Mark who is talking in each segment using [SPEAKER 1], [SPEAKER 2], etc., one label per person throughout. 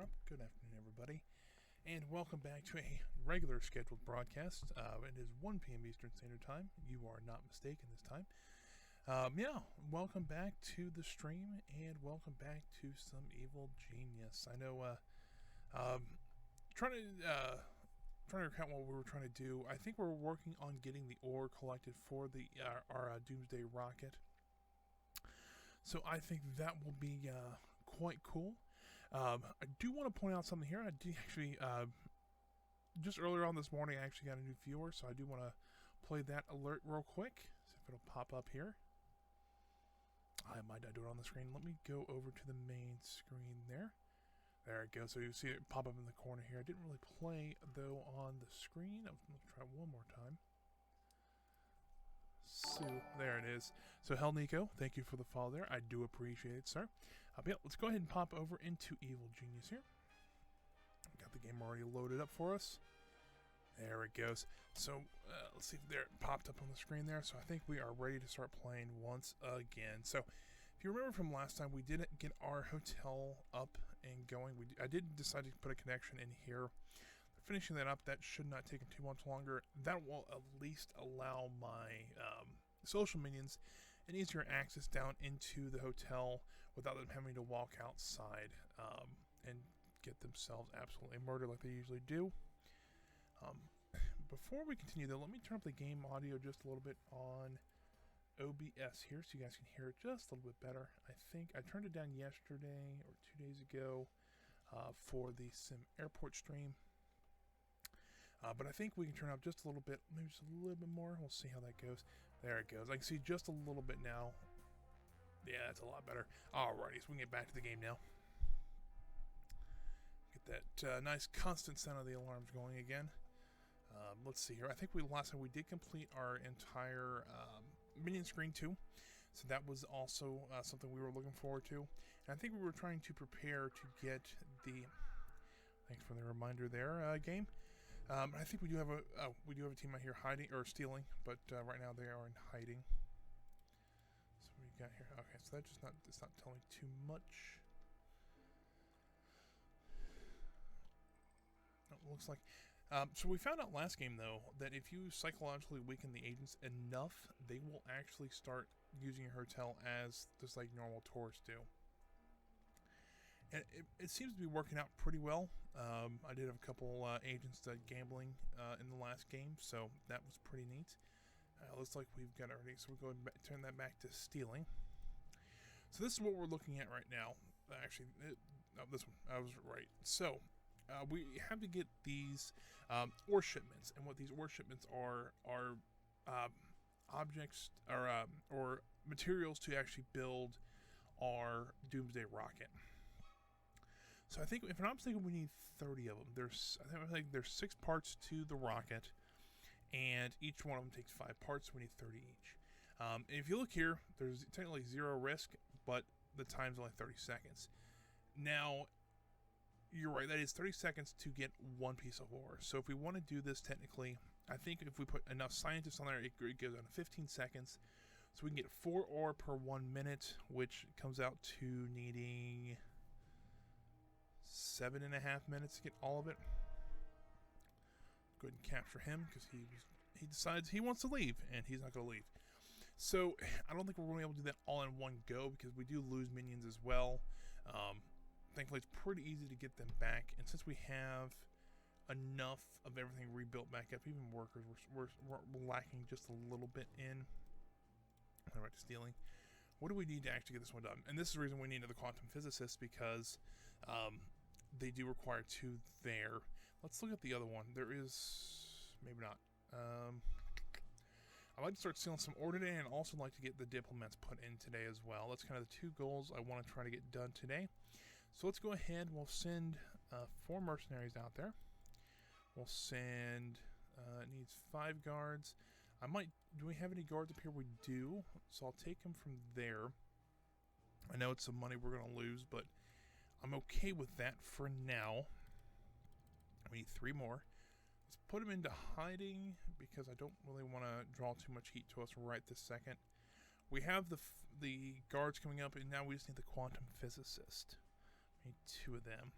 [SPEAKER 1] camera. Good afternoon, everybody, and welcome back to a regular scheduled broadcast. It is 1 p.m. Eastern Standard Time. You are not mistaken this time. Welcome back to the stream, and welcome back to some Evil Genius. I know, trying to recount what we were trying to do. I think we're working on getting the ore collected for our Doomsday Rocket. So I think that will be quite cool. I do want to point out something here. I did actually, just earlier on this morning, I actually got a new viewer, so I do want to play that alert real quick. See if it'll pop up here. I might not do it on the screen. Let me go over to the main screen there. There it goes. So you see it pop up in the corner here. I didn't really play, though, on the screen. I'm going to try one more time. So, there it is. So, Hell Nico, thank you for the follow there. I do appreciate it, sir. Yeah, let's go ahead and pop over into Evil Genius here. Got the game already loaded up for us. There it goes. So, let's see if there it popped up on the screen there. So, I think we are ready to start playing once again. So, if you remember from last time, we didn't get our hotel up and going. I did decide to put a connection in here. Finishing that up, that should not take too much longer. That will at least allow my social minions an easier access down into the hotel without them having to walk outside and get themselves absolutely murdered like they usually do. Before we continue, though, let me turn up the game audio just a little bit on OBS here so you guys can hear it just a little bit better. I think I turned it down yesterday or 2 days ago for the Sim Airport stream. But I think we can turn up just a little bit, maybe just a little bit more. We'll see how that goes. There it goes. I can see just a little bit now. Yeah, that's a lot better. Alrighty, so we can get back to the game now. Get that nice constant sound of the alarms going again. Let's see here. I think last time we did complete our entire minion screen too. So that was also something we were looking forward to. And I think we were trying to prepare to get the... Thanks for the reminder there, game. I think we do have a team out here hiding or stealing, but right now they are in hiding. So we got here. Okay, so that's just it's not telling too much. It looks like. So we found out last game though that if you psychologically weaken the agents enough, they will actually start using your hotel as just like normal tourists do. And it seems to be working out pretty well. I did have a couple agents gambling in the last game, so that was pretty neat. Looks like we've got already, so we'll go and turn that back to stealing. So this is what we're looking at right now. Actually, this one, I was right. So we have to get these ore shipments, and what these ore shipments are objects or materials to actually build our Doomsday Rocket. So I think, if I'm not mistaken, we need 30 of them. I think there's 6 parts to the rocket, and each one of them takes 5 parts, so we need 30 each. And if you look here, there's technically 0 risk, but the time's only 30 seconds. Now, you're right, that is 30 seconds to get 1 piece of ore. So if we want to do this technically, I think if we put enough scientists on there, it goes down to 15 seconds. So we can get 4 ore per 1 minute, which comes out to needing 7.5 minutes to get all of it. Go ahead and capture him because he decides he wants to leave, and he's not going to leave. So I don't think we're going to be able to do that all in one go because we do lose minions as well. Thankfully, it's pretty easy to get them back, and since we have enough of everything rebuilt back up, even workers, we're lacking just a little bit in. All right, stealing. What do we need to actually get this one done? And this is the reason we need the quantum physicists, because they do require 2 there. Let's look at the other one. There is... maybe not. I'd like to start stealing some ore today, and also like to get the diplomats put in today as well. That's kind of the 2 goals I want to try to get done today. So let's go ahead. We'll send 4 mercenaries out there. We'll send... it needs 5 guards. Do we have any guards up here? We do. So I'll take them from there. I know it's some money we're going to lose, but I'm okay with that for now. We need 3 more. Let's put them into hiding because I don't really want to draw too much heat to us right this second. We have the guards coming up, and now we just need the quantum physicist. We need 2 of them.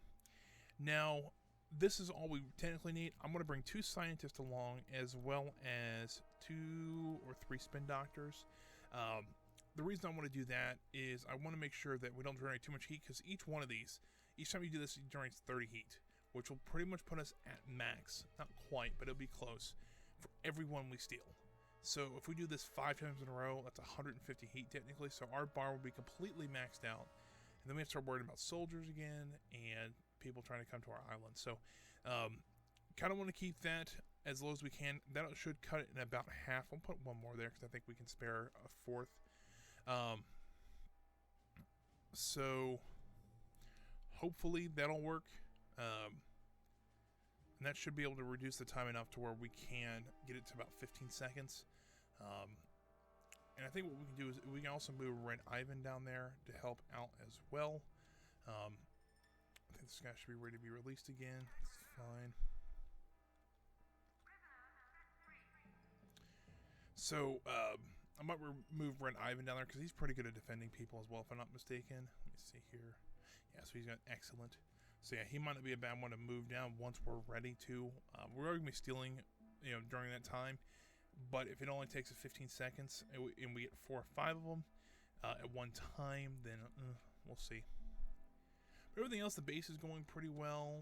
[SPEAKER 1] Now, this is all we technically need. I'm going to bring 2 scientists along, as well as 2 or 3 spin doctors. The reason I want to do that is I want to make sure that we don't generate too much heat, because each time you do this, it generates 30 heat, which will pretty much put us at max. Not quite, but it'll be close for every one we steal. So if we do this 5 times in a row, that's 150 heat technically, so our bar will be completely maxed out. And then we have to start worrying about soldiers again and people trying to come to our island. So kind of want to keep that as low as we can. That should cut it in about half. I'll put one more there because I think we can spare a fourth. So hopefully that'll work. And that should be able to reduce the time enough to where we can get it to about 15 seconds. And I think what we can do is we can also move Red Ivan down there to help out as well. I think this guy should be ready to be released again. It's fine. So I might move Red Ivan down there because he's pretty good at defending people as well, if I'm not mistaken. Let me see here. Yeah, so he's got excellent. So yeah, he might not be a bad one to move down once we're ready to. We're going to be stealing, during that time. But if it only takes us 15 seconds and we get 4 or 5 of them at one time, then we'll see. But everything else, the base is going pretty well.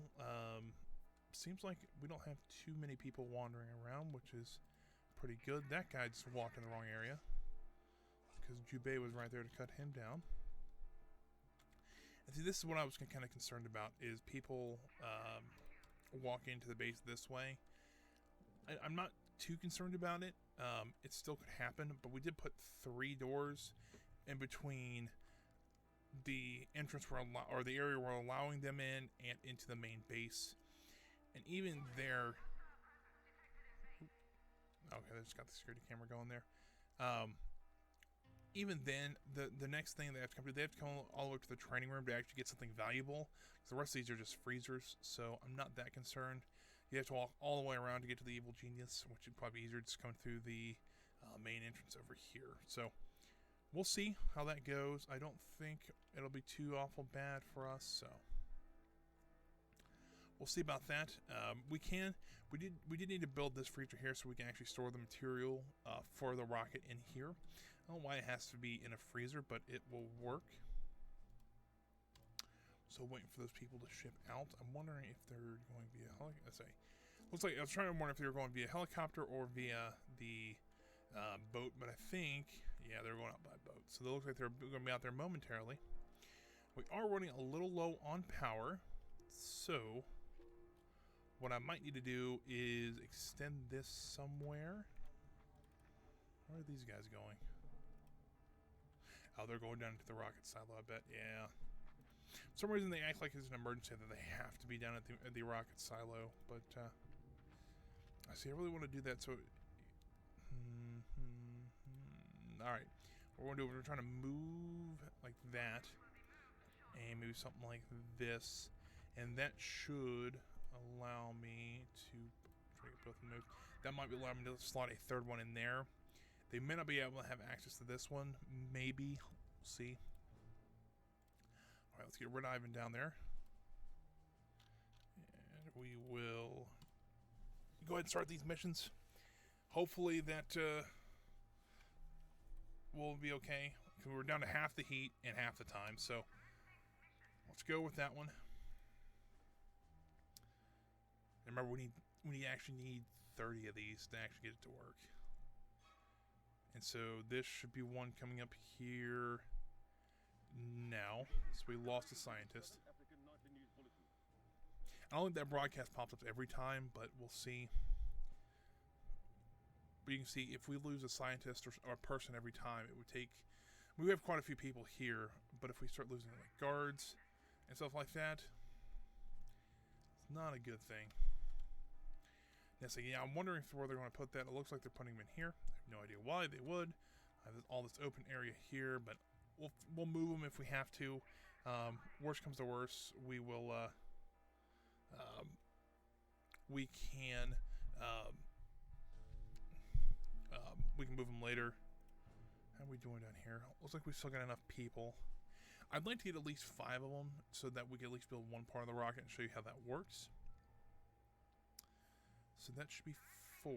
[SPEAKER 1] Seems like we don't have too many people wandering around, which is pretty good. That guy just walked in the wrong area because Jubei was right there to cut him down. And see, this is what I was kind of concerned about, is people walk into the base this way. I'm not too concerned about it. It still could happen, but we did put 3 doors in between the entrance or the area we're allowing them in and into the main base. And even there, okay, they just got the security camera going there. Even then, the next thing they have to come to, they have to come all the way to the training room to actually get something valuable. Because the rest of these are just freezers, so I'm not that concerned. You have to walk all the way around to get to the Evil Genius, which would probably be easier just coming through the main entrance over here. So we'll see how that goes. I don't think it'll be too awful bad for us, so we'll see about that. We did need to build this freezer here so we can actually store the material for the rocket in here. I don't know why it has to be in a freezer, but it will work. So waiting for those people to ship out. I'm wondering if they're going via looks like I was trying to wonder if they were going via helicopter or via the boat, but I think, yeah, they're going out by boat. So they look like they're going to be out there momentarily. We are running a little low on power, so what I might need to do is extend this somewhere. Where are these guys going? Oh, they're going down to the rocket silo, I bet. Yeah. For some reason, they act like it's an emergency that they have to be down at the rocket silo. But, I see, I really want to do that. So, alright. What we're going to do, we're trying to move like that. And maybe something like this. And that should allow me to try to get both moves. That might allow me to slot a third one in there. They may not be able to have access to this one. Maybe. We'll see. Alright, let's get Red Ivan down there. And we will go ahead and start these missions. Hopefully that will be okay. We're down to half the heat and half the time, so let's go with that one. And remember, we actually need 30 of these to actually get it to work. And so this should be one coming up here now. So we lost a scientist. I don't think that broadcast pops up every time, but we'll see. But you can see if we lose a scientist or a person every time, it would take... We have quite a few people here, but if we start losing like guards and stuff like that, it's not a good thing. So yeah, I'm wondering where they're going to put that. It looks like they're putting them in here. I have no idea why they would. There's all this open area here, but we'll move them if we have to. Worst comes to worst, we will. We can move them later. How are we doing down here? Looks like we've still got enough people. I'd like to get at least 5 of them so that we can at least build one part of the rocket and show you how that works. So that should be 4.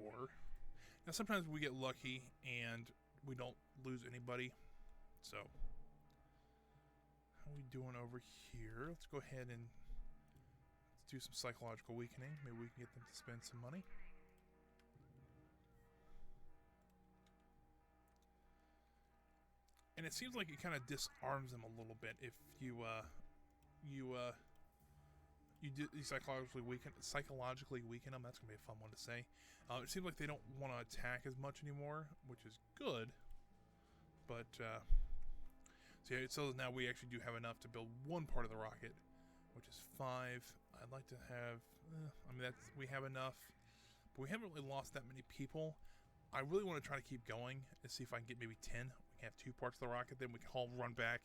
[SPEAKER 1] Now sometimes we get lucky and we don't lose anybody. So how are we doing over here? Let's go ahead and let's do some psychological weakening. Maybe we can get them to spend some money. And it seems like it kind of disarms them a little bit if you do psychologically weaken them. That's gonna be a fun one to say. It seems like they don't want to attack as much anymore, which is good. But so yeah, so now we actually do have enough to build one part of the rocket, which is 5. I'd like to have. I mean, we have enough, but we haven't really lost that many people. I really want to try to keep going and see if I can get maybe 10. We can have 2 parts of the rocket, then we can all run back,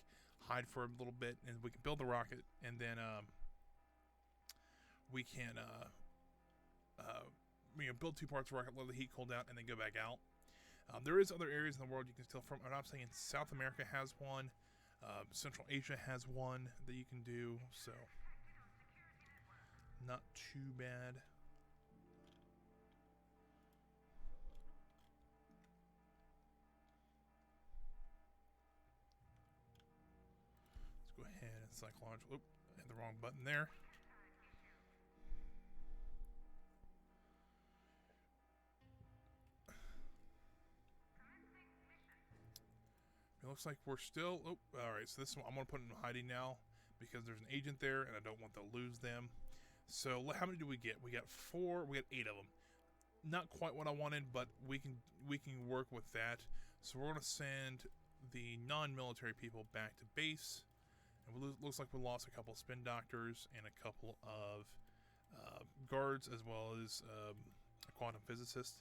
[SPEAKER 1] hide for a little bit, and we can build the rocket, and then we can build 2 parts of the rocket, let the heat cool down, and then go back out. There is other areas in the world you can steal from. I'm saying South America has one, Central Asia has one that you can do, so not too bad. Let's go ahead and psychological. Oop, I hit the wrong button there. It looks like we're still. Oh, all right. So this one I'm gonna put in hiding now because there's an agent there, and I don't want to lose them. So how many do we get? We got 4. We got 8 of them. Not quite what I wanted, but we can work with that. So we're gonna send the non-military people back to base, and looks like we lost a couple of spin doctors and a couple of guards, as well as a quantum physicist.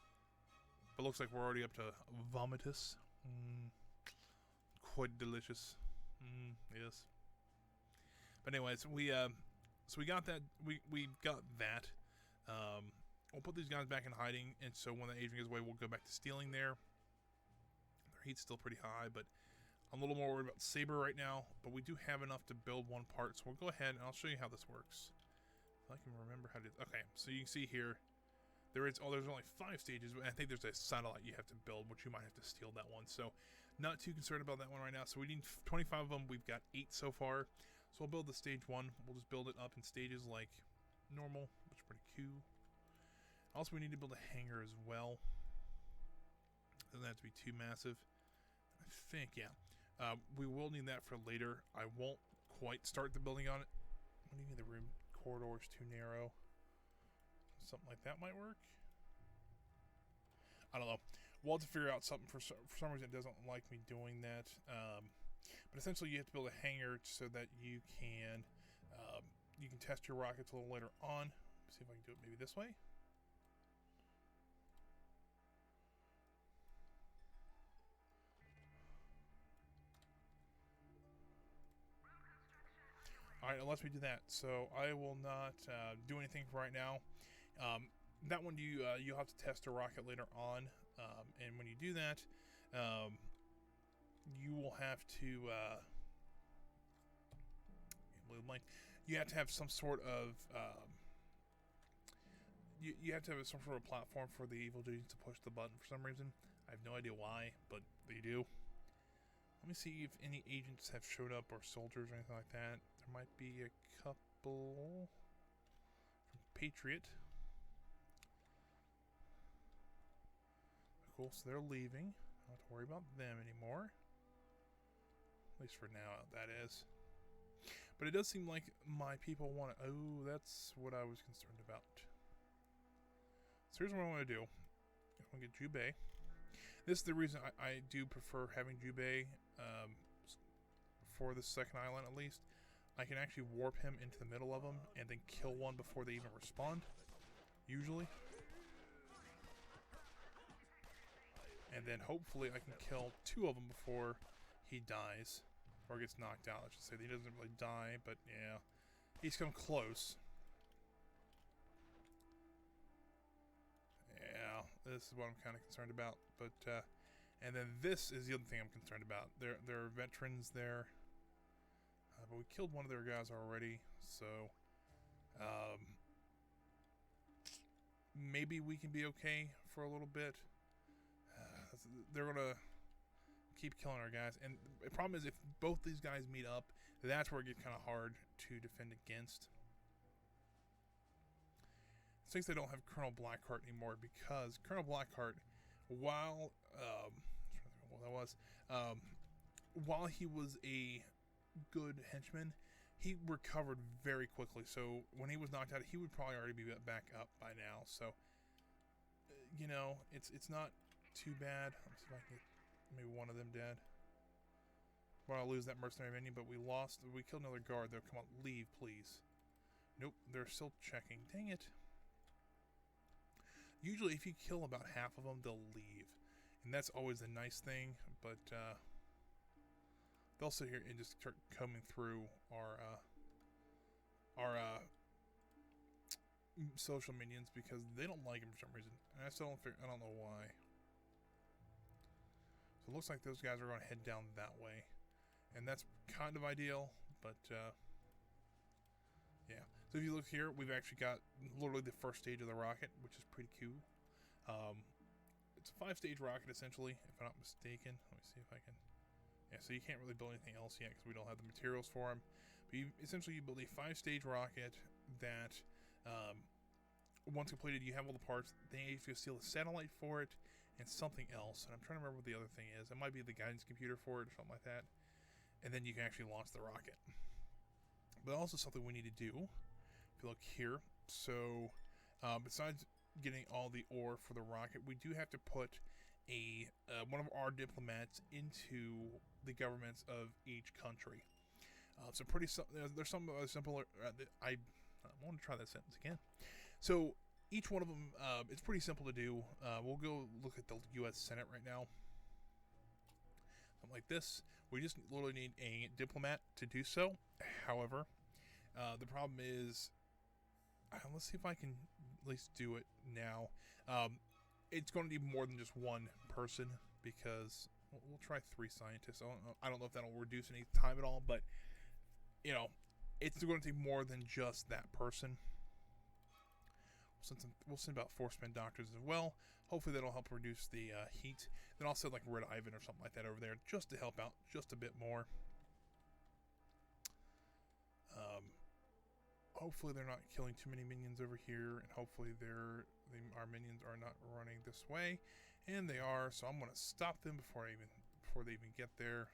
[SPEAKER 1] But looks like we're already up to Vomitus. Quite delicious. Yes. But anyways, so we got that. We got that. We'll put these guys back in hiding, and so when the agent goes away, we'll go back to stealing there. Their heat's still pretty high, but I'm a little more worried about Saber right now. But we do have enough to build one part, so we'll go ahead and I'll show you how this works. If I can remember how to. Okay, so you can see here. There's only 5 stages, but I think there's a satellite you have to build, which you might have to steal that one. So not too concerned about that one right now. So we need 25 of them. We've got 8 so far. So we'll build the stage 1. We'll just build it up in stages like normal, which is pretty cool. Also, we need to build a hangar as well. Doesn't have to be too massive. I think, yeah. We will need that for later. I won't quite start the building on it. What do you mean the room corridor is too narrow? Something like that might work. I don't know. We'll have to figure out something. For some reason, it doesn't like me doing that. But essentially, you have to build a hangar so that you can test your rockets a little later on. See if I can do it maybe this way. All right, let's me do that. So I will not do anything for right now. That one you'll have to test a rocket later on, and when you do that, you will have to you have to have some sort of you have to have some sort of platform for the evil dudes to push the button for some reason. I have no idea why, but they do. Let me see if any agents have showed up or soldiers or anything like that. There might be a couple from Patriot. Cool, so they're leaving. I don't have to worry about them anymore. At least for now, that is. But it does seem like my people want to. Oh, that's what I was concerned about. So here's what I want to do. I'm going to get Jubei. This is the reason I do prefer having Jubei for the second island, at least. I can actually warp him into the middle of them and then kill one before they even respond, usually. And then hopefully I can kill 2 of them before he dies. Or gets knocked out, I should say. He doesn't really die, but yeah. He's come close. Yeah, this is what I'm kind of concerned about. But, and then this is the other thing I'm concerned about. There are veterans there. but we killed one of their guys already, so maybe we can be okay for a little bit. They're gonna keep killing our guys, and the problem is if both these guys meet up, that's where it gets kind of hard to defend against. Since they don't have Colonel Blackheart anymore, because Colonel Blackheart, while while he was a good henchman, he recovered very quickly. So when he was knocked out, he would probably already be back up by now. So you know, it's not too bad. Let's see if I can get maybe one of them dead. Well, I'll lose that mercenary minion, but we killed another guard though. Come on, leave, please. Nope, they're still checking. Dang it. Usually if you kill about half of them, they'll leave. And that's always the nice thing, but they'll sit here and just start combing through our social minions because they don't like them for some reason. And I still don't I don't know why. So it looks like those guys are going to head down that way. And that's kind of ideal, but yeah. So if you look here, we've actually got literally the first stage of the rocket, which is pretty cool. It's a 5-stage rocket, essentially, if I'm not mistaken. Let me see if I can... Yeah, so you can't really build anything else yet because we don't have the materials for them. But essentially, you build a 5-stage rocket that, once completed, you have all the parts. Then you have to steal a satellite for it and something else. And I'm trying to remember what the other thing is. It might be the guidance computer for it or something like that. And then you can actually launch the rocket. But also something we need to do. If you look here, so besides getting all the ore for the rocket, we do have to put one of our diplomats into the governments of each country. So there's some simpler. I want to try that sentence again. So each one of them, it's pretty simple to do. We'll go look at the U.S. Senate right now. Something like this. We just literally need a diplomat to do so. However, the problem is, let's see if I can at least do it now. It's going to need more than just one person because we'll try 3 scientists. I don't know if that'll reduce any time at all, but you know, it's going to take more than just that person. We'll send about 4 spin doctors as well. Hopefully that'll help reduce the heat. Then I'll send like Red Ivan or something like that over there just to help out just a bit more. Hopefully they're not killing too many minions over here, and hopefully our minions are not running this way, and they are. So I'm going to stop them before they even get there.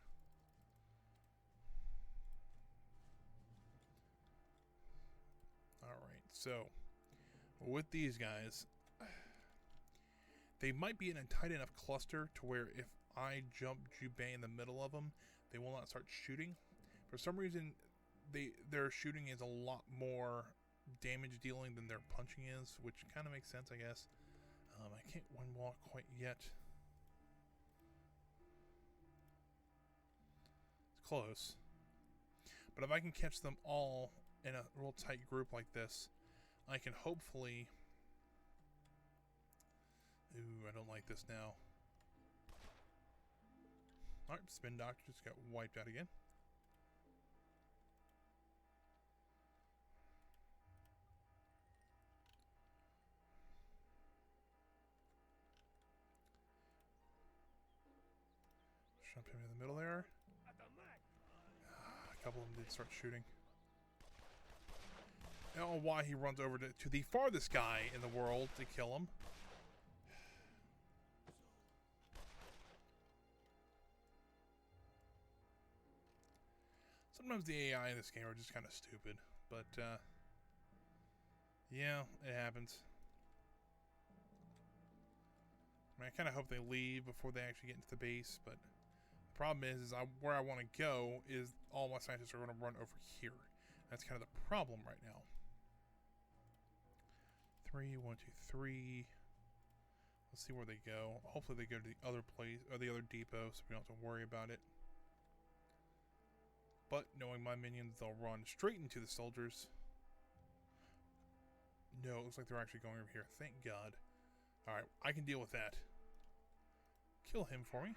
[SPEAKER 1] All right, so with these guys, they might be in a tight enough cluster to where if I jump Jubei in the middle of them, they will not start shooting. For some reason, their shooting is a lot more damage dealing than their punching is, which kind of makes sense, I guess. I can't one walk quite yet. It's close. But if I can catch them all in a real tight group like this, I can hopefully... Ooh, I don't like this now. Alright, Spin Doctor just got wiped out again. Jump him in the middle there. A couple of them did start shooting. I don't know why he runs over to the farthest guy in the world to kill him. Sometimes the AI in this game are just kind of stupid, but yeah, it happens. I mean, I kind of hope they leave before they actually get into the base, but the problem is where I want to go is all my scientists are going to run over here. That's kind of the problem right now. 3, 1, 2, 3. Let's see where they go. Hopefully they go to the other place or the other depot, so we don't have to worry about it. But knowing my minions, they'll run straight into the soldiers. No, it looks like they're actually going over here. Thank God. Alright, I can deal with that. Kill him for me.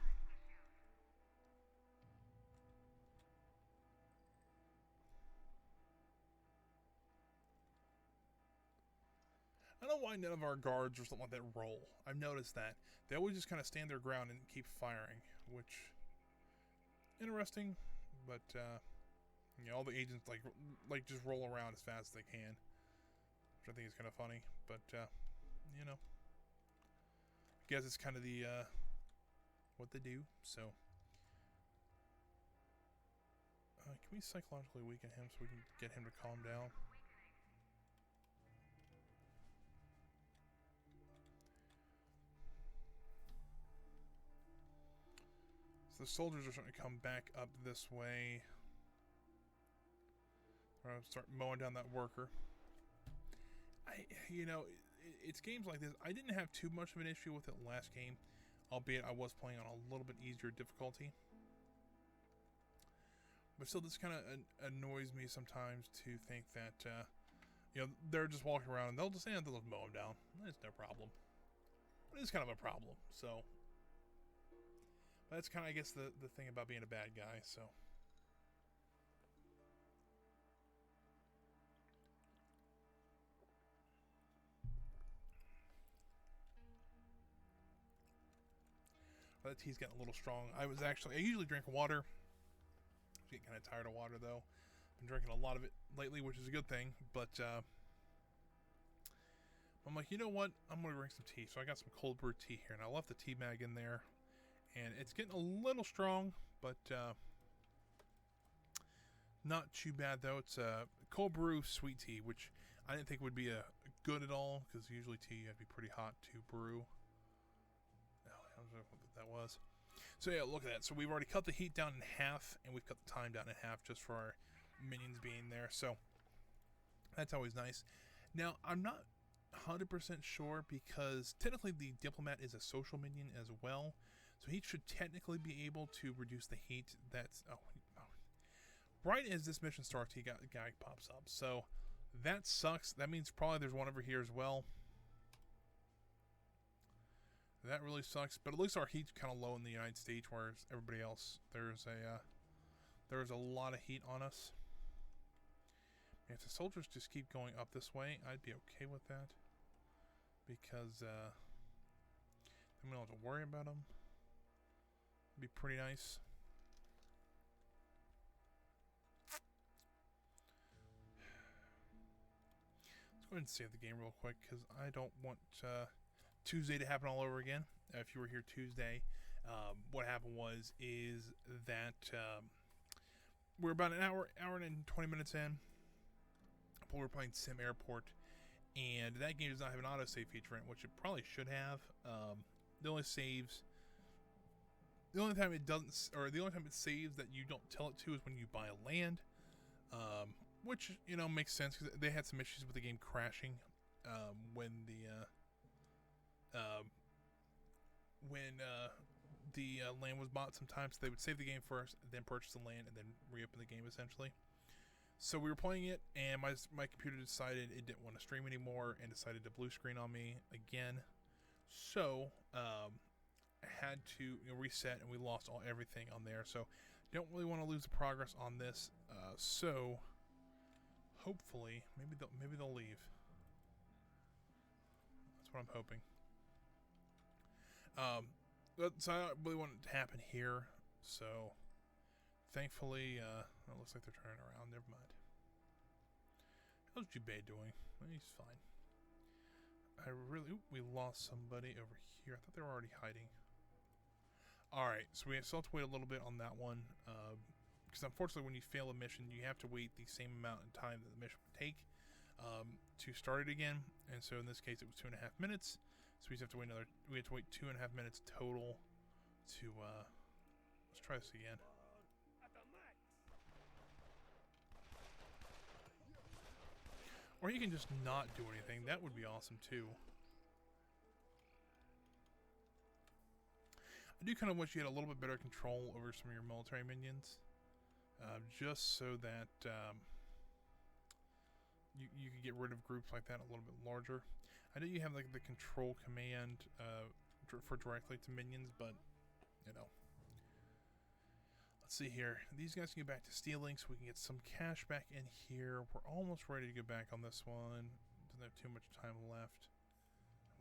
[SPEAKER 1] I don't know why none of our guards or something like that roll. I've noticed that. They always just kind of stand their ground and keep firing, which... interesting, but, you know, all the agents, like just roll around as fast as they can, which I think is kind of funny, but, you know, I guess it's kind of the, what they do, so... can we psychologically weaken him so we can get him to calm down? So the soldiers are starting to come back up this way. We're going to start mowing down that worker. You know, it's games like this. I didn't have too much of an issue with it last game, albeit I was playing on a little bit easier difficulty. But still, this kind of annoys me sometimes to think that, you know, they're just walking around and they'll just mow them down. It's no problem. But it's kind of a problem, so... That's kind of, I guess, the thing about being a bad guy, so... The tea's getting a little strong. I usually drink water. I'm getting kind of tired of water, though. I've been drinking a lot of it lately, which is a good thing, but, I'm like, you know what? I'm going to drink some tea. So I got some cold brew tea here, and I left the tea bag in there. And it's getting a little strong, but, not too bad, though. It's a cold brew sweet tea, which I didn't think would be good at all, because usually tea you have to be pretty hot to brew. I don't know what that was. So yeah, look at that. So we've already cut the heat down in half, and we've cut the time down in half just for our minions being there. So that's always nice. Now, I'm not 100% sure, because technically the diplomat is a social minion as well. So he should technically be able to reduce the heat. That's... Oh. Right as this mission starts, a guy pops up. So that sucks. That means probably there's one over here as well. That really sucks. But at least our heat's kind of low in the United States, whereas everybody else, there's a lot of heat on us. And if the soldiers just keep going up this way, I'd be okay with that. Because then we don't have to worry about them. It'd be pretty nice. Let's go ahead and save the game real quick, because I don't want Tuesday to happen all over again. If you were here Tuesday, what happened is that we're about an hour and 20 minutes in. We were playing Sim Airport, and that game does not have an autosave feature in it, which it probably should have. The only time it doesn't, or the only time it saves that you don't tell it to, is when you buy a land, which, you know, makes sense, because they had some issues with the game crashing when the land was bought. Sometimes they would save the game first, then purchase the land, and then reopen the game essentially. So we were playing it, and my computer decided it didn't want to stream anymore, and decided to blue screen on me again. So I had to reset, and we lost everything on there. So don't really want to lose the progress on this. So hopefully, maybe they'll leave. That's what I'm hoping. So I don't really want it to happen here. So thankfully, it looks like they're turning around. Never mind. How's Jubei doing? Well, he's fine. We lost somebody over here. I thought they were already hiding. Alright, so we still have to wait a little bit on that one. Because unfortunately, when you fail a mission, you have to wait the same amount of time that the mission would take to start it again. And so in this case, it was 2.5 minutes. So we have to wait 2.5 minutes total to, let's try this again. Or you can just not do anything. That would be awesome too. I do kind of wish you had a little bit better control over some of your military minions. Just so that you could get rid of groups like that a little bit larger. I know you have like the control command for directly to minions, but you know. Let's see here. These guys can get back to stealing, so we can get some cash back in here. We're almost ready to go back on this one. doesn't have too much time left.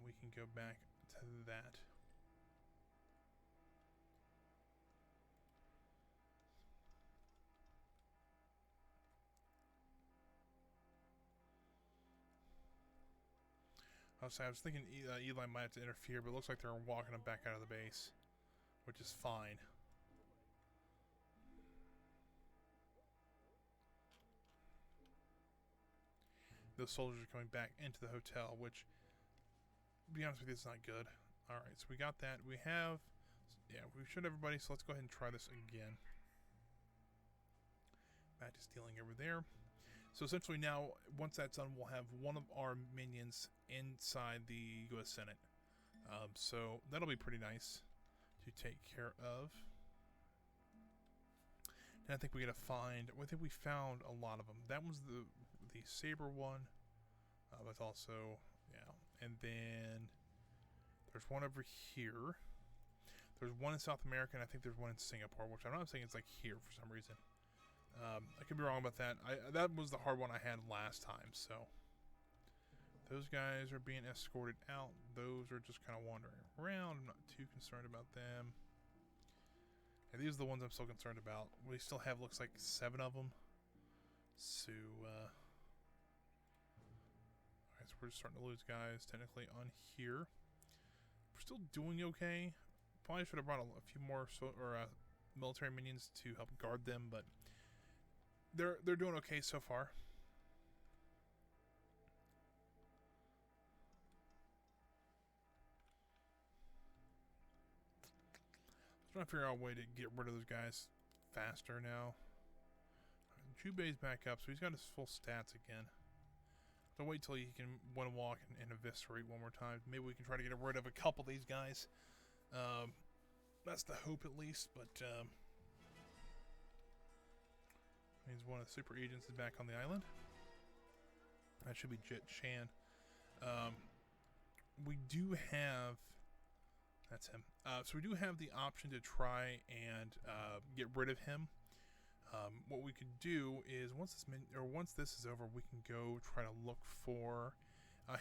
[SPEAKER 1] We can go back to that. I was thinking Eli might have to interfere, but it looks like they're walking him back out of the base, which is fine. Those soldiers are coming back into the hotel, which, to be honest with you, it's not good. Alright, so we got that. We have... Yeah, we should everybody, so let's go ahead and try this again. Matt is dealing over there. So essentially now, once that's done, we'll have one of our minions inside the U.S. Senate. So that'll be pretty nice to take care of. And I think we gotta find... I think we found a lot of them. That was the Saber one. But also, yeah. And then there's one over here. There's one in South America, and I think there's one in Singapore, which I'm not saying it's like here for some reason. I could be wrong about that. That was the hard one I had last time, so. Those guys are being escorted out. Those are just kind of wandering around. I'm not too concerned about them. And these are the ones I'm still concerned about. We still have, looks like, 7 of them. So, alright, so we're just starting to lose guys technically on here. We're still doing okay. Probably should have brought a few more military minions to help guard them, but they're doing okay so far. Trying to figure out a way to get rid of those guys faster now. Jubei's back up, so he's got his full stats again. So wait till he can one walk and eviscerate one more time. Maybe we can try to get rid of a couple of these guys. That's the hope, at least. But means one of the super agents is back on the island. That should be Jet Shan. We do have. That's him. So we do have the option to try and get rid of him. What we could do is once this is over, we can go try to look for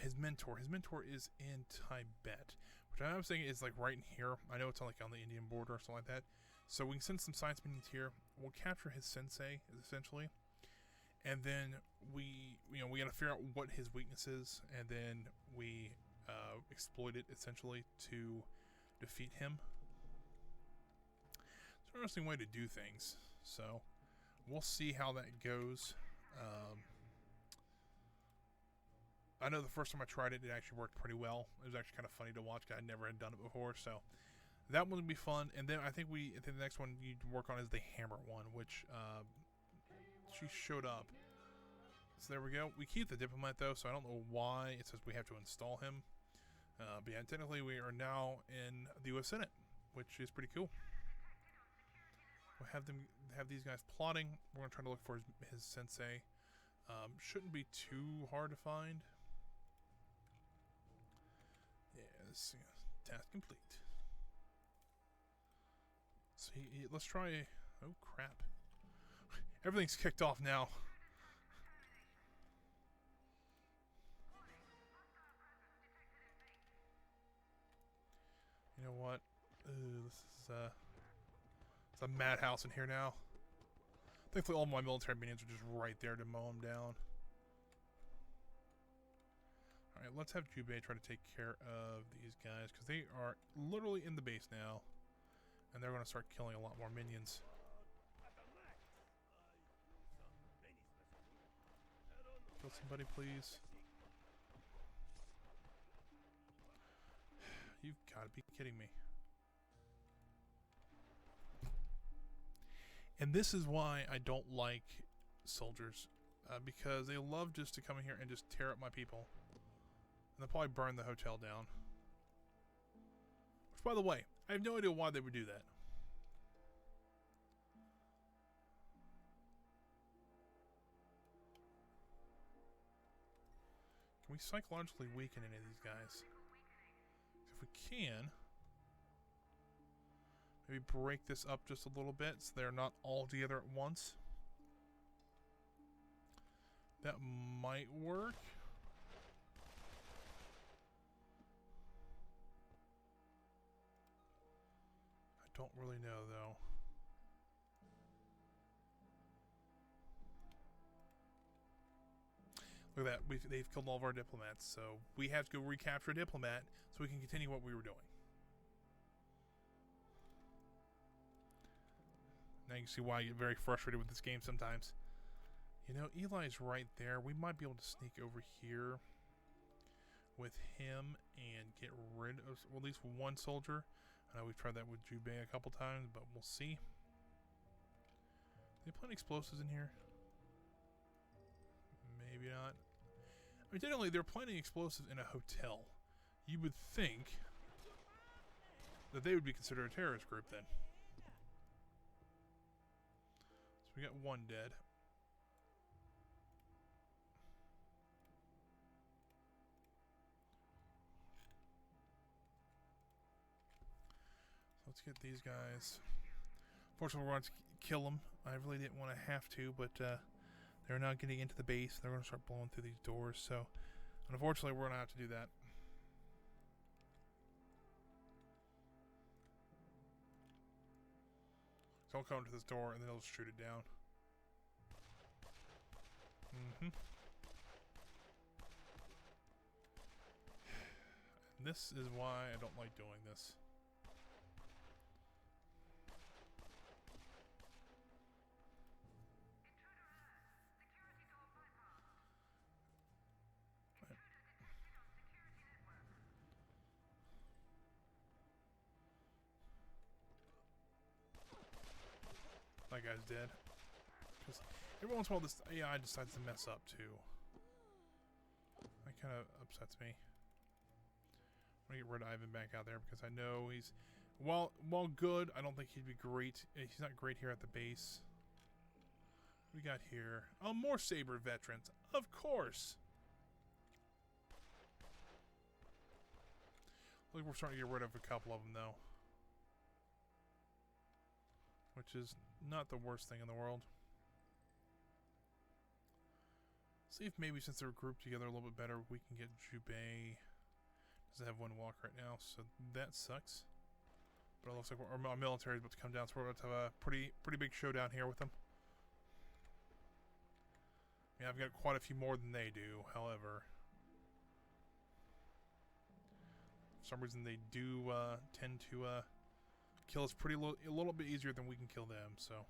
[SPEAKER 1] his mentor. His mentor is in Tibet, which I'm saying is like right in here. I know it's like on the Indian border or something like that. So we can send some science minions here. We'll capture his sensei essentially, and then we got to figure out what his weakness is, and then we exploit it essentially to defeat him. It's an interesting way to do things. So we'll see how that goes. I know the first time I tried it, it actually worked pretty well. It was actually kind of funny to watch. I never had done it before, so that one would be fun. And then I think the next one you'd work on is the hammer one, which she showed up. So there we go. We keep the diplomat though, so I don't know why it says we have to install him. But yeah, technically we are now in the U.S. Senate, which is pretty cool. We'll have these guys plotting. We're gonna try to look for his sensei. Shouldn't be too hard to find. Yes, task complete. So let's try. Oh crap! Everything's kicked off now. You know what? This is it's a madhouse in here now. Thankfully, all my military minions are just right there to mow them down. Alright, let's have Jubei try to take care of these guys, because they are literally in the base now. And they're going to start killing a lot more minions. Kill somebody, please. You've got to be kidding me. And this is why I don't like soldiers, because they love just to come in here and just tear up my people. And they'll probably burn the hotel down. Which, by the way, I have no idea why they would do that. Can we psychologically weaken any of these guys? If we can, maybe break this up just a little bit so they're not all together at once. That might work. don't really know, though. Look at that. They've killed all of our diplomats, so we have to go recapture a diplomat so we can continue what we were doing. Now you can see why I get very frustrated with this game sometimes. You know, Eli's right there. We might be able to sneak over here with him and get rid of, well, at least one soldier. I know we've tried that with Jubei a couple times, but we'll see. They plant explosives in here? Maybe not. I mean, technically, they're planting explosives in a hotel. You would think that they would be considered a terrorist group then. So we got one dead. So let's get these guys. Fortunately, we're going to kill them. I really didn't want to have to, but they're not getting into the base. They're going to start blowing through these doors. So, unfortunately, we're going to have to do that. So I'll come to this door and then they'll shoot it down. And this is why I don't like doing this. That guy's dead. Because every once in a while this AI decides to mess up too. That kind of upsets me. I'm gonna get rid of Ivan back out there because I know he's, while good, I don't think he'd be great. He's not great here at the base. What we got here? Oh, more Saber veterans, of course. Look, we're starting to get rid of a couple of them though, which is not the worst thing in the world. See if maybe since they're grouped together a little bit better, we can get Jubei. Doesn't have one walk right now, so that sucks. But it looks like our military is about to come down, so we're about to have a pretty big showdown here with them. Yeah, I've got quite a few more than they do, however. For some reason they do tend to kill us a little bit easier than we can kill them, so.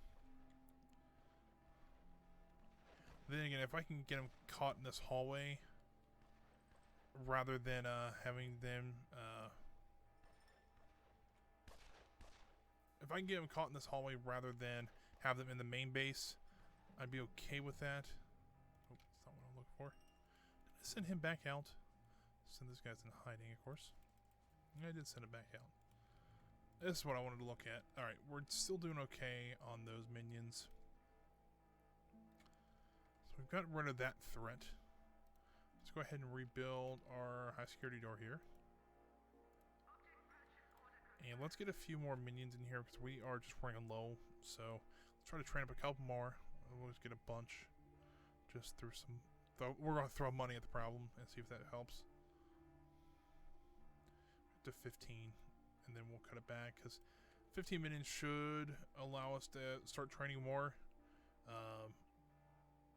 [SPEAKER 1] Then again, if I can get them caught in this hallway, rather than having them, if I can get them caught in this hallway rather than have them in the main base, I'd be okay with that. Oh, that's not what I'm looking for. Did I send him back out? Send this guy's in hiding, of course. I did send him back out. This is what I wanted to look at. Alright, we're still doing okay on those minions. So we've got rid of that threat. Let's go ahead and rebuild our high security door here. And let's get a few more minions in here because we are just running low. So let's try to train up a couple more. We'll just get a bunch. Just through some... we're going to throw money at the problem and see if that helps. To 15. And then we'll cut it back because 15 minions should allow us to start training more.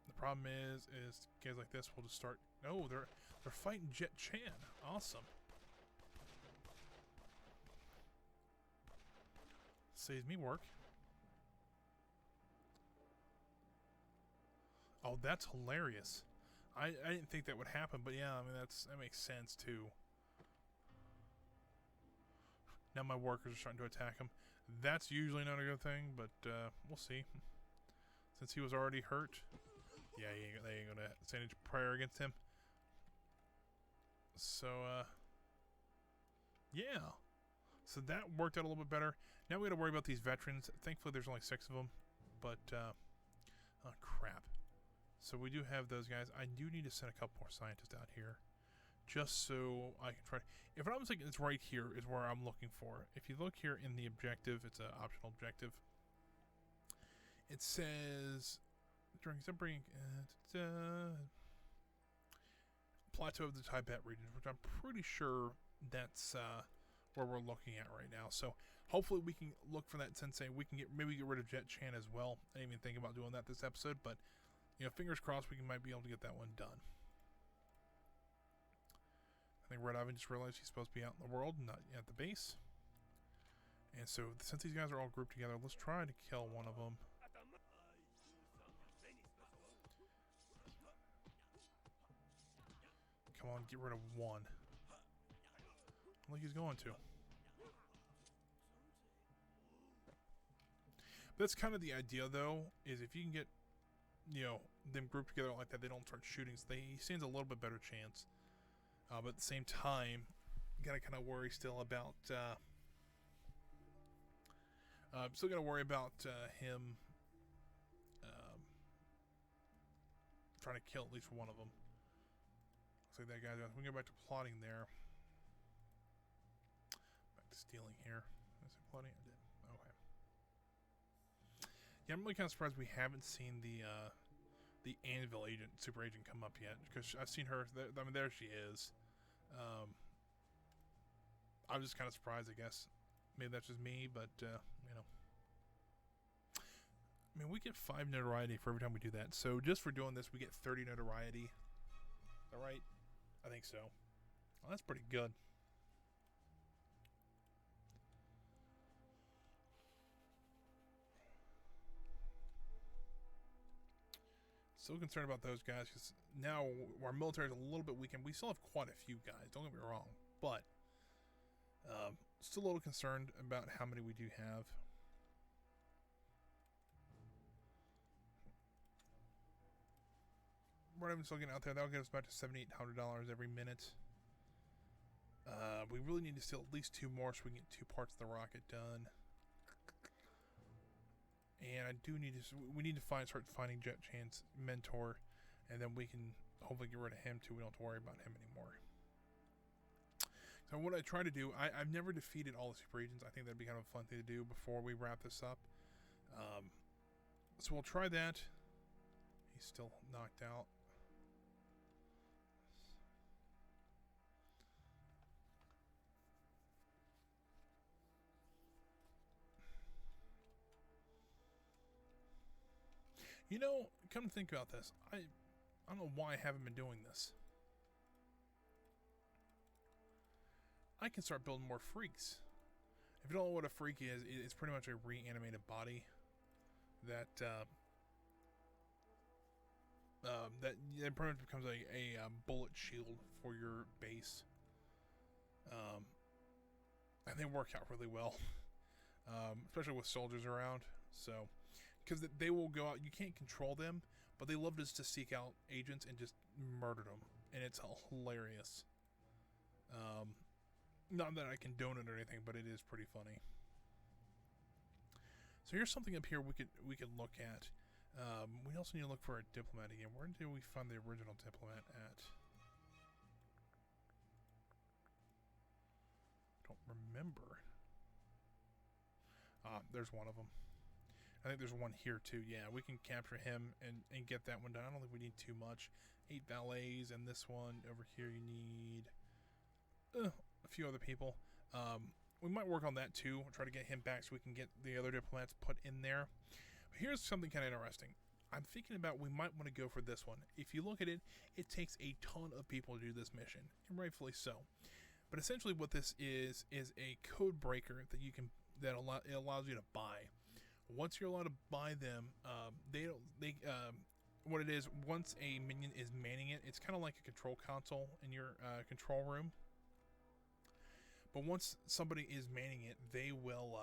[SPEAKER 1] The problem is guys like this will just start. Oh, they're fighting Jet Chan. Awesome. Saves me work. Oh, that's hilarious. I didn't think that would happen, but yeah, I mean that makes sense too. Now my workers are starting to attack him. That's usually not a good thing, but we'll see. Since he was already hurt. Yeah, they ain't gonna send a prayer against him. So, yeah. So that worked out a little bit better. Now we gotta worry about these veterans. Thankfully there's only 6 of them. But, oh crap. So we do have those guys. I do need to send a couple more scientists out here. Just so I can try. If I'm mistaken, it's right here is where I'm looking for. If you look here in the objective, it's an optional objective. It says during submarine plateau of the Tibet region, which I'm pretty sure that's where we're looking at right now. So Hopefully we can look for that Sensei. We can maybe get rid of Jet Chan as well. I didn't even think about doing that this episode, but fingers crossed we might be able to get that one done. I think Red Ivan just realized he's supposed to be out in the world, not at the base. And so since these guys are all grouped together, let's try to kill one of them. Come on, get rid of one. I don't think he's going to. That's kind of the idea, though, is if you can get, them grouped together like that, they don't start shooting, so he stands a little bit better chance. But at the same time, you gotta kind of worry still about, him trying to kill at least one of them. Looks like that guy's. We can go back to plotting there. Back to stealing here. Is it plotting? I did. Okay. Yeah, I'm really kind of surprised we haven't seen the Anvil agent, super agent, come up yet, because I've seen her. I mean, there she is. I'm just kind of surprised, I guess. Maybe that's just me, but I mean, we get 5 notoriety for every time we do that. So just for doing this, we get 30 notoriety. Is that right? I think so. Well, that's pretty good. So concerned about those guys because now our military is a little bit weakened. We still have quite a few guys. Don't get me wrong, but still a little concerned about how many we do have. We're not even looking out there. That'll get us back to $7,800 every minute. We really need to steal at least 2 more so we can get 2 parts of the rocket done. And I do need to. We need to start finding Jet Chan's mentor, and then we can hopefully get rid of him too. We don't have to worry about him anymore. So what I try to do, I've never defeated all the super agents. I think that'd be kind of a fun thing to do before we wrap this up. So we'll try that. He's still knocked out. Come to think about this, I don't know why I haven't been doing this. I can start building more freaks. If you don't know what a freak is, it's pretty much a reanimated body that that pretty much becomes a bullet shield for your base. And they work out really well, especially with soldiers around. So, because they will go out, you can't control them, but they love just to seek out agents and just murder them, and it's hilarious. Not that I condone it or anything, but it is pretty funny. So here's something up here we could look at. We also need to look for a diplomat again. Where did we find the original diplomat at? Don't remember. There's one of them. I think there's one here too. Yeah, we can capture him and get that one done. I don't think we need too much. 8 valets, and this one over here you need a few other people. We might work on that too. We'll try to get him back so we can get the other diplomats put in there. But here's something kind of interesting. I'm thinking about we might want to go for this one. If you look at it, it takes a ton of people to do this mission, and rightfully so. But essentially, what this is a code breaker that it allows you to buy. Once you're allowed to buy them, what it is, once a minion is manning it, it's kind of like a control console in your control room. But once somebody is manning it, they will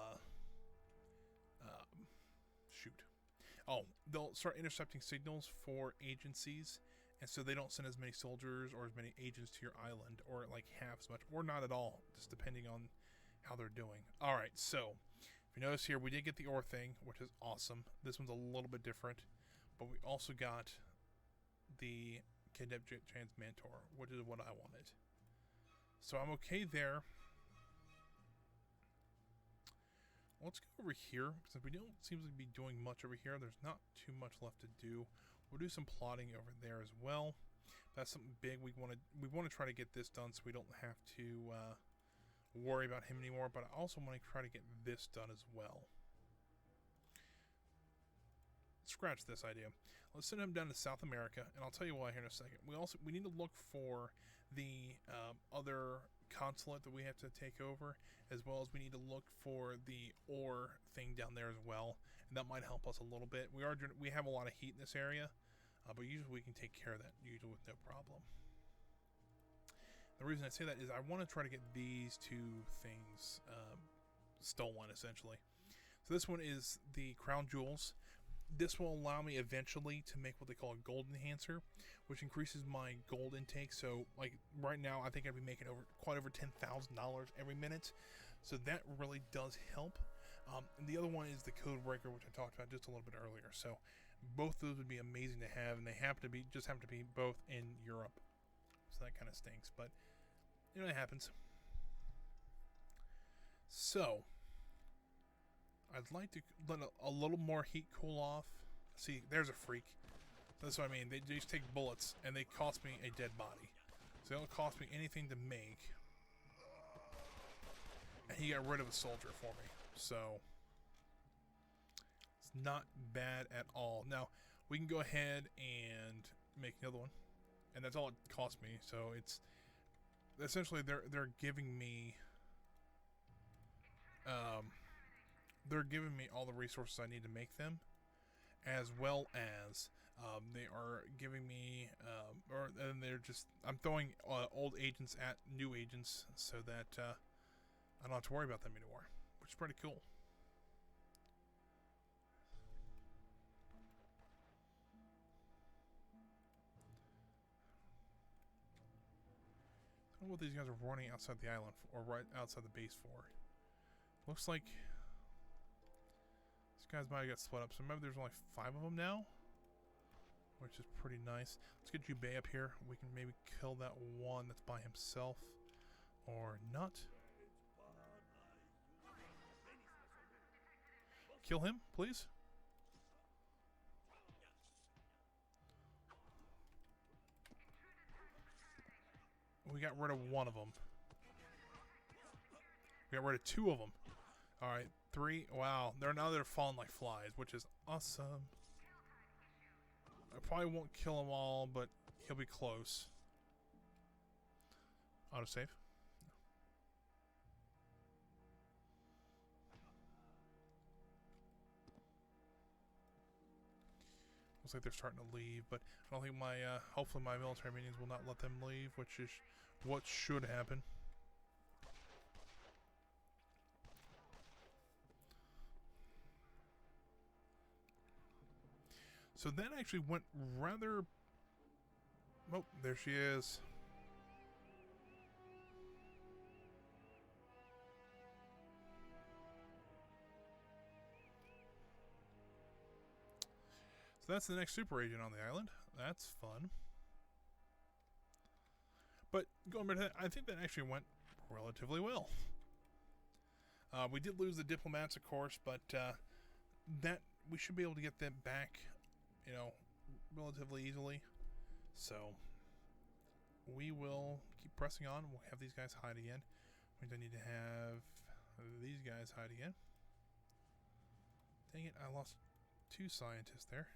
[SPEAKER 1] they'll start intercepting signals for agencies, and so they don't send as many soldiers or as many agents to your island, or like half as much, or not at all, just depending on how they're doing. All right, so if you notice here, we did get the ore thing, which is awesome. This one's a little bit different, but we also got the Kidnapped Jet Chan's mentor, which is what I wanted. So I'm okay there. Let's go over here, since we don't seem to be doing much over here. There's not too much left to do. We'll do some plotting over there as well. That's something big. We want to try to get this done so we don't have to worry about him anymore, but I also want to try to get this done as well. Scratch this idea. Let's send him down to South America, and I'll tell you why here in a second. We need to look for the other consulate that we have to take over, as well as we need to look for the ore thing down there as well, and that might help us a little bit. We have a lot of heat in this area, but usually we can take care of that usually with no problem. The reason I say that is I want to try to get these two things stolen, essentially. So this one is the crown jewels. This will allow me eventually to make what they call a gold enhancer, which increases my gold intake. So, like right now, I think I'd be making quite over $10,000 every minute. So that really does help. And the other one is the code breaker, which I talked about just a little bit earlier. So both those would be amazing to have, and they happen to be both in Europe. So that kind of stinks, but you know, it happens. So I'd like to let a little more heat cool off. See, there's a freak. That's what I mean. They just take bullets, and they cost me a dead body. So they don't cost me anything to make. And he got rid of a soldier for me. So it's not bad at all. Now, we can go ahead and make another one. And that's all it cost me. So it's essentially they're giving me all the resources I need to make them, as well as they are giving me I'm throwing old agents at new agents so that I don't have to worry about them anymore, which is pretty cool. I don't know what these guys are running outside the island or right outside the base for. Looks like these guys might have got split up. So remember, there's only 5 of them now, which is pretty nice. Let's get Jubei up here. We can maybe kill that one that's by himself, or not. Kill him, please. We got rid of one of them. We got rid of 2 of them. All right, 3. Wow, they're falling like flies, which is awesome. I probably won't kill them all, but he'll be close. Autosave. Looks like they're starting to leave, but I don't think hopefully my military minions will not let them leave, which is what should happen. So that actually went rather... Oh, there she is. So that's the next super agent on the island. That's fun. But going back to that, I think that actually went relatively well. We did lose the diplomats, of course, but that we should be able to get them back, you know, relatively easily. So we will keep pressing on. We'll have these guys hide again. We don't need to have these guys hide again. Dang it, I lost 2 scientists there.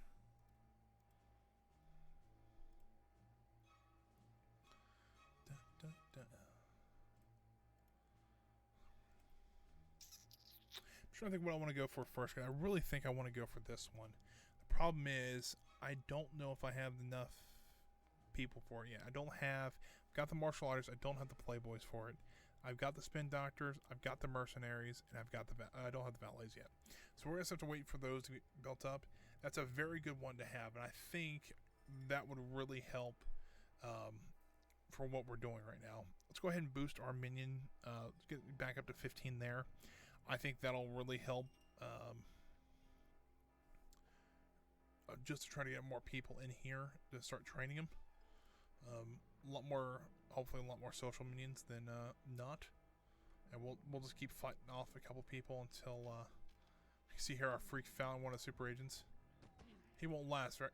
[SPEAKER 1] I'm trying to think what I want to go for first. I really think I want to go for this one. The problem is I don't know if I have enough people for it yet. I've got the martial artists. I don't have the playboys for it. I've got the spin doctors. I've got the mercenaries, and I don't have the valets yet. So we're gonna have to wait for those to get built up. That's a very good one to have, and I think that would really help for what we're doing right now. Let's go ahead and boost our minion. Let's get back up to 15 there. I think that'll really help just to try to get more people in here to start training them. Hopefully a lot more social minions than not. And we'll just keep fighting off a couple people until you see here our freak found one of the super agents. He won't last, right?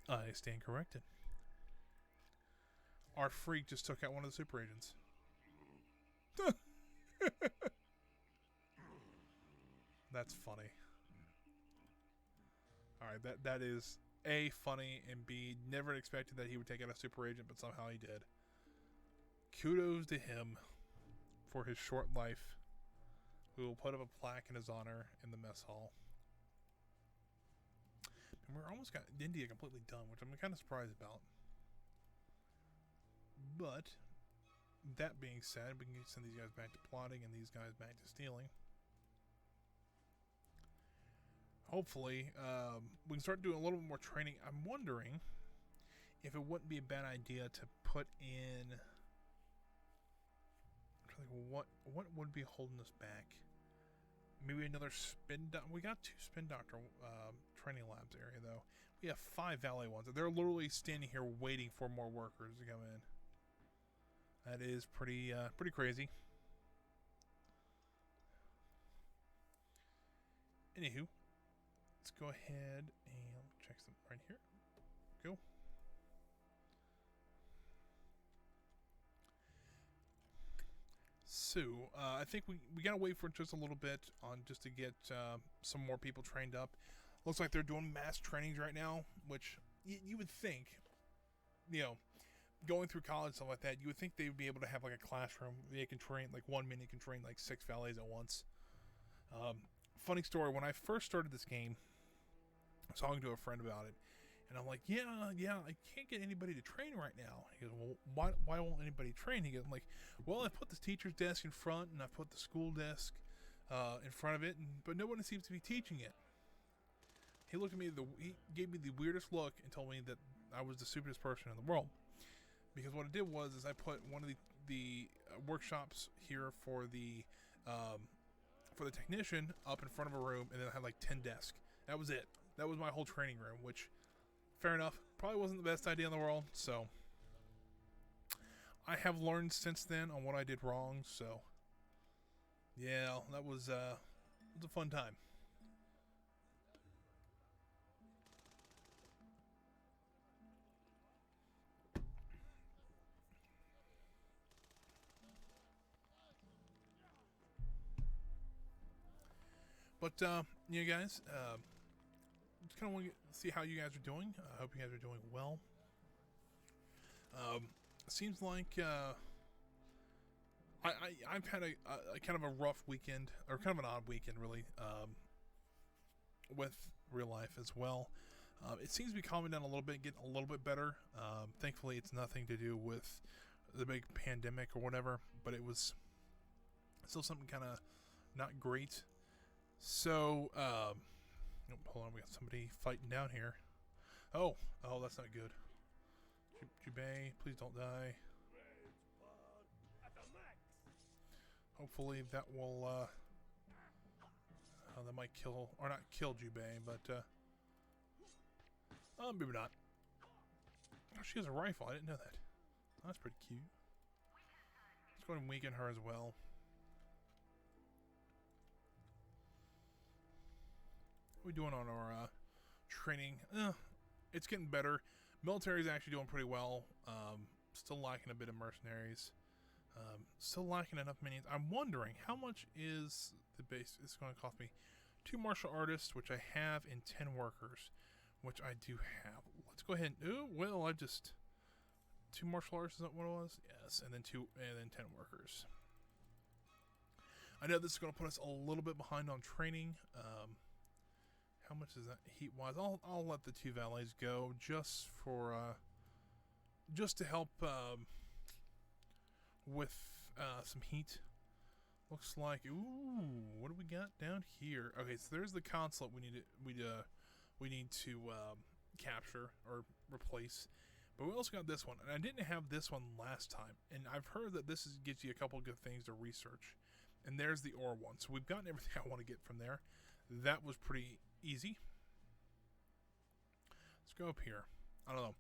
[SPEAKER 1] I stand corrected. our freak just took out one of the super agents. That's funny. Alright, that is A, funny, and B, never expected that he would take out a super agent, but somehow he did. Kudos to him for his short life. We will put up a plaque in his honor in the mess hall. And we're almost got India completely done, which I'm kind of surprised about. But that being said, we can send these guys back to plotting and these guys back to stealing. Hopefully, we can start doing a little bit more training. I'm wondering if it wouldn't be a bad idea to put in. I'm trying to think what would be holding us back. Maybe another spin doctor. We got 2 spin doctor training labs area though. We have 5 valet ones. They're literally standing here waiting for more workers to come in. That is pretty crazy. Anywho, let's go ahead and check some right here. Go. So, I think we gotta wait for just a little bit on just to get some more people trained up. Looks like they're doing mass trainings right now, which you would think, you know, going through college and stuff like that, you would think they would be able to have like a classroom. They can train, like 1 minute can train like 6 valets at once. Funny story, when I first started this game, I was talking to a friend about it, and I'm like, yeah, I can't get anybody to train right now. He goes, well, why won't anybody train? He goes, I'm like, well, I put the teacher's desk in front, and I put the school desk in front of it, but no one seems to be teaching it. He looked at me, he gave me the weirdest look and told me that I was the stupidest person in the world. Because what I did was I put one of the workshops here for the technician up in front of a room, and then I had like 10 desks. That was it. That was my whole training room, which, fair enough, probably wasn't the best idea in the world. So I have learned since then on what I did wrong. So yeah, that was a fun time. But, you guys, just kind of want to see how you guys are doing. I hope you guys are doing well. Seems like I've had a kind of a rough weekend, or kind of an odd weekend, really, with real life as well. It seems to be calming down a little bit, getting a little bit better. Thankfully, it's nothing to do with the big pandemic or whatever, but it was still something kind of not great. So, hold on, we got somebody fighting down here. Oh, that's not good. Jubei, please don't die. Hopefully that will, that might kill, or not kill Jubei, but, maybe not. Oh, she has a rifle, I didn't know that. Oh, that's pretty cute. Let's go ahead and weaken her as well. What are we doing on our training? It's getting better. Military is actually doing pretty well. Still lacking a bit of mercenaries. Still lacking enough minions. I'm wondering how much is the base? It's going to cost me 2 martial artists, which I have, and 10 workers, which I do have. Let's go ahead and, oh, well, I just 2 martial artists. Is that what it was? Yes, and then 10 workers. I know this is going to put us a little bit behind on training. How much is that heat-wise? I'll let the 2 valets go just for just to help with some heat. Looks like, ooh, what do we got down here? Okay, so there's the consulate we need to capture or replace. But we also got this one, and I didn't have this one last time. And I've heard that this gives you a couple good things to research. And there's the ore one. So we've gotten everything I want to get from there. That was pretty easy. Let's go up here. I don't know.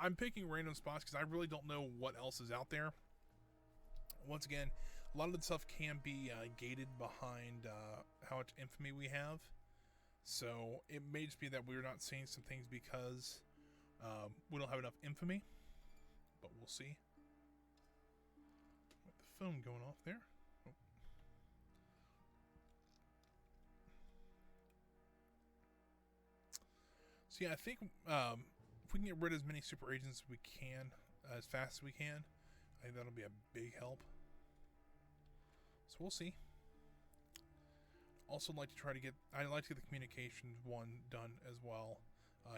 [SPEAKER 1] I'm picking random spots because I really don't know what else is out there. Once again, a lot of the stuff can be gated behind how much infamy we have. So it may just be that we're not seeing some things because we don't have enough infamy. But we'll see. phone going off there. Oh. So yeah, I think if we can get rid of as many super agents as we can, as fast as we can, I think that'll be a big help. So we'll see. Also, like to try to get, I'd like to get the communications one done as well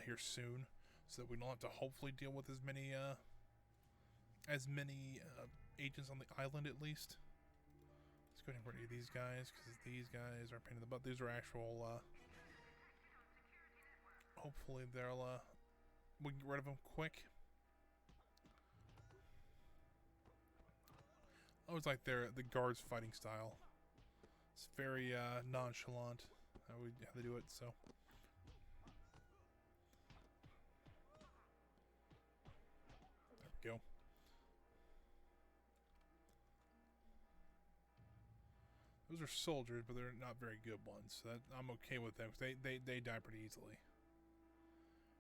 [SPEAKER 1] here soon, so that we don't have to hopefully deal with as many agents on the island at least. Let's go ahead and get rid of these guys, because these guys are a pain in the butt. These are actual, hopefully they'll, we can get rid of them quick. I always like the guards fighting style. It's very nonchalant how they do it, so. There we go. Those are soldiers, but they're not very good ones. So that, I'm okay with them. They die pretty easily.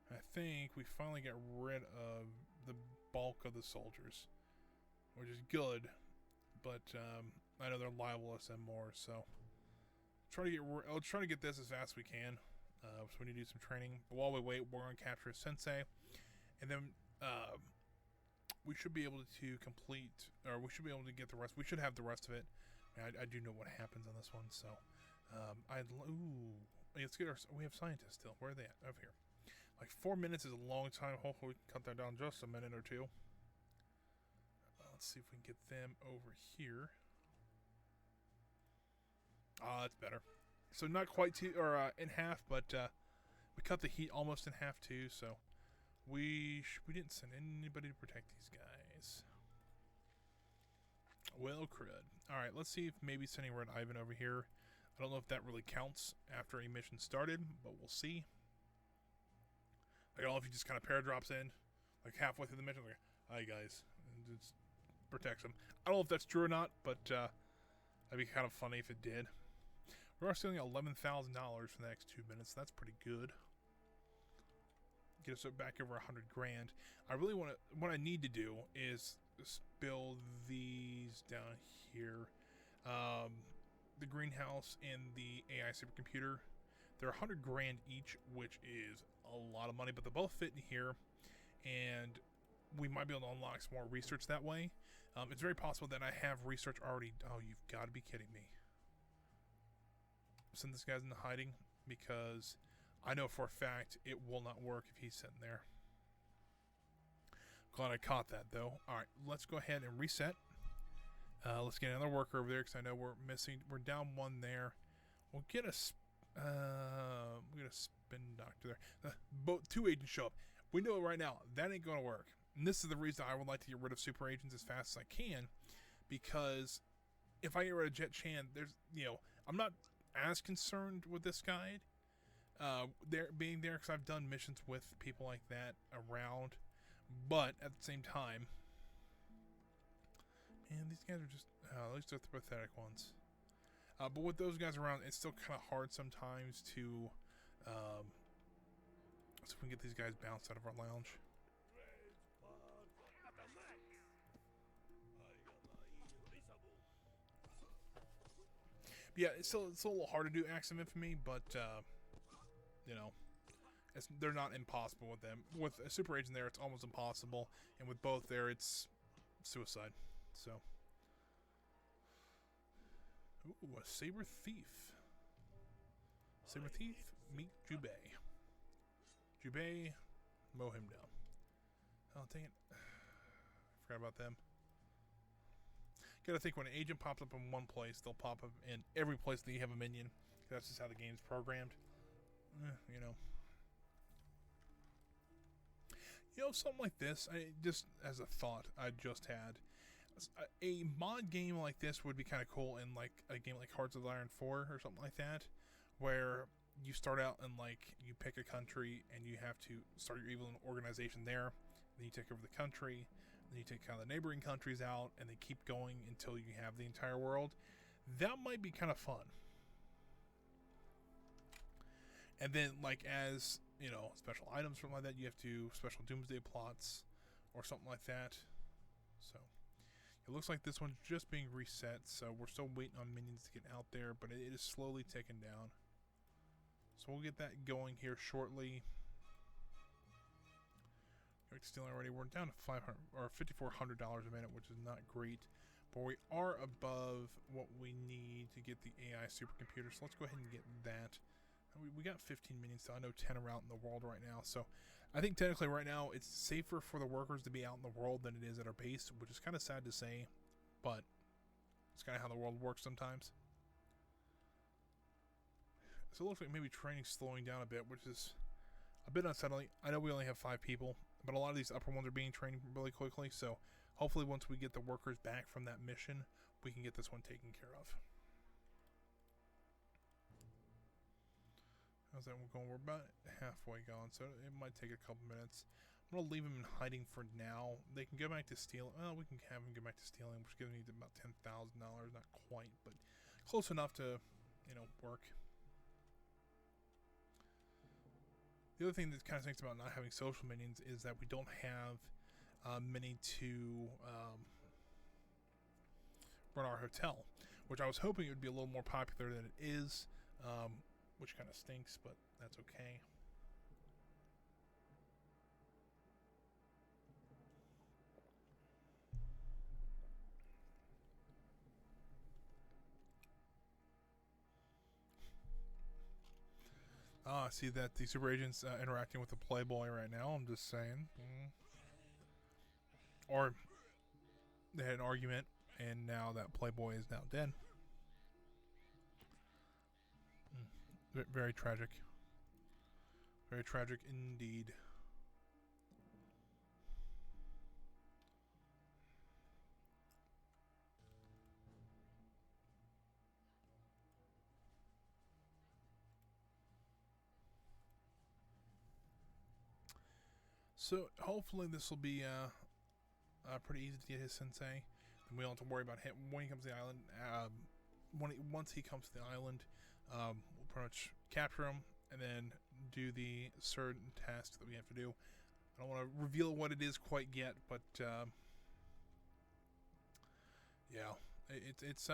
[SPEAKER 1] I think we finally got rid of the bulk of the soldiers, which is good. But I know they're liable to send more, so I'll try to get this as fast as we can. So we need to do some training. But while we wait, we're going to capture Sensei, and then we should be able to complete, or we should be able to get the rest. We should have the rest of it. I do know what happens on this one, so let's get our. We have scientists still. Where are they at? Over here. Like 4 minutes is a long time. Hopefully we can cut that down just a minute or two. Let's see if we can get them over here. That's better. So not quite in half, but we cut the heat almost in half too. So we didn't send anybody to protect these guys. Well, crud. All right, let's see if maybe sending Red Ivan over here. I don't know if that really counts after a mission started, but we'll see. I don't know if he just kind of paradrops in, like halfway through the mission, like, "Hi guys," and just protects them. I don't know if that's true or not, but that'd be kind of funny if it did. We're also getting $11,000 for the next 2 minutes. That's pretty good. Get us back over 100 grand. I really want to. What I need to do is build these down here. The greenhouse and the AI supercomputer. They're 100 grand each, which is a lot of money, but they both fit in here, and we might be able to unlock some more research that way. It's very possible that I have research already. Oh, you've got to be kidding me. Send this guy into hiding, because I know for a fact it will not work if he's sitting there. Glad I caught that, though. All right, let's go ahead and reset. Let's get another worker over there, because I know we're missing. We're down one there. We'll get a spin doctor there. Both 2 agents show up. We know right now that ain't going to work. And this is the reason I would like to get rid of super agents as fast as I can, because if I get rid of Jet Chan, I'm not as concerned with this guide. Being there, because I've done missions with people like that around, but at the same time, man, these guys are just, at least they're the pathetic ones. But with those guys around, it's still kind of hard sometimes to, so if we can get these guys bounced out of our lounge. But yeah, it's a little hard to do Acts of Infamy, but, they're not impossible with them. With a super agent there, it's almost impossible, and with both there, it's suicide. So, ooh, a Saber Thief. Saber Thief, meet Jubei. Jubei, mow him down. Oh, dang it. I forgot about them. Gotta think, when an agent pops up in one place, they'll pop up in every place that you have a minion. That's just how the game's programmed. Something like this, just as a thought I just had, a mod game like this would be kind of cool in like a game like Hearts of the Iron 4 or something like that, where you start out and like you pick a country and you have to start your evil organization there, then you take over the country, then you take kind of the neighboring countries out, and they keep going until you have the entire world. That might be kind of fun. And then, like, as special items, something like that, you have to special doomsday plots or something like that. So It looks like this one's just being reset, so we're still waiting on minions to get out there, but it is slowly ticking down. So we'll get that going here shortly. Stealing already. We're down to $500 or $5,400 a minute, which is not great, but we are above what we need to get the AI supercomputer. So let's go ahead and get that. We got 15 minions, so I know 10 are out in the world right now. So I think technically right now it's safer for the workers to be out in the world than it is at our base, which is kind of sad to say, but it's kind of how the world works sometimes. So it looks like maybe training's slowing down a bit, which is a bit unsettling. I know we only have 5 people, but a lot of these upper ones are being trained really quickly, so hopefully once we get the workers back from that mission, we can get this one taken care of. How's that one going? We're about halfway gone, so it might take a couple minutes. I'm going to leave them in hiding for now. They can go back to stealing. Well, we can have them go back to stealing, which gives me about $10,000. Not quite, but close enough to, you know, work. The other thing that kind of stinks about not having social minions is that we don't have many to run our hotel, which I was hoping it would be a little more popular than it is. Which kind of stinks, but that's okay. I see that the super agent's interacting with the Playboy right now. I'm just saying. Or they had an argument, and now that Playboy is now dead. Very tragic. Very tragic indeed. So hopefully this will be pretty easy to get his sensei. And we don't have to worry about him when he comes to the island. Once he comes to the island, we'll pretty much capture him and then do the certain task that we have to do. I don't want to reveal what it is quite yet, but yeah, it's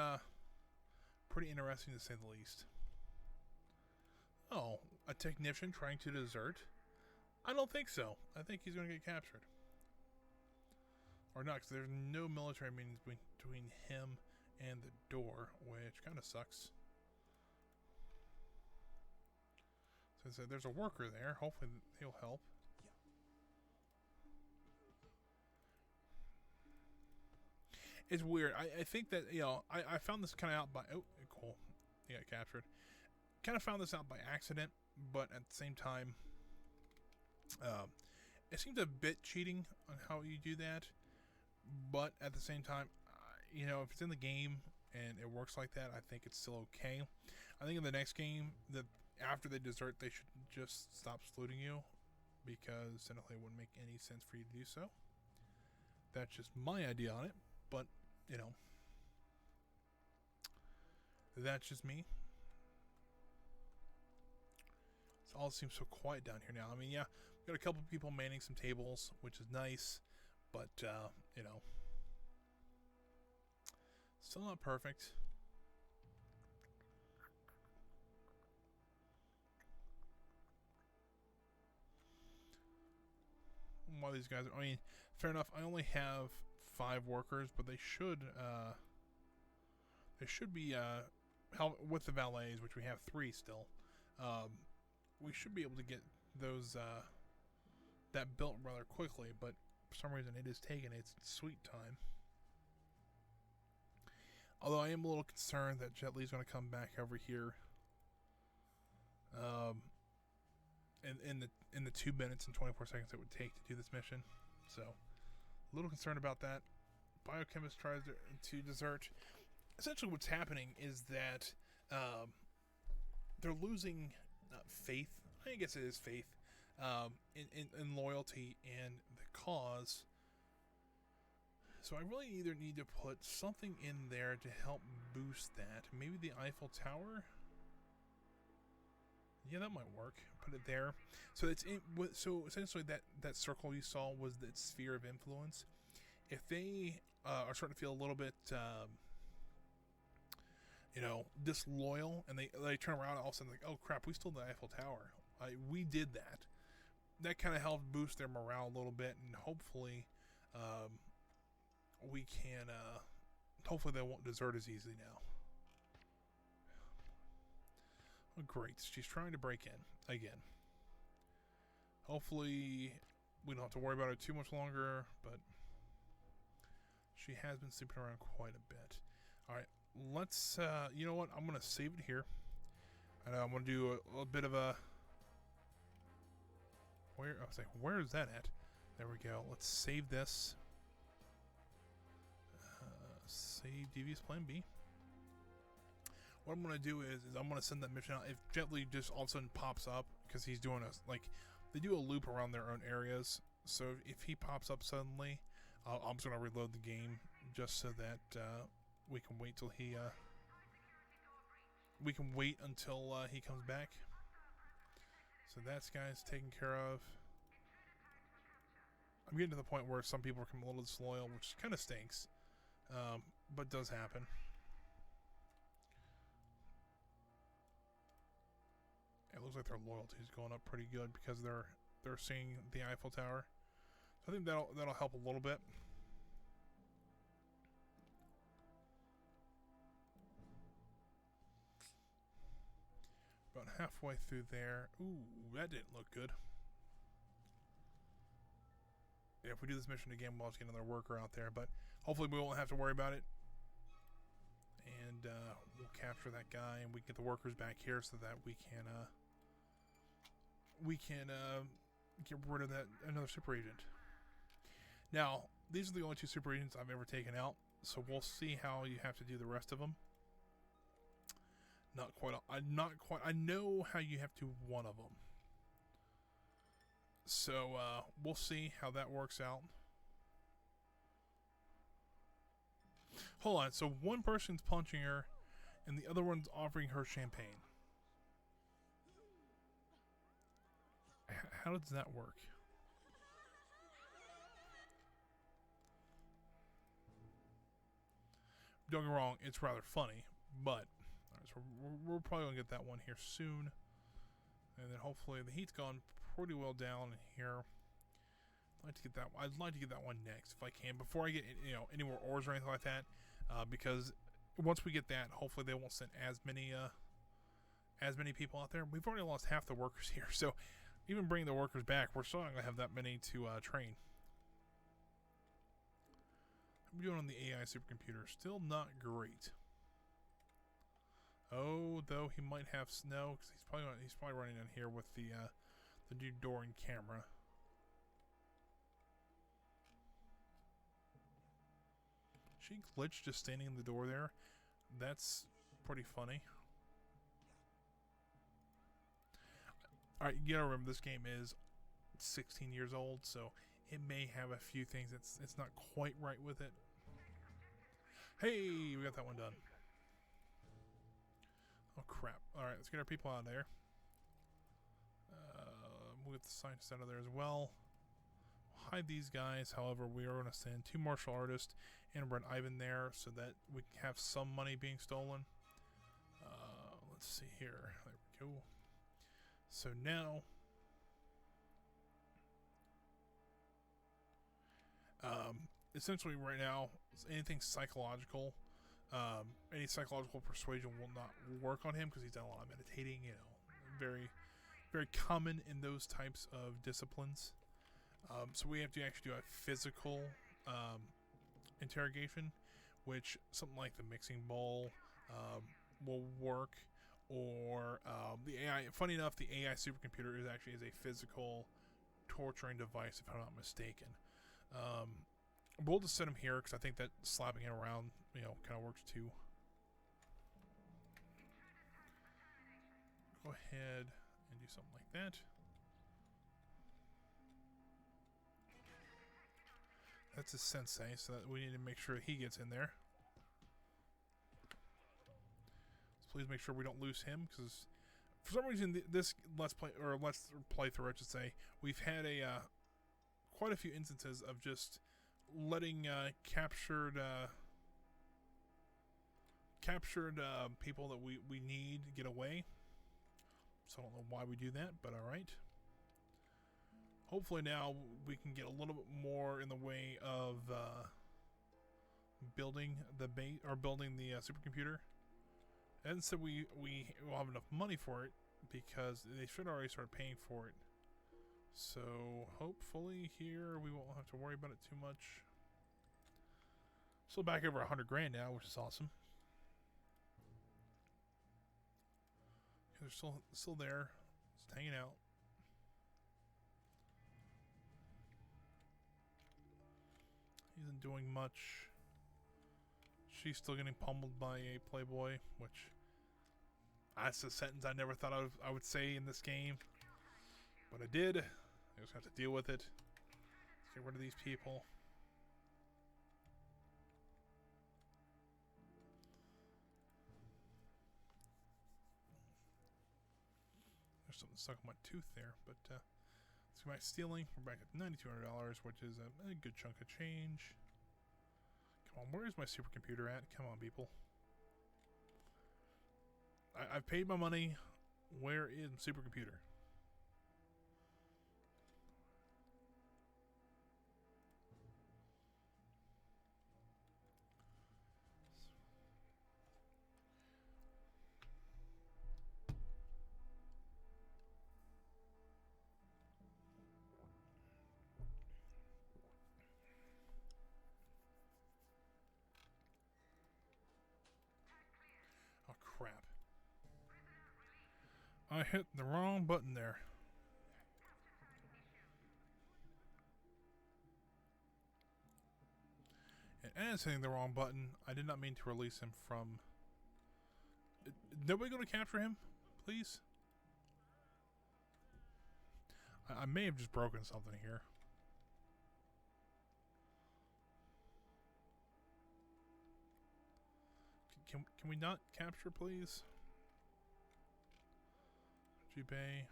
[SPEAKER 1] pretty interesting to say the least. Oh, a technician trying to desert? I don't think so. I think he's going to get captured. Or not, because there's no military meetings between him and the door, which kind of sucks. So there's a worker there. Hopefully he'll help. It's weird. I think that, you know, I found this kind of out by... Oh, cool. He got captured. Kind of found this out by accident, but at the same time... it seems a bit cheating on how you do that, but at the same time, you know, if it's in the game and it works like that, I think it's still okay. I think in the next game, that after they desert, they should just stop saluting you, because technically it wouldn't make any sense for you to do so. That's just my idea on it, but, you know, that's just me. It all seems so quiet down here now. I mean, yeah, we've got a couple people manning some tables, which is nice, but, you know, still not perfect. Why these guys, I mean, fair enough, I only have 5 workers, but they should be, help with the valets, which we have 3 still. We should be able to get those, that built rather quickly, but for some reason it is taking its sweet time. Although I am a little concerned that Jet Li's going to come back over here in the 2 minutes and 24 seconds it would take to do this mission. So, a little concerned about that. Biochemist tries to desert. Essentially what's happening is that they're losing faith. I guess it is faith in loyalty and the cause. So I really either need to put something in there to help boost that. Maybe the Eiffel Tower? Yeah, that might work. Put it there. So it's so essentially that circle you saw was that sphere of influence. if they are starting to feel a little bit, disloyal, and they turn around and all of a sudden like, oh crap, we stole the Eiffel Tower. We did that. That kind of helped boost their morale a little bit, and hopefully, we can. Hopefully, they won't desert as easily now. Oh, great, she's trying to break in again. Hopefully, we don't have to worry about it too much longer, but she has been sleeping around quite a bit. All right, let's. You know what? I'm gonna save it here, and I'm gonna do a bit of a. Where is that at? There we go. Let's save this. Save Devious Plan B. What I'm going to do is I'm going to send that mission out. If Jet Li just all of a sudden pops up, because he's doing they do a loop around their own areas. So if he pops up suddenly, I'm just going to reload the game just so that we can wait till he comes back. So that guy's taken care of. I'm getting to the point where some people are becoming a little disloyal, which kind of stinks, but does happen. It looks like their loyalty is going up pretty good because they're seeing the Eiffel Tower. So I think that'll help a little bit. About halfway through there. Ooh, that didn't look good. Yeah, if we do this mission again, we'll have to get another worker out there, but hopefully we won't have to worry about it. And we'll capture that guy, and we can get the workers back here so that we can get rid of another super agent. Now, these are the only 2 super agents I've ever taken out, so we'll see how you have to do the rest of them. Not quite. I know how you have to one of them. So we'll see how that works out. Hold on. So one person's punching her, and the other one's offering her champagne. How does that work? Don't get me wrong, it's rather funny, but so we're probably gonna get that one here soon, and then hopefully the heat's gone pretty well down in here. I'd like to get that. I'd like to get that one next if I can before I get any more ores or anything like that, because once we get that, hopefully they won't send as many people out there. We've already lost half the workers here, so even bringing the workers back, we're still not gonna have that many to train. How are we doing on the AI supercomputer? Still not great. Oh, though he might have snow because he's probably running in here with the new door and camera. She glitched just standing in the door there. That's pretty funny. Alright, you gotta remember this game is 16 years old, so it may have a few things it's not quite right with it. Hey, we got that one done. Oh crap. Alright, let's get our people out of there. We'll get the scientist out of there as well. We'll hide these guys. However, we are going to send 2 martial artists and Red Ivan there so that we can have some money being stolen. Let's see here. There we go. So now, essentially right now, anything psychological, any psychological persuasion will not work on him because he's done a lot of meditating, very, very common in those types of disciplines. So we have to actually do a physical interrogation, which something like the mixing bowl will work, or the AI. Funny enough, the AI supercomputer is a physical torturing device, if I'm not mistaken. We'll just set him here because I think that slapping him around, kind of works too. Go ahead and do something like that. That's his sensei, so that we need to make sure he gets in there. So please make sure we don't lose him, because for some reason this let's playthrough, I should say, we've had quite a few instances of just letting captured people that we need get away. So I don't know why we do that, but all right. Hopefully now we can get a little bit more in the way of building the base or building the supercomputer. And so we will have enough money for it because they should already start paying for it. So hopefully here we won't have to worry about it too much. Still back over 100 grand now, which is awesome. They're still there, just hanging out. He isn't doing much. She's still getting pummeled by a playboy, which that's a sentence I never thought I would say in this game, but I did. I just have to deal with it. Let's get rid of these people. There's something stuck in my tooth there, but let's go back to stealing. We're back at $9,200, which is a good chunk of change. Come on, where is my supercomputer at? Come on, people. I've paid my money. Where is my supercomputer? Oh, crap. I hit the wrong button there. And as hitting the wrong button, I did not mean to release him from... Nobody going to capture him, please? I may have just broken something here. Can we not capture, please? Jubei.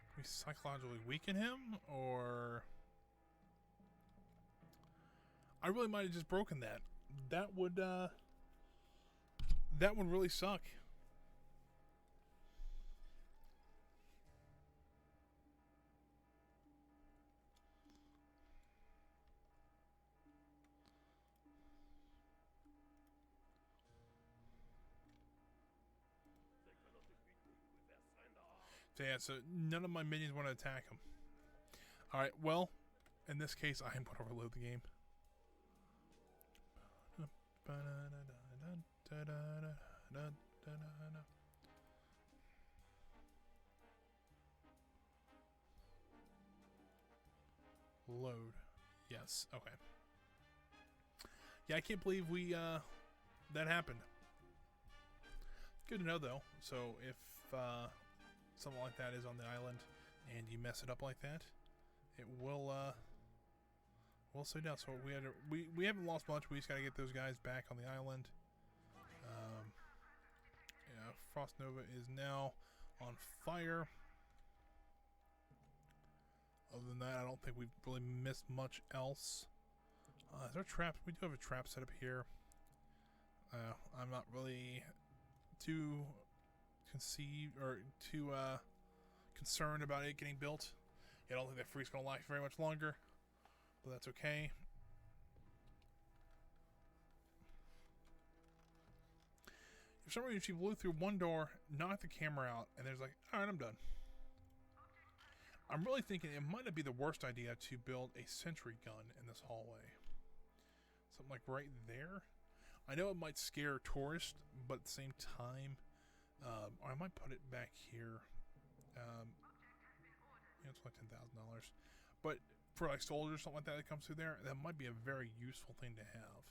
[SPEAKER 1] Can we psychologically weaken him, or... I really might have just broken that. That would really suck. So yeah, so none of my minions want to attack him. Alright, well, in this case, I am going to reload the game. Load. Yes, okay. Yeah, I can't believe that happened. Good to know, though. So if something like that is on the island and you mess it up like that, it will slow down. So we haven't lost much. We just got to get those guys back on the island. Yeah, Frost Nova is now on fire. Other than that, I don't think we've really missed much else. Is there traps? We do have a trap set up here. I'm not really too concerned about it getting built. I don't think that free's gonna last very much longer, but that's okay. For some reason, she blew through one door, knocked the camera out, and there's like, all right, I'm done. I'm really thinking it might not be the worst idea to build a sentry gun in this hallway. Something like right there. I know it might scare tourists, but at the same time, or I might put it back here. Yeah, it's like $10,000. But for like soldiers, something like that comes through there, that might be a very useful thing to have.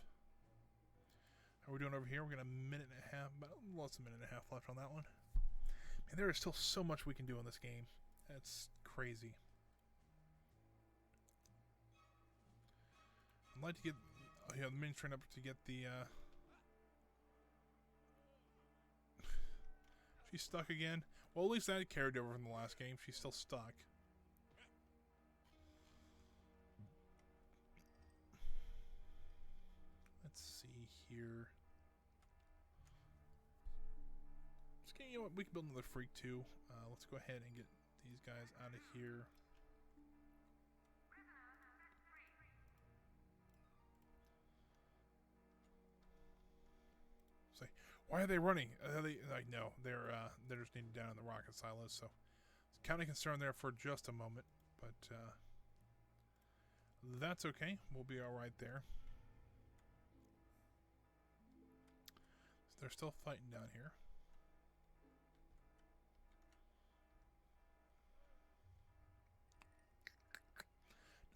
[SPEAKER 1] How are we doing over here? We're got a minute and a half, about less than a minute and a half left on that one. Man, there is still so much we can do in this game. That's crazy. I'd like to get the minions trained up to get the She's stuck again. Well, at least that carried over from the last game. She's still stuck. Let's see here. You know what? We can build another freak too. Let's go ahead and get these guys out of here. Say, why are they running? Like, no, they're just needed down in the rocket silos. So, kind of concerned there for just a moment, but that's okay. We'll be all right there. So they're still fighting down here.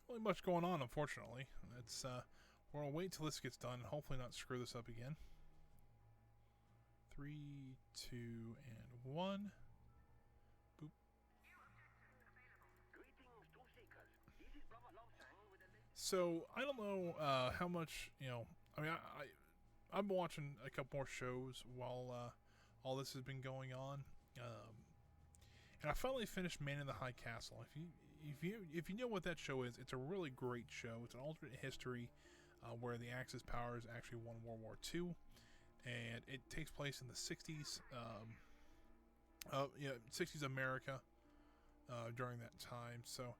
[SPEAKER 1] Not really much going on, unfortunately. It's we're gonna wait till this gets done and hopefully not screw this up again. 3, 2, and 1. Boop. So I don't know how much, you know. I mean, I've been watching a couple more shows while all this has been going on, and I finally finished Man in the High Castle. If you know what that show is, it's a really great show. It's an alternate history where the Axis powers actually won World War II, and it takes place in the 60s, 60s America during that time. So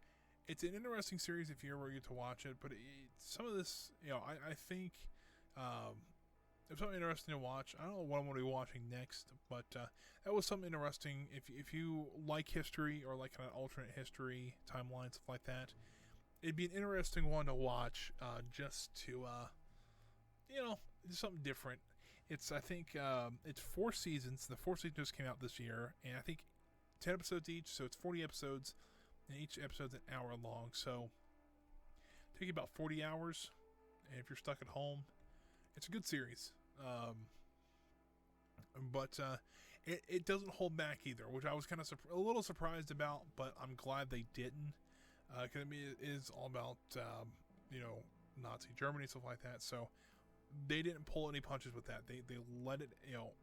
[SPEAKER 1] it's an interesting series if you ever get to watch it. But some of this, you know, I think it's something interesting to watch. I don't know what I'm going to be watching next, but that was something interesting. If you like history or like kind of alternate history timeline, stuff like that, it'd be an interesting one to watch just to, you know, something different. I think it's 4 seasons. The 4th season just came out this year, and I think 10 episodes each, so it's 40 episodes, and each episode's an hour long. So take you about 40 hours, and if you're stuck at home, it's a good series. But it doesn't hold back either, which I was kind of a little surprised about, but I'm glad they didn't. Because I mean, it is all about, you know, Nazi Germany, stuff like that. So they didn't pull any punches with that. They let it, you know,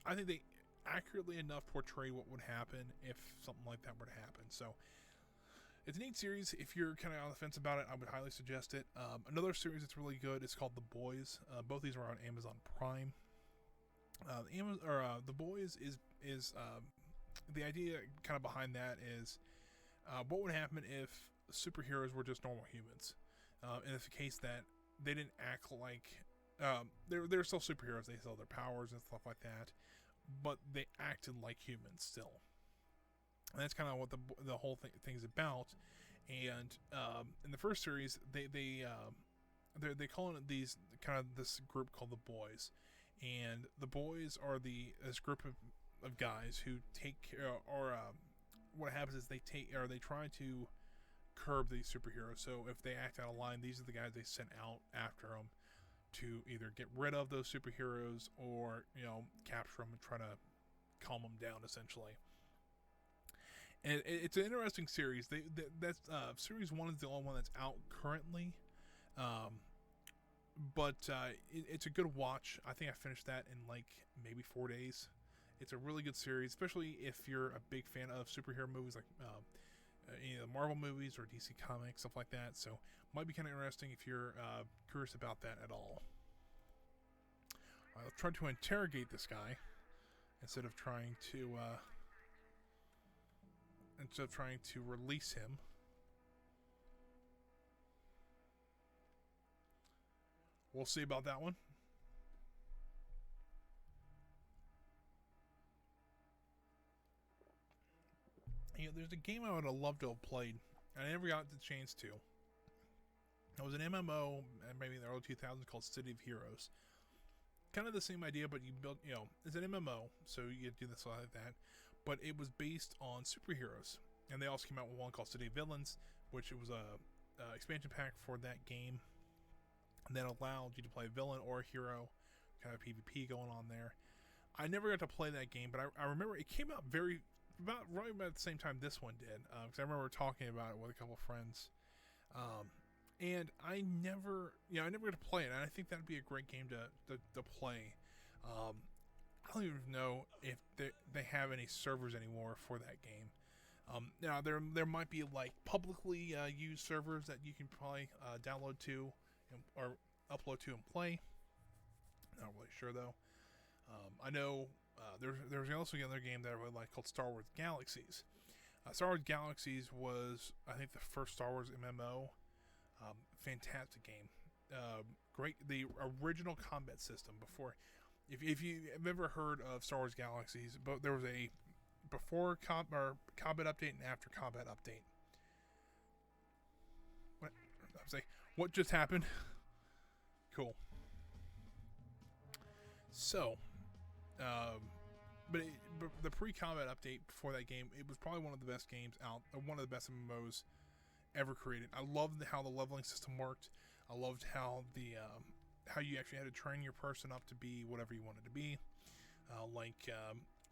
[SPEAKER 1] I think they accurately enough portray what would happen if something like that were to happen. So it's a neat series. If you're kind of on the fence about it, I would highly suggest it. Another series that's really good is called The Boys. Both these are on Amazon Prime. The Boys is the idea kind of behind that is what would happen if superheroes were just normal humans. And it's the case that they didn't act like they're still superheroes. They still have their powers and stuff like that, but they acted like humans still. And that's kind of what the whole thing's about. And in the first series, they call it this group called the Boys, and the Boys are this group of guys who take care, or what happens is they try to curb these superheroes. So if they act out of line, these are the guys they send out after them to either get rid of those superheroes or, you know, capture them and try to calm them down, essentially. And it's an interesting series. That's series 1 is the only one that's out currently, but it's a good watch. I think I finished that in like maybe 4 days. It's a really good series, especially if you're a big fan of superhero movies like any of the Marvel movies or DC Comics, stuff like that. So might be kind of interesting if you're curious about that at all. I'll try to interrogate this guy instead of trying to release him. We'll see about that one. You know, there's a game I would have loved to have played, and I never got the chance to. It was an MMO, maybe in the early 2000s, called City of Heroes. Kind of the same idea, but you build, you know, it's an MMO, so you do this like that. But it was based on superheroes, and they also came out with one called City of Villains, which it was a expansion pack for that game that allowed you to play a villain or a hero, kind of PvP going on there. I never got to play that game, but I remember it came out right about the same time this one did, because I remember talking about it with a couple of friends, and I never got to play it, and I think that'd be a great game to play. I don't even know if they have any servers anymore for that game. Now there might be like publicly used servers that you can probably download to or upload to and play. Not really sure though. I know there was also another game that I really liked called Star Wars Galaxies. Star Wars Galaxies was, I think, the first Star Wars MMO. Fantastic game. Great. The original combat system before. If you have ever heard of Star Wars Galaxies, but there was a before combat update and after combat update. What just happened? Cool. So, but the pre-combat update before that game, it was probably one of the best games out, one of the best MMOs ever created. I loved how the leveling system worked. I loved how how you actually had to train your person up to be whatever you wanted to be.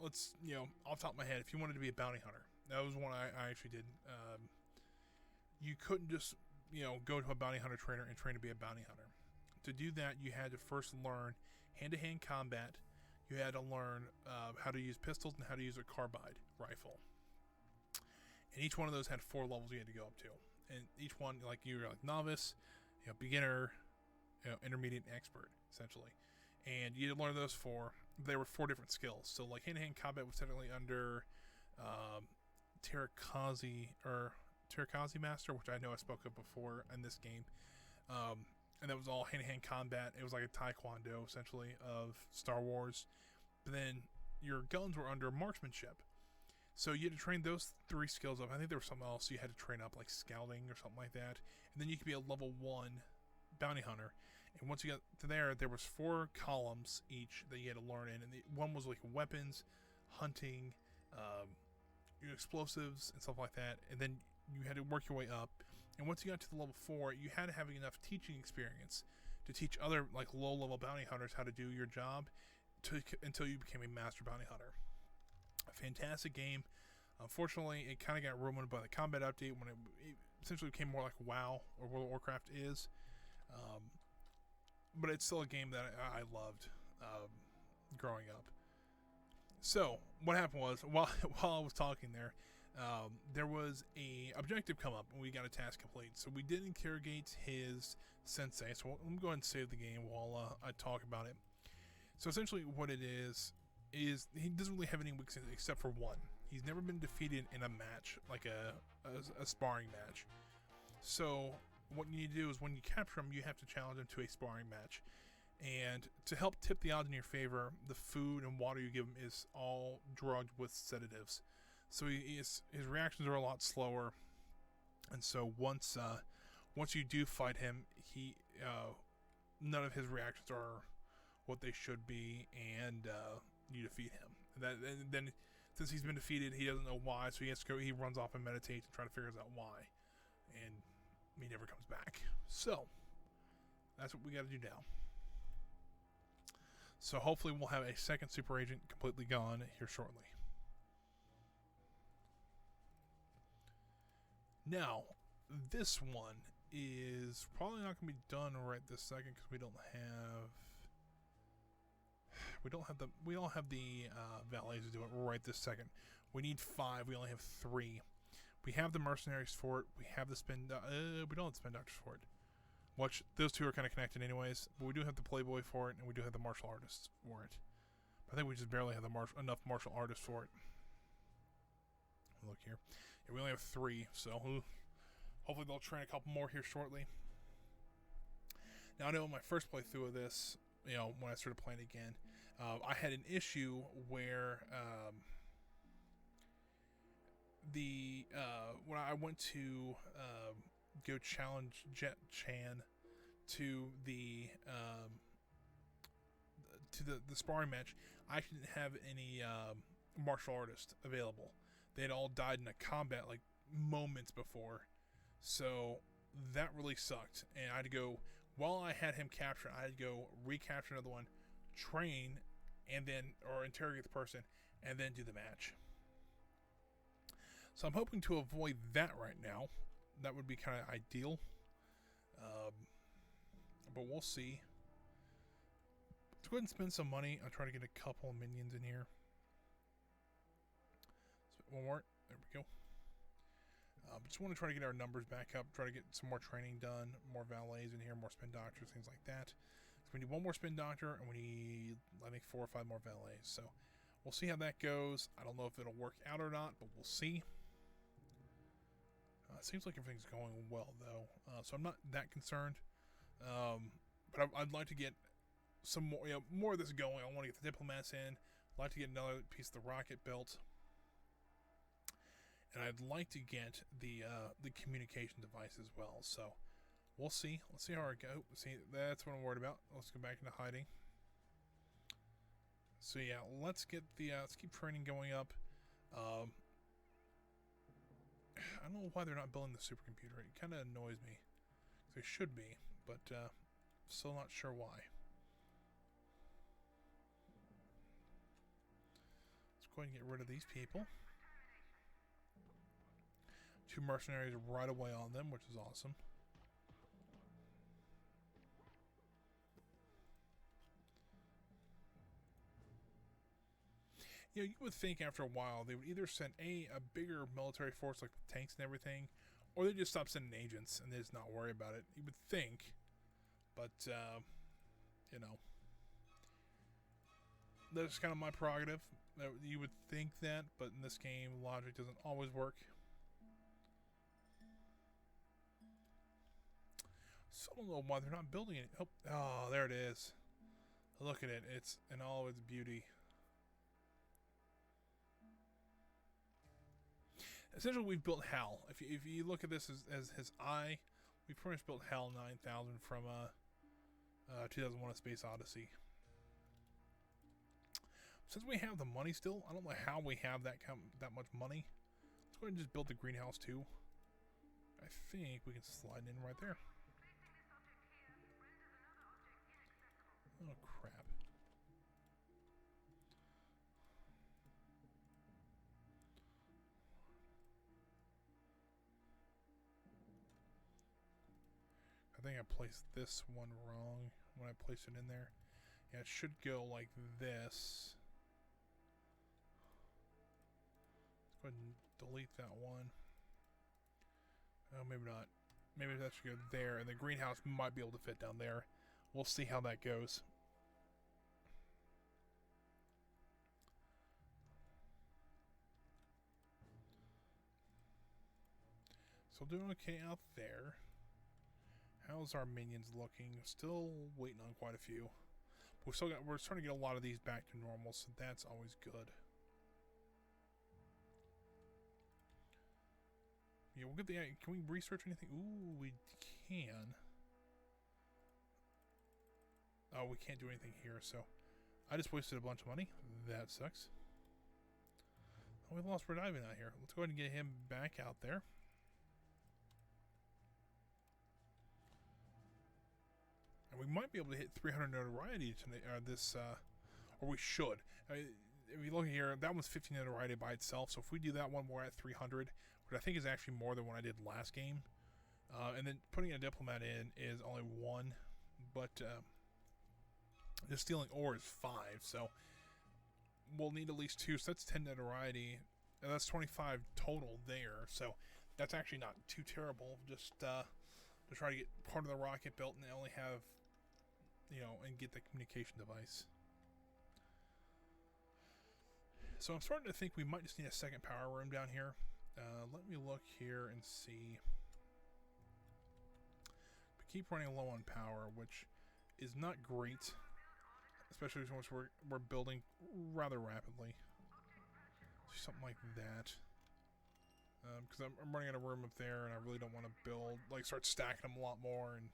[SPEAKER 1] Let's, off the top of my head, if you wanted to be a bounty hunter, that was one I actually did. You couldn't just, go to a bounty hunter trainer and train to be a bounty hunter. To do that, you had to first learn hand-to-hand combat. You had to learn how to use pistols and how to use a carbide rifle. And each one of those had 4 levels you had to go up to. And each one, like, you were like novice, beginner, intermediate, and expert, essentially. And you had to learn those 4. There were 4 different skills. So, like, hand-to-hand combat was technically under Terakazi Master, which I know I spoke of before in this game. And that was all hand-to-hand combat. It was like a taekwondo, essentially, of Star Wars. But then your guns were under marksmanship. So you had to train those 3 skills up. I think there was something else you had to train up, like scouting or something like that. And then you could be a level 1 bounty hunter. And once you got to there was 4 columns each that you had to learn in. And one was like weapons, hunting, explosives, and stuff like that. And then you had to work your way up. And once you got to the level 4, you had to have enough teaching experience to teach other like low-level bounty hunters how to do your job until you became a master bounty hunter. A fantastic game. Unfortunately, it kind of got ruined by the combat update when it essentially became more like WoW or World of Warcraft is. But it's still a game that I loved growing up. So what happened was while I was talking there was a objective come up and we got a task complete. So we did interrogate his sensei. So let me go ahead and save the game while I talk about it. So essentially what it is he doesn't really have any weaknesses except for one. He's never been defeated in a match, like a sparring match. So what you need to do is when you capture him, you have to challenge him to a sparring match. And to help tip the odds in your favor, the food and water you give him is all drugged with sedatives. So his reactions are a lot slower. And so once you do fight him, none of his reactions are what they should be, and you defeat him. And then since he's been defeated, he doesn't know why, so he runs off and meditates and try to figure out why. And he never comes back. So that's what we got to do now. So hopefully we'll have a second super agent completely gone here shortly. Now, this one is probably not going to be done right this second because we don't have the valets to do it right this second. We need 5. We only have 3. We have the mercenaries for it. We have the we don't have the spin doctors for it. Which those two are kind of connected anyways. But we do have the playboy for it, and we do have the martial artists for it. But I think we just barely have enough martial artists for it. Look here. Yeah, we only have 3, so hopefully they'll train a couple more here shortly. Now I know in my first playthrough of this, when I started playing again, I had an issue where when I went to go challenge Jet Chan to the sparring match, I didn't have any martial artists available. They had all died in a combat like moments before, so that really sucked. And I had to go, while I had him captured, I had to go recapture another one, train, and then interrogate the person, and then do the match. So I'm hoping to avoid that right now. That would be kind of ideal, but we'll see. Let's go ahead and spend some money. I'll try to get a couple of minions in here. One more. There we go. Just want to try to get our numbers back up. Try to get some more training done. More valets in here. More spin doctors. Things like that. So we need one more spin doctor. And we need, I think, 4 or 5 more valets. So we'll see how that goes. I don't know if it'll work out or not. But we'll see. Seems like everything's going well, though. So I'm not that concerned. But I'd like to get some more, more of this going. I want to get the diplomats in. I'd like to get another piece of the rocket built. And I'd like to get the communication device as well. So we'll see. Let's see how it goes. See, that's what I'm worried about. Let's go back into hiding. So yeah, let's get the let's keep training going up. I don't know why they're not building the supercomputer. It kind of annoys me. They should be, but still not sure why. Let's go ahead and get rid of these people. 2 mercenaries right away on them, which is awesome. You know, you would think after a while they would either send a bigger military force like with tanks and everything, or they just stop sending agents and they just not worry about it. You would think, but you know, that's kind of my prerogative. You would think that, but in this game, logic doesn't always work. So I don't know why they're not building it. Oh, there it is. Look at it. It's in all its beauty. Essentially, we've built HAL. If you look at this as his eye, we've pretty much built HAL 9000 from 2001: A Space Odyssey. Since we have the money still, I don't know how we have that much money. Let's go ahead and just build the greenhouse too. I think we can slide in right there. Oh crap. I think I placed this one wrong when I placed it in there. Yeah, it should go like this. Let's go ahead and delete that one. Oh, maybe not. Maybe that should go there, and the greenhouse might be able to fit down there. We'll see how that goes. So doing okay out there. How's our minions looking? Still waiting on quite a few. But we're starting to get a lot of these back to normal, so that's always good. Yeah, we'll get the. Can we research anything? Ooh, we can. Oh, we can't do anything here, so I just wasted a bunch of money. That sucks. Oh, we lost Rediving out here. Let's go ahead and get him back out there. And we might be able to hit 300 notoriety tonight, or we should. I mean, if you look here, that one's 15 notoriety by itself. So if we do that one, we're at 300, which I think is actually more than what I did last game. And then putting a diplomat in is only 1, but just stealing ore is 5. So we'll need at least 2. So that's 10 notoriety, and that's 25 total there. So that's actually not too terrible. Just to try to get part of the rocket built and only have, and get the communication device. So I'm starting to think we might just need a second power room down here. Let me look here and see. We keep running low on power, which is not great, especially once we're building rather rapidly. Something like that. Because I'm running out of room up there, and I really don't want to build, start stacking them a lot more. And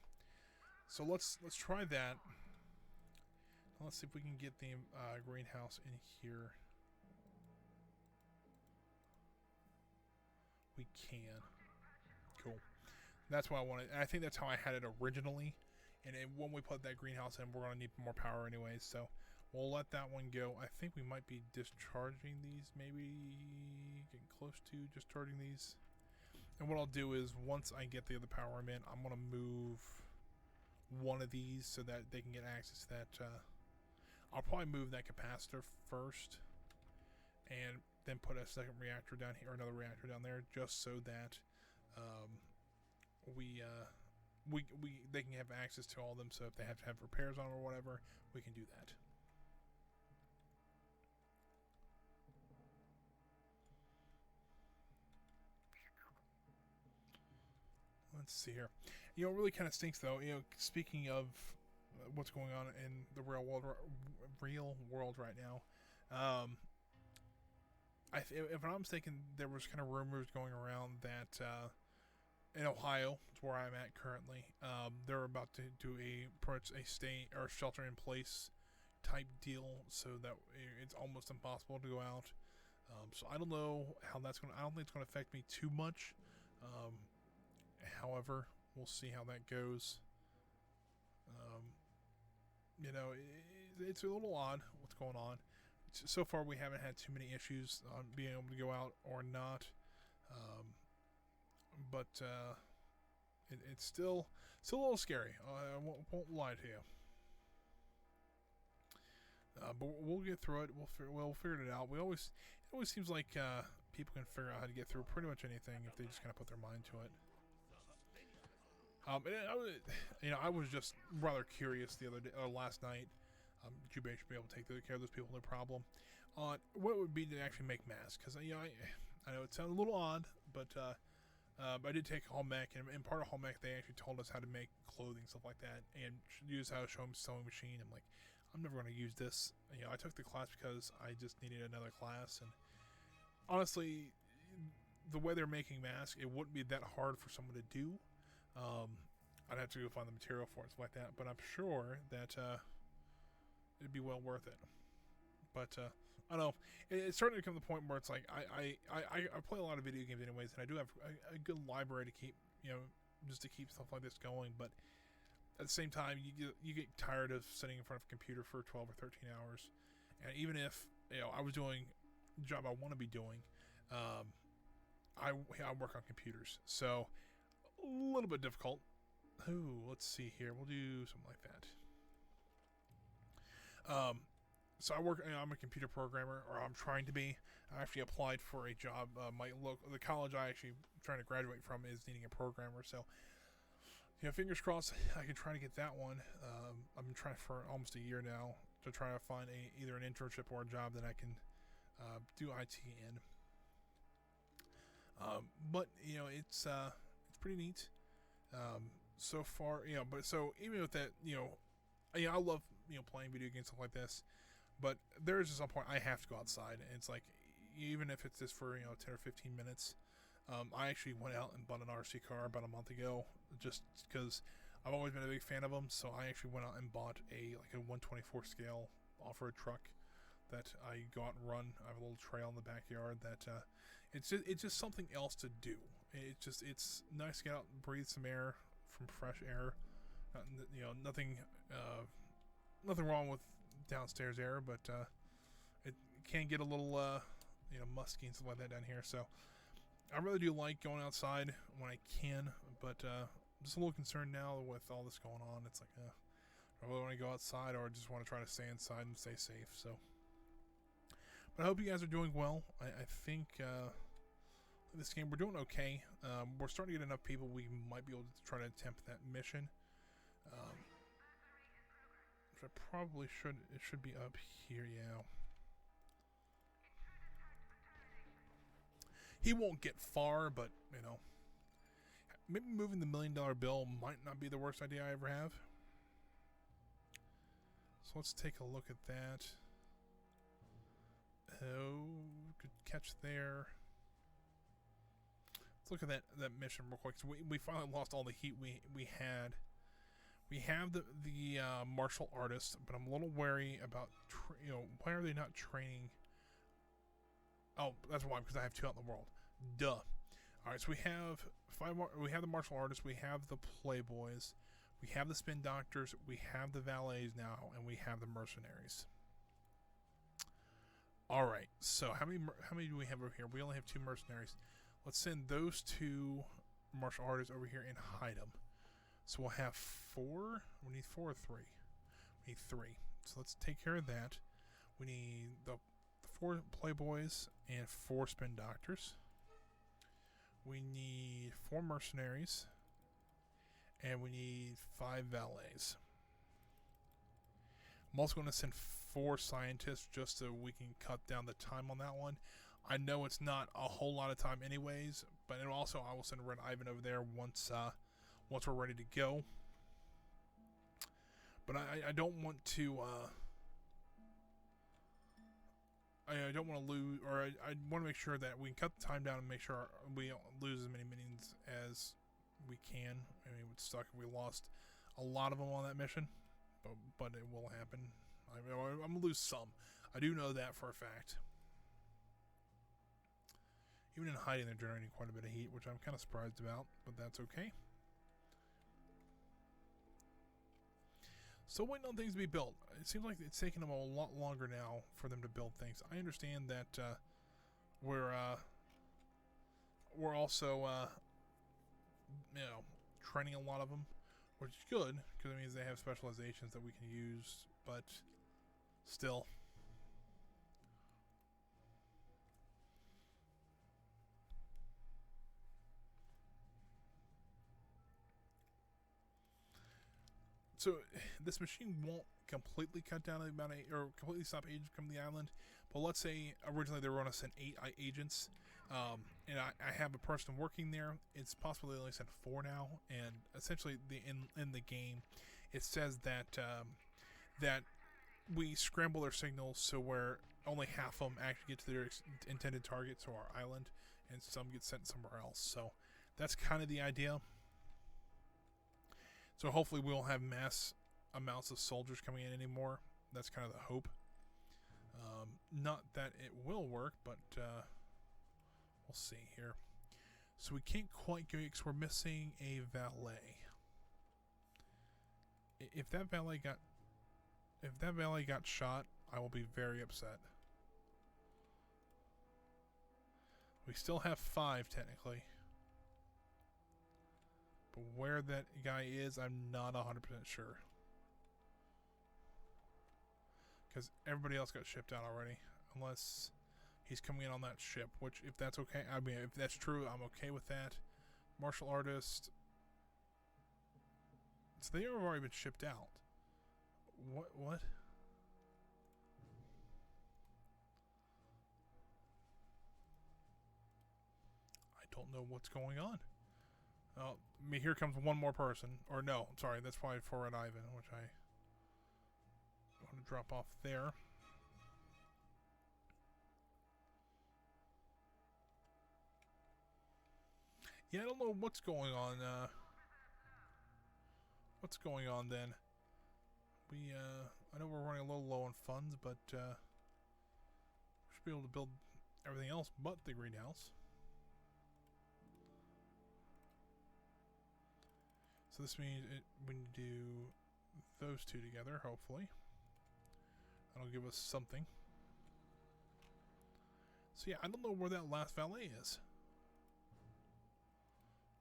[SPEAKER 1] so let's try that. Let's see if we can get the greenhouse in here. We can. Cool. That's what I wanted. And I think that's how I had it originally. And when we put that greenhouse in, we're going to need more power anyways. So we'll let that one go. I think we might be discharging these. Maybe getting close to discharging these. And what I'll do is once I get the other power room in, I'm going to move one of these so that they can get access to that. I'll probably move that capacitor first, and then put a second reactor down here, or another reactor down there, just so that we they can have access to all of them. So if they have to have repairs on them or whatever, we can do that. Let's see here. You know, it really kind of stinks though. You know, speaking of what's going on in the real world right now, if I'm mistaken, there was kind of rumors going around that in Ohio, where I'm at currently, they're about to do a stay or shelter in place type deal, so that it's almost impossible to go out. So I don't know how that's going. I don't think it's going to affect me too much. However, we'll see how that goes. You know, it's a little odd what's going on. So far, we haven't had too many issues on being able to go out or not. But it's still a little scary. I won't lie to you. But we'll get through it. We'll figure it out. It always seems like people can figure out how to get through pretty much anything if they just kind of put their mind to it. I was just rather curious the other day, last night. Jubei should be able to take care of those people, no problem. On what it would be to actually make masks, because I know it sounds a little odd, but I did take Hall Mech, and in part of Hall Mech, they actually told us how to make clothing, stuff like that, and use how to show them sewing machine. I'm like, I'm never going to use this. I took the class because I just needed another class, and honestly, the way they're making masks, it wouldn't be that hard for someone to do. I'd have to go find the material for it, stuff like that, but I'm sure that it'd be well worth it. But I don't know. It's starting to come to the point where it's like I play a lot of video games anyways, and I do have a good library to keep, just to keep stuff like this going. But at the same time, you get tired of sitting in front of a computer for 12 or 13 hours, and even if I was doing the job I want to be doing, I work on computers, so a little bit difficult. Ooh, let's see here. We'll do something like that. So I'm a computer programmer, or I'm trying to be. I actually applied for a job. The college I actually trying to graduate from is needing a programmer. So, fingers crossed I can try to get that one. I've been trying for almost a year now to try to find either an internship or a job that I can do IT in. But it's pretty neat. So far, but so even with that, I love, playing video games, stuff like this, but there's just some point I have to go outside, and it's like, even if it's just for, 10 or 15 minutes, I actually went out and bought an RC car about a month ago, just because I've always been a big fan of them, so I actually went out and bought a 1/24 scale off-road truck that I go out and run. I have a little trail in the backyard that, it's just something else to do. It's nice to get out and breathe some air from fresh air. Nothing wrong with downstairs air, but it can get a little musky and stuff like that down here. So I really do like going outside when I can, but I'm just a little concerned now with all this going on. It's like, I really want to go outside, or I just want to try to stay inside and stay safe. So, but I hope you guys are doing well. I think this game we're doing okay. We're starting to get enough people we might be able to try to attempt that mission. Which I probably should. It should be up here, yeah. He won't get far, but maybe moving the $1 million bill might not be the worst idea I ever have. So let's take a look at that. Oh, good catch there. Let's look at that mission real quick. So we finally lost all the heat we had. We have the martial artist, but I'm a little wary about why are they not training? Oh, that's why, because I have 2 out in the world. Duh. All right, so we have 5 more. We have the martial artists. We have the playboys. We have the spin doctors. We have the valets now, and we have the mercenaries. All right. So how many do we have over here? We only have 2 mercenaries. Let's send those 2 martial artists over here and hide them. So we'll have 4. We need 4 or 3. We need 3. So let's take care of that. We need the 4 Playboys and 4 Spin Doctors. We need 4 mercenaries. And we need 5 valets. I'm also going to send 4 scientists just so we can cut down the time on that one. I know it's not a whole lot of time anyways, but it also I will send Red Ivan over there once we're ready to go. But I don't want to I don't want to lose, or I want to make sure that we can cut the time down and make sure we don't lose as many minions as we can. I mean, it would suck if we lost a lot of them on that mission, but it will happen. I'm going to lose some. I do know that for a fact. Even in hiding, they're generating quite a bit of heat, which I'm kind of surprised about, but that's okay. Still waiting on things to be built. It seems like it's taking them a lot longer now for them to build things. I understand that we're also training a lot of them, which is good because it means they have specializations that we can use. But still, so this machine won't completely cut down the amount of, or completely stop agents from the island. But let's say originally they were going to send 8 agents, and I have a person working there. It's possible they only sent 4 now, and essentially in the game, it says that that we scramble their signals so where only half of them actually get to their intended target, so our island, and some get sent somewhere else. So that's kind of the idea. So hopefully we won't have mass amounts of soldiers coming in anymore. That's kind of the hope. Not that it will work, but we'll see here. So we can't quite go because we're missing a valet. If that valet got shot, I will be very upset. We still have 5 technically. But where that guy is, I'm not 100% sure. Because everybody else got shipped out already. Unless he's coming in on that ship. Which, if that's okay, I mean, if that's true, I'm okay with that. Martial artist. So they have already been shipped out. What? I don't know what's going on. I mean, here comes one more person. Or no, I'm sorry, that's probably for Red Ivan, which I want to drop off there. Yeah, I don't know what's going on. What's going on then? I know we're running a little low on funds, but we should be able to build everything else but the greenhouse. So this means we need to do those 2 together, hopefully. That'll give us something. So yeah, I don't know where that last valet is.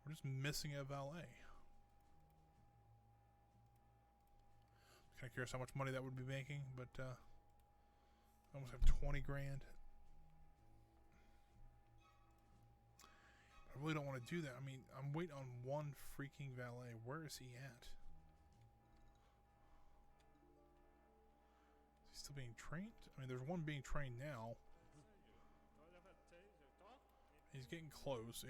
[SPEAKER 1] We're just missing a valet. Kind of curious how much money that would be making, but I almost have 20 grand. I really don't want to do that. I mean, I'm waiting on one freaking valet. Where is he at? Is he still being trained? I mean, there's one being trained now. He's getting close.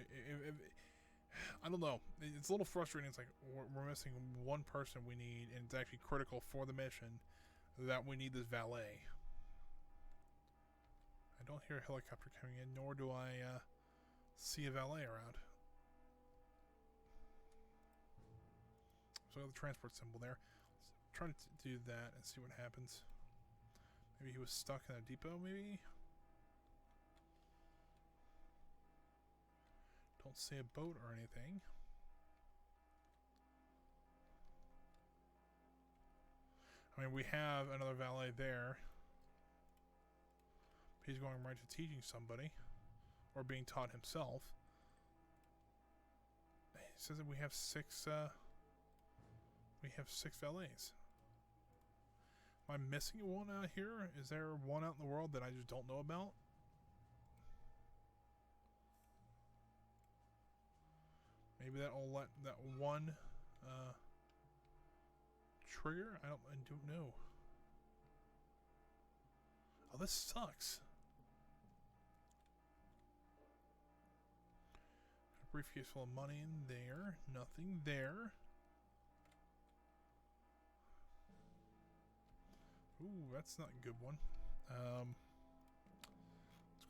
[SPEAKER 1] I don't know. It's a little frustrating. It's like we're missing one person we need, and it's actually critical for the mission that we need this valet. I don't hear a helicopter coming in, nor do I see a valet around. So I got the transport symbol there. Let's try to do that and see what happens. Maybe he was stuck in a depot, maybe? Don't see a boat or anything. I mean, we have another valet there. He's going right to teaching somebody. Or being taught himself. It says that we have 6 valets. Am I missing one out here? Is there one out in the world that I just don't know about? Maybe that'll let that one trigger? I don't know. Oh, this sucks. A briefcase full of money in there. Nothing there. Ooh, that's not a good one. Let's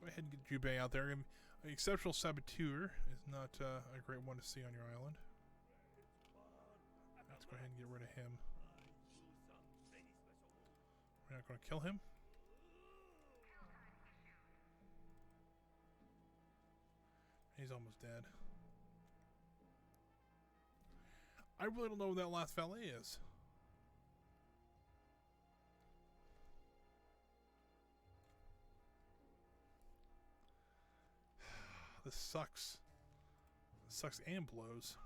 [SPEAKER 1] go ahead and get Jubei out there. An exceptional saboteur is not a great one to see on your island. Let's go ahead and get rid of him. We're not going to kill him. He's almost dead. I really don't know where that last valet is. This sucks. This sucks and blows.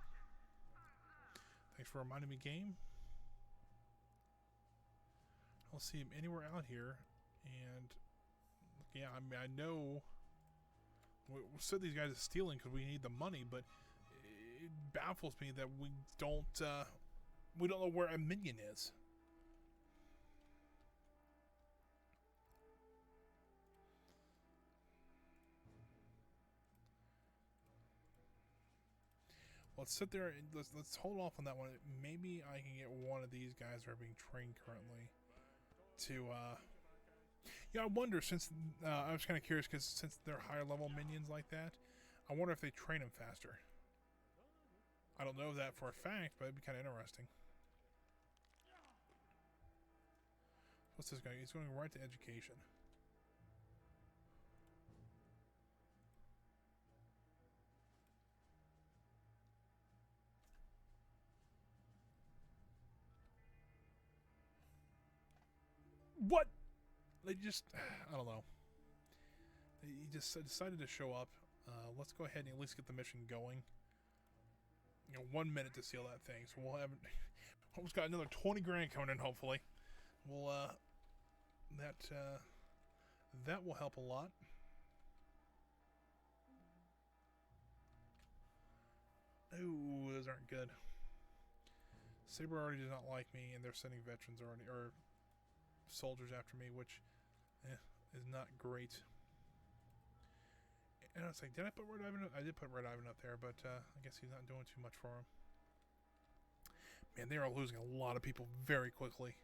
[SPEAKER 1] Thanks for reminding me, game. I don't see him anywhere out here. And yeah, I mean, I know we said these guys are stealing because we need the money, but it baffles me that we don't know where a minion is. Let's sit there and let's hold off on that one. Maybe I can get one of these guys that are being trained currently to yeah, I wonder, since I was kind of curious because since they're higher level minions like that, I wonder if they train them faster. I don't know that for a fact, but it'd be kind of interesting. What's this guy? He's going right to education. What? They just, I don't know. He just decided to show up. Let's go ahead and at least get the mission going. You know, 1 minute to seal that thing. So we'll have almost got another 20 grand coming in, hopefully. We'll, that will help a lot. Ooh, those aren't good. Saber already does not like me, and they're sending veterans already, or soldiers after me, which is not great. And I was like, did I put Red Ivan up? I did put Red Ivan up there, but I guess he's not doing too much for him. Man, they are losing a lot of people very quickly.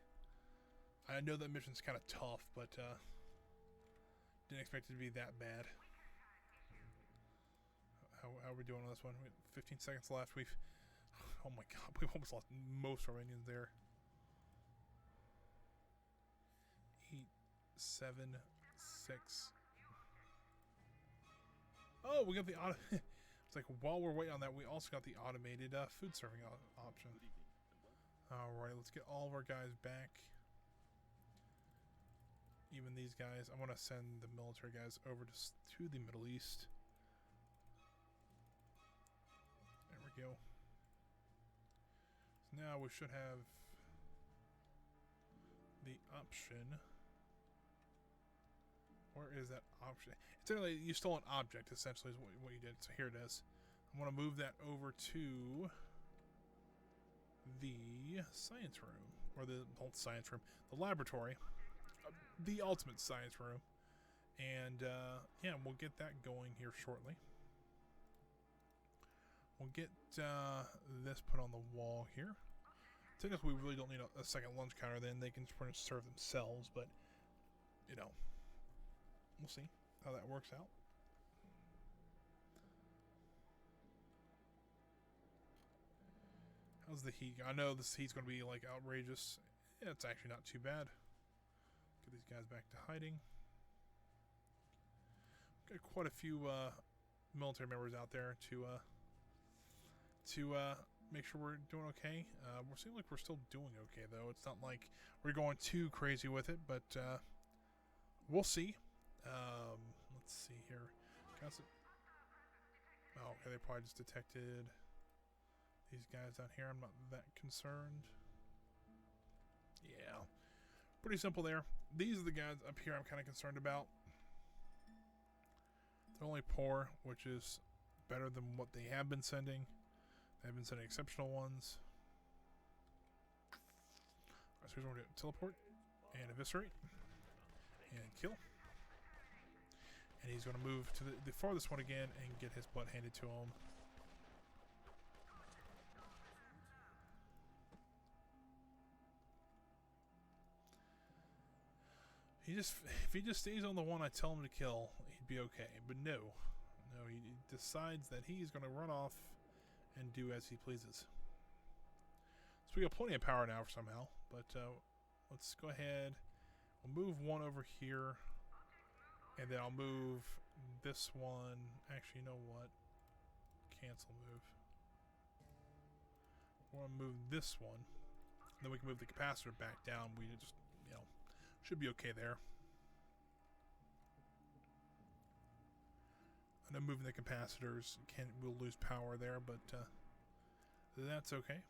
[SPEAKER 1] I know that mission's kind of tough, but didn't expect it to be that bad. How are we doing on this one? We have 15 seconds left. Oh my god, we've almost lost most of our minions there. 8, 7, 6. Oh, we got the auto. It's like while we're waiting on that, we also got the automated food serving option. All right, let's get all of our guys back. Even these guys, I want to send the military guys over to the Middle East. There we go. So now we should have the option. Where is that option? It's literally, you stole an object, essentially, is what you did. So here it is. I want to move that over to the science room. Or the science room. The laboratory. The ultimate science room. And, yeah, we'll get that going here shortly. We'll get this put on the wall here. Technically, we really don't need a second lunch counter then. They can just pretty much serve themselves, but, you know. We'll see how that works out. How's the heat? I know this heat's going to be like outrageous. Yeah, it's actually not too bad. Get these guys back to hiding. Got quite a few military members out there to make sure we're doing okay. We seem like we're still doing okay though. It's not like we're going too crazy with it, but we'll see. Let's see here. Oh, okay, they probably just detected these guys down here. I'm not that concerned. Yeah. Pretty simple there. These are the guys up here I'm kind of concerned about. They're only poor, which is better than what they have been sending. They've been sending exceptional ones. Alright, so here's what we're going to do. Teleport and eviscerate and kill. And he's going to move to the farthest one again and get his butt handed to him. If he just stays on the one I tell him to kill, he'd be okay. But no, he decides that he's going to run off and do as he pleases. So we got plenty of power now somehow. But let's go ahead. We'll move one over here, and then I'll move this one. Actually, you know what? Cancel move. We'll move this one. Then we can move the capacitor back down. We just, should be okay there. I know moving the capacitors we'll lose power there, but that's okay.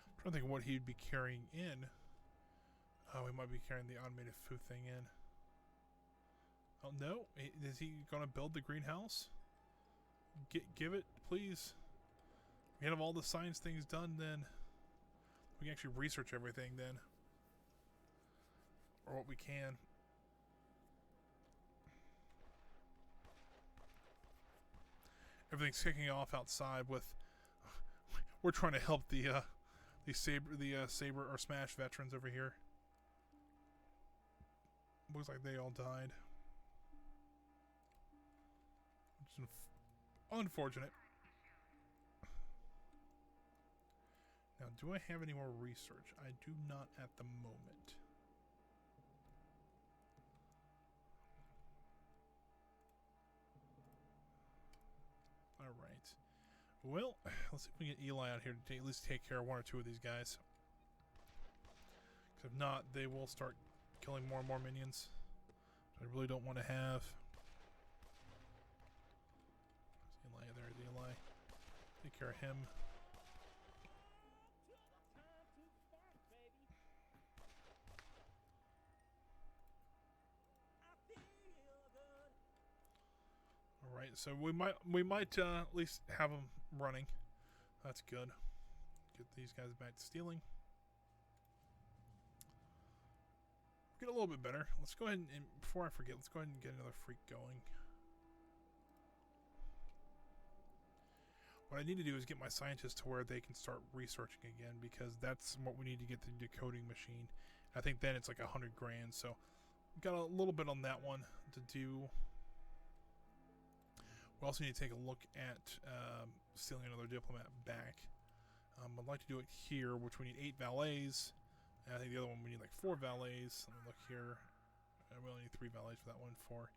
[SPEAKER 1] I'm trying to think of what he'd be carrying in. Oh, he might be carrying the automated food thing in. Oh, no. Is he going to build the greenhouse? Give it, please. We have all the science things done, then. We can actually research everything, then. Or what we can. Everything's kicking off outside with... We're trying to help the Saber or Smash veterans over here. Looks like they all died. Which is unfortunate. Now, do I have any more research? I do not at the moment. Alright. Well, let's see if we can get Eli out here to at least take care of one or two of these guys. Because if not, they will start killing more and more minions. I really don't want to have. Eli, there's Eli. Take care of him. Alright, so we might at least have them running. That's good. Get these guys back to stealing. Get a little bit better. Let's go ahead and before I forget, let's go ahead and get another freak going. What I need to do is get my scientists to where they can start researching again, because that's what we need to get the decoding machine. I think then it's like 100 grand. So we've got a little bit on that one to do. We also need to take a look at stealing another diplomat back. I'd like to do it here, which we need 8 valets. And I think the other one we need like 4 valets. Let me look here. We only need 3 valets for that one. 4.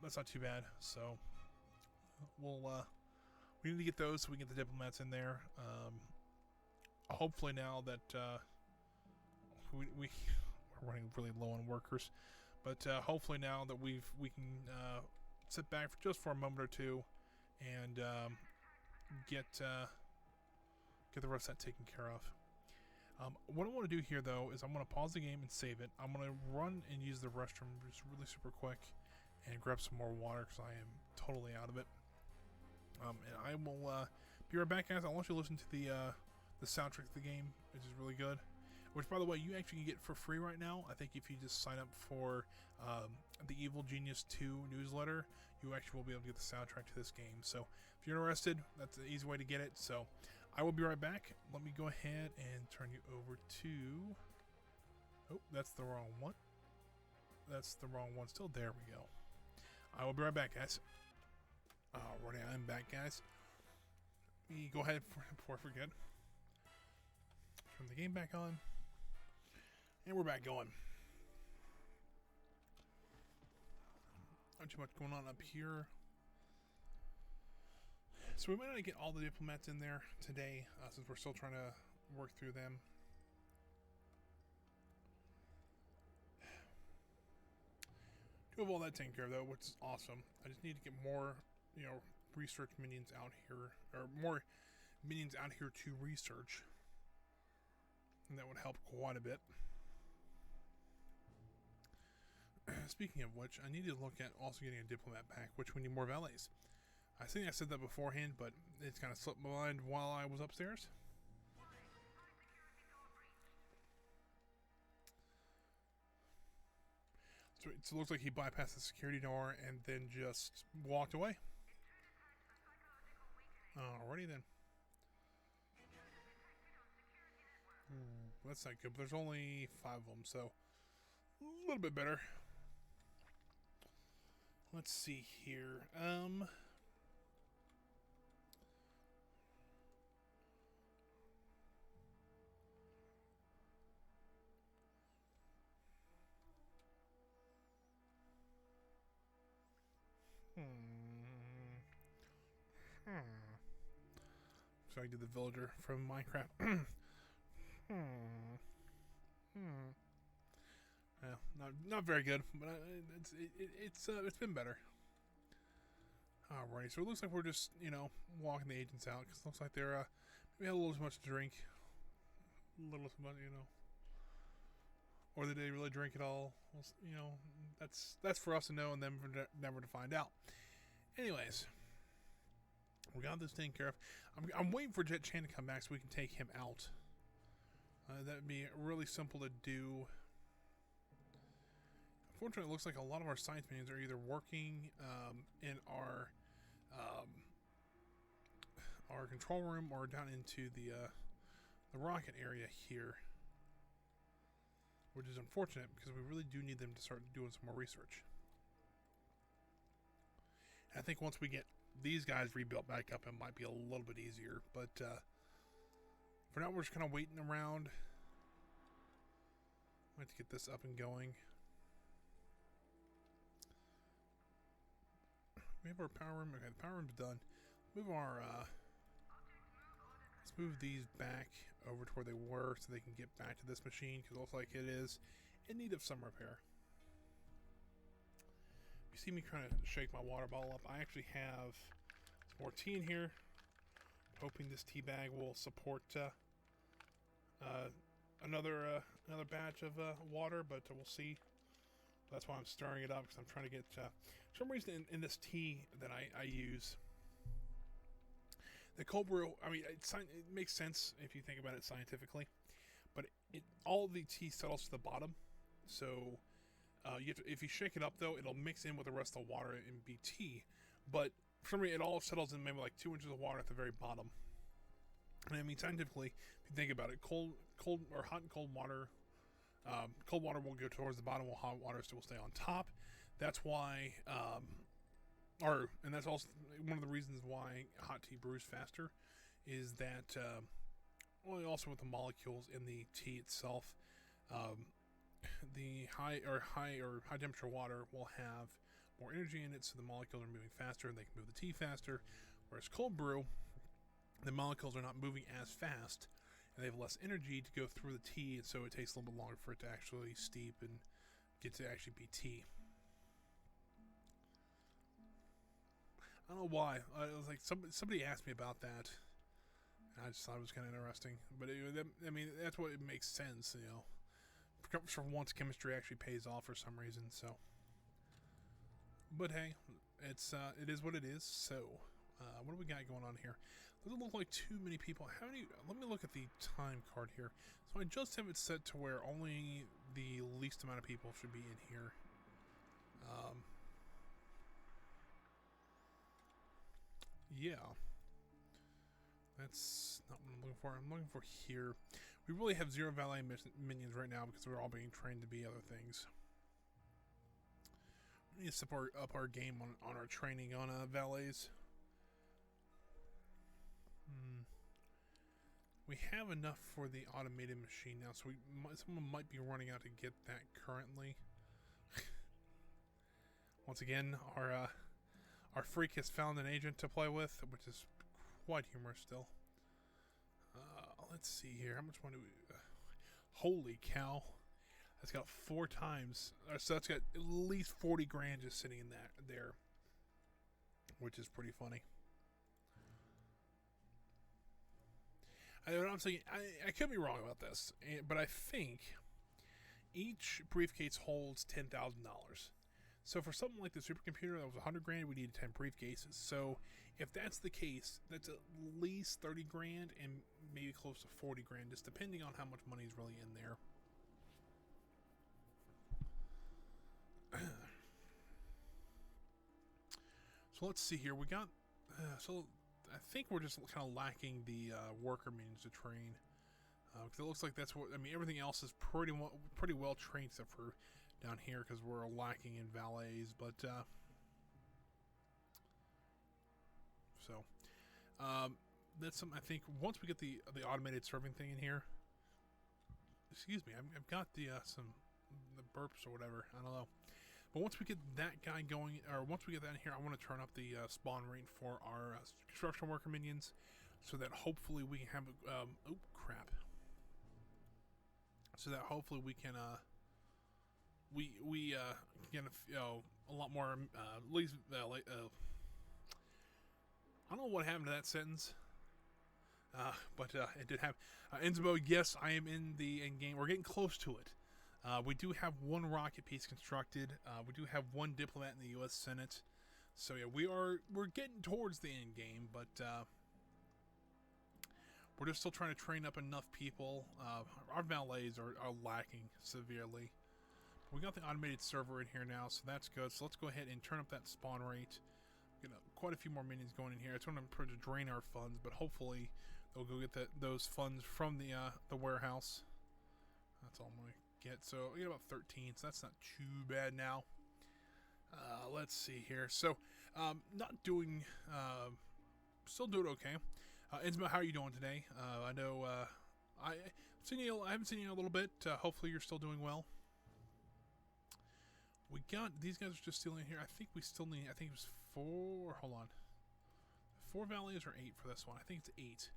[SPEAKER 1] That's not too bad. So we need to get those so we can get the diplomats in there. Hopefully now that we're running really low on workers, but hopefully now that we can sit back just for a moment or two and get the rest of that taken care of. What I want to do here, though, is I'm going to pause the game and save it. I'm going to run and use the restroom just really super quick and grab some more water because I am totally out of it. And I will be right back, guys. I want you to listen to the soundtrack of the game, which is really good. Which, by the way, you actually can get for free right now. I think if you just sign up for the Evil Genius 2 newsletter, you actually will be able to get the soundtrack to this game. So if you're interested, that's an easy way to get it. So I will be right back. Let me go ahead and turn you over to... Oh, that's the wrong one. That's the wrong one still. There we go. I will be right back, guys. Alrighty, I'm back, guys. Let me go ahead before I forget. Turn the game back on. And we're back going. Not too much going on up here. So we might not get all the diplomats in there today, since we're still trying to work through them. We have all that taken care of though, which is awesome. I just need to get more, you know, research minions out here, or more minions out here to research. And that would help quite a bit. Speaking of which, I need to look at also getting a diplomat back, which we need more valets. I think I said that beforehand, but it's kind of slipped my mind while I was upstairs. So it looks like he bypassed the security door and then just walked away. Alrighty then. That's not good, but there's only 5 of them, so a little bit better. Let's see here. So I did the villager from Minecraft. Yeah, not very good, but it's been better. Alrighty, so it looks like we're just, you know, walking the agents out, because it looks like they're maybe had a little too much to drink, a little too much, you know, or did they really drink it all? Well, you know, that's for us to know and them never to find out. Anyways, we got this taken care of. I'm waiting for Jet Chan to come back so we can take him out. That'd be really simple to do. Unfortunately, it looks like a lot of our science minions are either working in our control room or down into the rocket area here, which is unfortunate because we really do need them to start doing some more research. And I think once we get these guys rebuilt back up, it might be a little bit easier. But for now, we're just kind of waiting around. I'd like to get this up and going. We have our power room. Okay, the power room's done. Move our let's move these back over to where they were so they can get back to this machine, because it looks like it is in need of some repair. You see me trying to shake my water bottle up. I actually have some more tea in here, hoping this tea bag will support another batch of water, but we'll see. That's why I'm stirring it up, because I'm trying to get for some reason in this tea that I use, the cold brew. I mean, it makes sense if you think about it scientifically, but all the tea settles to the bottom. So if you shake it up though, it'll mix in with the rest of the water and be tea. But for some reason, it all settles in maybe like 2 inches of water at the very bottom. And I mean, scientifically, if you think about it, cold or hot and cold water. Cold water will go towards the bottom, while hot water still will stay on top. That's why, and that's also one of the reasons why hot tea brews faster, is that, well, also with the molecules in the tea itself, the high temperature water will have more energy in it, so the molecules are moving faster and they can move the tea faster. Whereas cold brew, the molecules are not moving as fast, and they have less energy to go through the tea, and so it takes a little bit longer for it to actually steep and get to actually be tea. I don't know why. I was like, somebody asked me about that, and I just thought it was kind of interesting. But I mean, that's what it makes sense, you know. For once, chemistry actually pays off for some reason. So, but hey, it is what it is. So, what do we got going on here? Doesn't look like too many people. Let me look at the time card here. So I just have it set to where only the least amount of people should be in here. Yeah. That's not what I'm looking for. I'm looking for here. We really have 0 valet minions right now because we're all being trained to be other things. We need to step up our game on our training on valets. We have enough for the automated machine now, so someone might be running out to get that currently. Once again, our freak has found an agent to play with, which is quite humorous still. Let's see here. How much money do we... holy cow. That's got 4 times. So that's got at least 40 grand just sitting in that there, which is pretty funny. I'm saying I could be wrong about this, but I think each briefcase holds $10,000. So for something like the supercomputer that was 100 grand, we needed 10 briefcases. So if that's the case, that's at least 30 grand and maybe close to 40 grand, just depending on how much money is really in there. So let's see here. We got so I think we're just kind of lacking the worker minions to train, because it looks like that's what I mean. Everything else is pretty well trained except for down here, because we're lacking in valets. But so that's something I think once we get the automated serving thing in here. Excuse me, I've got the burps or whatever. I don't know. But once we get that guy going, or once we get that in here, I want to turn up the spawn rate for our construction worker minions, so that hopefully we can have oh crap. So that hopefully we can get a lot more at least like I don't know what happened to that sentence. But it did have Enzimo. Yes, I am in the end game. We're getting close to it. We do have 1 rocket piece constructed. We do have 1 diplomat in the U.S. Senate. So yeah, we're getting towards the end game, but we're just still trying to train up enough people. Our valets are lacking severely. We got the automated server in here now, so that's good. So let's go ahead and turn up that spawn rate. Get quite a few more minions going in here. It's going to drain our funds, but hopefully they'll go get those funds from the warehouse. That's all I'm going to get. So we get about 13, so that's not too bad now. Let's see here. So not doing still doing okay. Enzimo, how are you doing today? I know I haven't seen you in a little bit. Hopefully you're still doing well. We got these guys are just still in here. I think we still need, I think it was 4, hold on, 4 valets or 8 for this one. I think it's 8,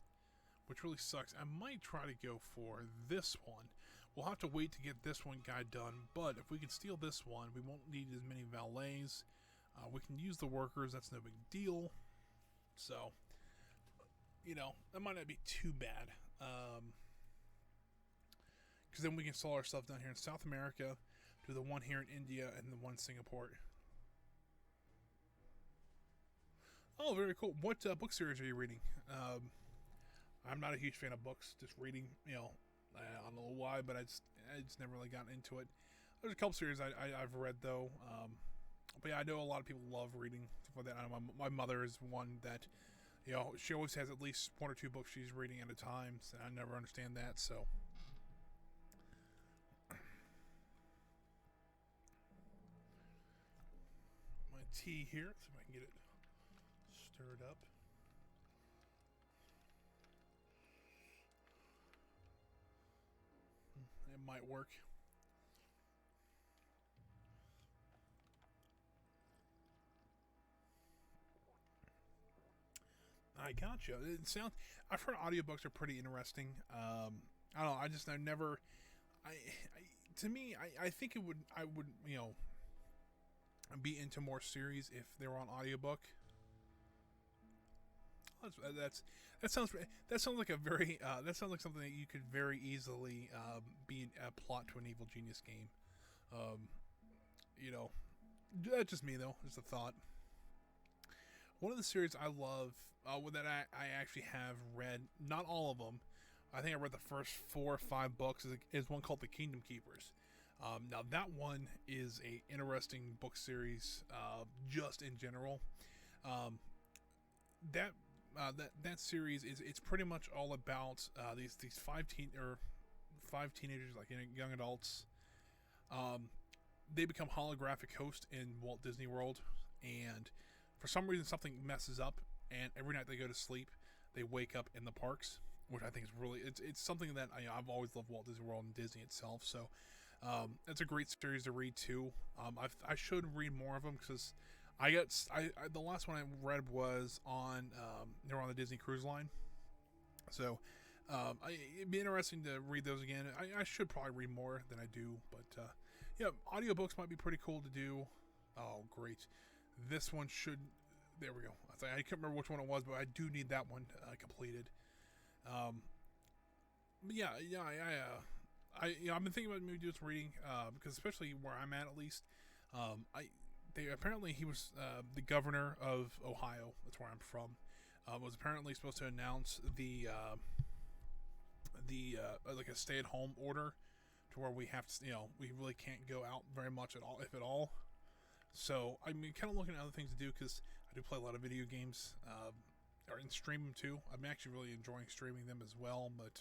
[SPEAKER 1] which really sucks. I might try to go for this one. We'll have to wait to get this one guy done, but if we can steal this one, we won't need as many valets. We can use the workers, that's no big deal. So, you know, that might not be too bad. Because then we can install our stuff down here in South America, do the one here in India, and the one in Singapore. Oh, very cool. What book series are you reading? I'm not a huge fan of books, just reading, you know, I don't know why, but I just never really gotten into it. There's a couple series I've read, though. But yeah, I know a lot of people love reading stuff like that. I know my mother is one that, you know, she always has at least 1 or 2 books she's reading at a time. So I never understand that, so. My tea here, see if I can get it stirred up. It might work. I gotcha. It sounds. I've heard audiobooks are pretty interesting. I don't know. I never. To me, I think it would. I would, you know, be into more series if they were on audiobook. That sounds like a very that sounds like something that you could very easily be a plot to an Evil Genius game. You know, that's just me though. Just a thought. One of the series I love that I actually have read, not all of them. I think I read the first 4 or 5 books. Is one called The Kingdom Keepers. Now that one is a interesting book series, just in general. That series it's pretty much all about these 5 teenagers, like young adults. They become holographic hosts in Walt Disney World, and for some reason something messes up, and every night they go to sleep, they wake up in the parks, which I think is really it's something that I've always loved Walt Disney World and Disney itself. So it's a great series to read too. I should read more of them because the last one I read was on they were on the Disney Cruise Line, so It'd be interesting to read those again. I should probably read more than I do, but yeah, audiobooks might be pretty cool to do. Oh, great. This one should... There we go. I can't remember which one it was, but I do need that one completed. But yeah, I've been thinking about maybe doing some reading, because especially where I'm at least, apparently he was the governor of Ohio. That's where I'm from. Was apparently supposed to announce the like a stay-at-home order, to where we have to, we really can't go out very much at all, if at all. So I'm kind of looking at other things to do, because I do play a lot of video games, and stream them too. I'm actually really enjoying streaming them as well, but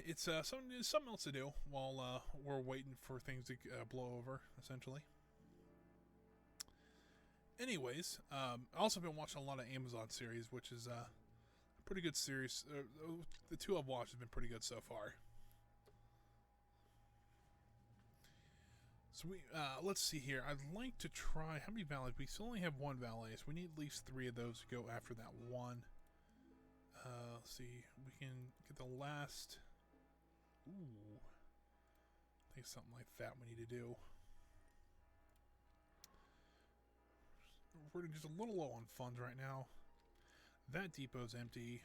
[SPEAKER 1] it's something else to do while we're waiting for things to blow over, essentially. Anyways, I've also been watching a lot of Amazon series, which is a pretty good series. The two I've watched have been pretty good so far. So let's see here. I'd like to try... How many valets? We still only have one valet, so we need at least 3 of those to go after that one. Let's see. We can get the last... Ooh. I think something like that we need to do. We're just a little low on funds right now. That depot's empty.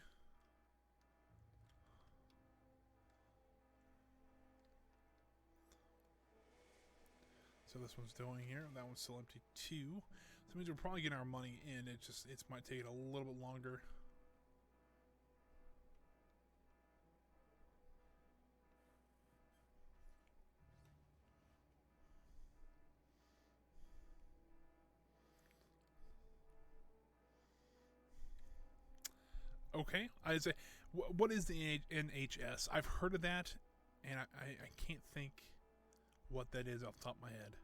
[SPEAKER 1] So this one's doing here. That one's still empty too. So that means we're probably getting our money in. It might take a little bit longer. Okay, I say, what is the NHS? I've heard of that, and I can't think what that is off the top of my head.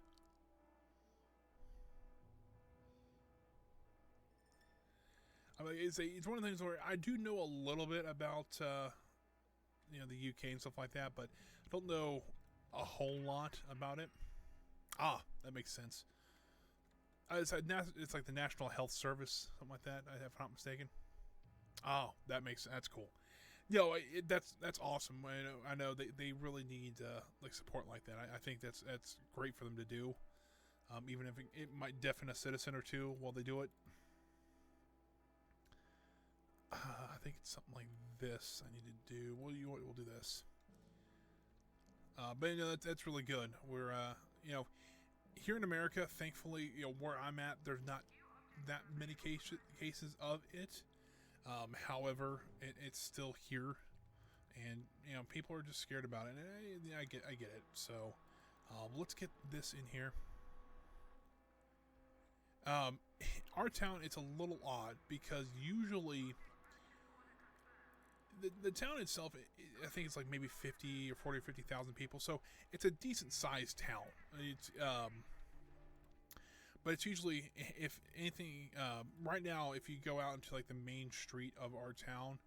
[SPEAKER 1] I mean, it's one of the things where I do know a little bit about the UK and stuff like that, but I don't know a whole lot about it. Ah, that makes sense. It's like the National Health Service, something like that, if I'm not mistaken. Oh, that's cool. That's awesome. I know they really need like support like that. I think that's great for them to do. Even if it might deafen a citizen or two while they do it. I think it's something like this I need to do. We'll do this. But that's really good. We're here in America, thankfully, where I'm at, there's not that many cases of it. However, it's still here, and people are just scared about it. And I get it. So let's get this in here. Our town, it's a little odd because usually the town itself, I think it's like maybe 50 or 40 or 50,000 people. So it's a decent sized town. It's but it's usually, if anything, right now, if you go out into like the main street of our town,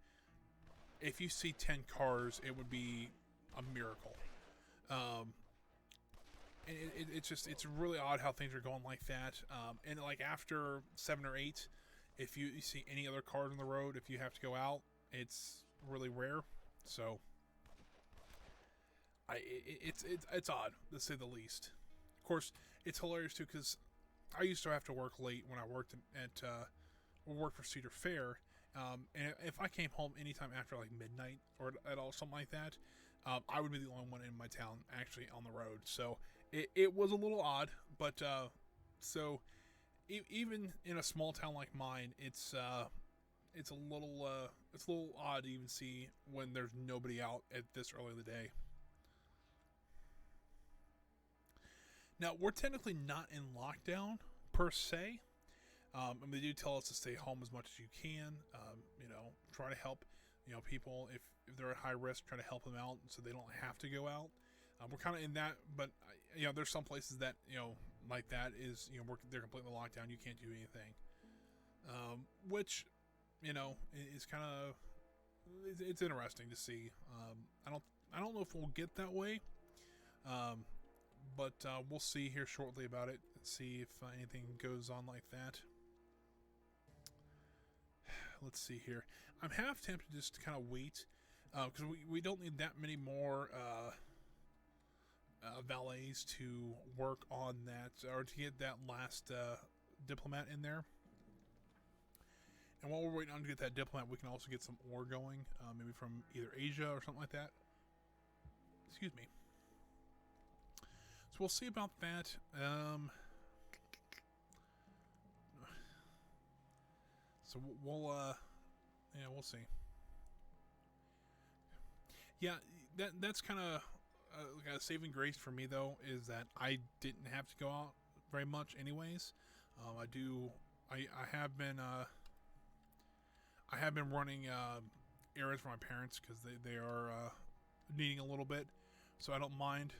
[SPEAKER 1] if you see 10 cars, it would be a miracle. And it's really odd how things are going like that. And like after 7 or 8, if you see any other cars on the road, if you have to go out, it's really rare. So it's odd, to say the least. Of course, it's hilarious too, because I used to have to work late when I worked worked for Cedar Fair, and if I came home anytime after like midnight or at all, something like that, I would be the only one in my town actually on the road. So it was a little odd, but so even in a small town like mine, it's a little odd to even see when there's nobody out at this early in the day. Now, we're technically not in lockdown, per se. And they do tell us to stay home as much as you can. Try to help, people, if they're at high risk, try to help them out so they don't have to go out. We're kind of in that, but, there's some places that, like that is, they're completely locked down. You can't do anything. Which, is kind of, it's interesting to see. I don't know if we'll get that way. But we'll see here shortly about it and see if anything goes on like that. let's see here. I'm half tempted just to kind of wait, because we don't need that many more valets to work on that, or to get that last diplomat in there. And while we're waiting on to get that diplomat, we can also get some ore going, maybe from either Asia or something like that. Excuse me. So we'll see about that. So we'll yeah, we'll see. Yeah, that's kind of like a saving grace for me though, is that I didn't have to go out very much anyways. I have been running errands for my parents because they are needing a little bit, so I don't mind.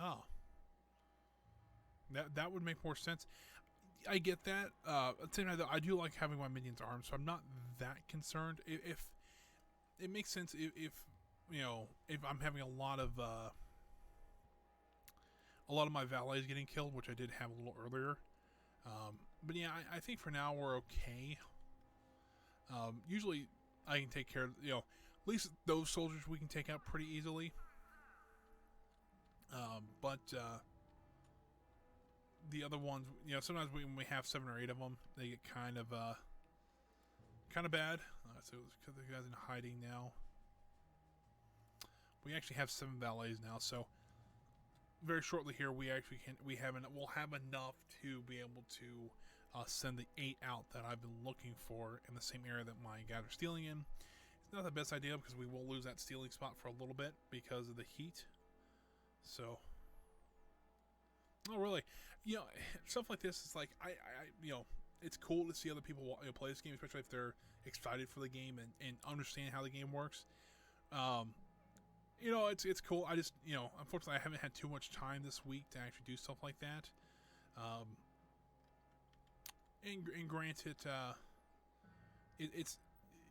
[SPEAKER 1] Oh, that would make more sense. I get that. At the same time, though, I do like having my minions armed, so I'm not that concerned. If it makes sense, if you know, if I'm having a lot of my valets getting killed, which I did have a little earlier. But yeah, I think for now we're okay. Usually I can take care of, at least those soldiers we can take out pretty easily. But the other ones, sometimes when we have 7 or 8 of them, they get kind of bad. So because the guy's in hiding now. We actually have 7 valets now, so very shortly here we'll have enough to be able to send the 8 out that I've been looking for in the same area that my guys are stealing in. It's not the best idea because we will lose that stealing spot for a little bit because of the heat. So, oh really, stuff like this is like I it's cool to see other people play this game, especially if they're excited for the game and understand how the game works. It's cool. I just, unfortunately, I haven't had too much time this week to actually do stuff like that. And granted, it's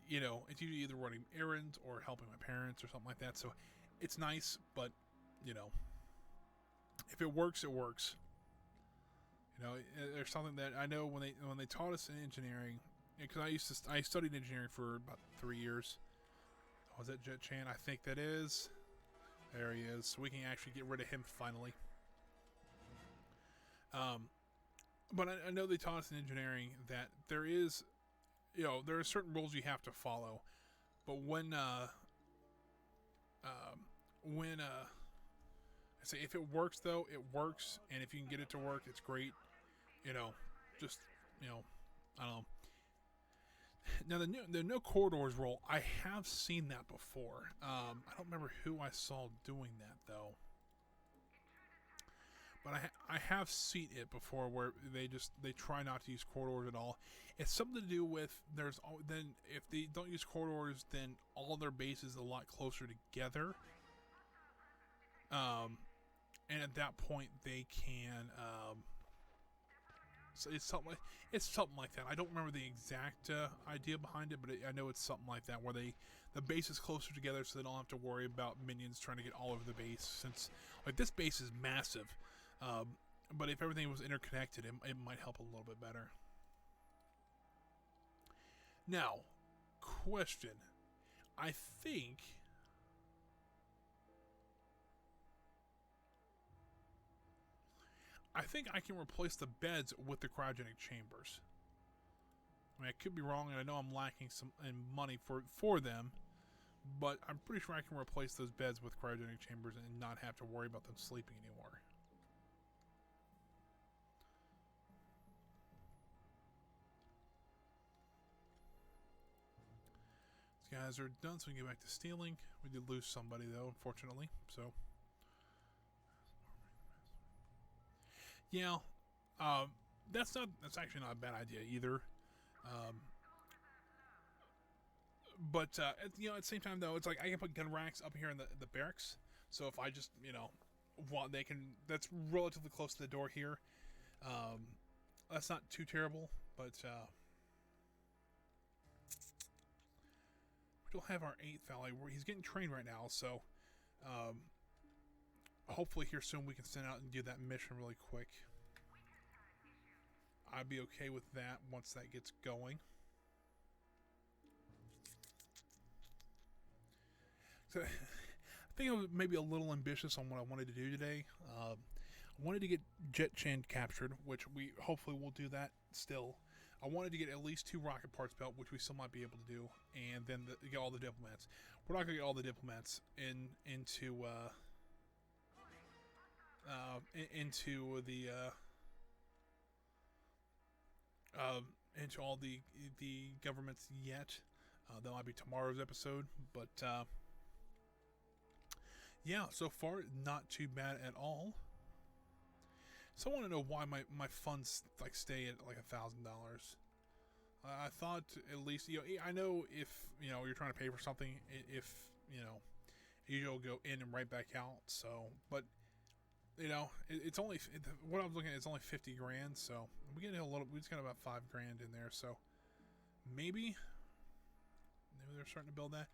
[SPEAKER 1] usually either running errands or helping my parents or something like that. So it's nice, but if it works, it works. There's something that I know when they taught us in engineering, because I studied engineering for about 3 years. Was that Jet Chan? I think that is. There he is. So we can actually get rid of him finally. But I know they taught us in engineering that there is, there are certain rules you have to follow. But when I say if it works though, it works, and if you can get it to work, it's great. I don't know. Now the no corridors rule, I have seen that before. I don't remember who I saw doing that though, but I have seen it before where they try not to use corridors at all. It's something to do with then if they don't use corridors, then all their bases are a lot closer together. And at that point they can. So it's something like that. I don't remember the exact idea behind it, but I know it's something like that where the base is closer together, so they don't have to worry about minions trying to get all over the base. Since this base is massive, but if everything was interconnected, it might help a little bit better. Now, question: I think. I can replace the beds with the cryogenic chambers. I mean, I could be wrong, and I know I'm lacking some money for them, but I'm pretty sure I can replace those beds with cryogenic chambers and not have to worry about them sleeping anymore. These guys are done, so we can get back to stealing. We did lose somebody, though, unfortunately, so... Yeah, that's actually not a bad idea either. But at the same time though, it's like I can put gun racks up here in the barracks. So if I just that's relatively close to the door here. That's not too terrible, but we don't have our 8th valet. He's getting trained right now, so hopefully here soon we can send out and do that mission really quick. I'd be okay with that once that gets going. So, I think I was maybe a little ambitious on what I wanted to do today. I wanted to get Jet Chan captured, which we hopefully will do that still. I wanted to get at least 2 rocket parts built, which we still might be able to do, and then get all the diplomats. We're not going to get all the diplomats into all the governments yet. That might be tomorrow's episode, but yeah, so far not too bad at all. So I want to know why my funds like stay at like $1,000. I thought at least, you know, I know if, you know, you're trying to pay for something, if, you know, usually will go in and right back out. So, but you know, it's only, what I was looking at is only 50 grand. So we just got about 5 grand in there. So maybe they're starting to build that.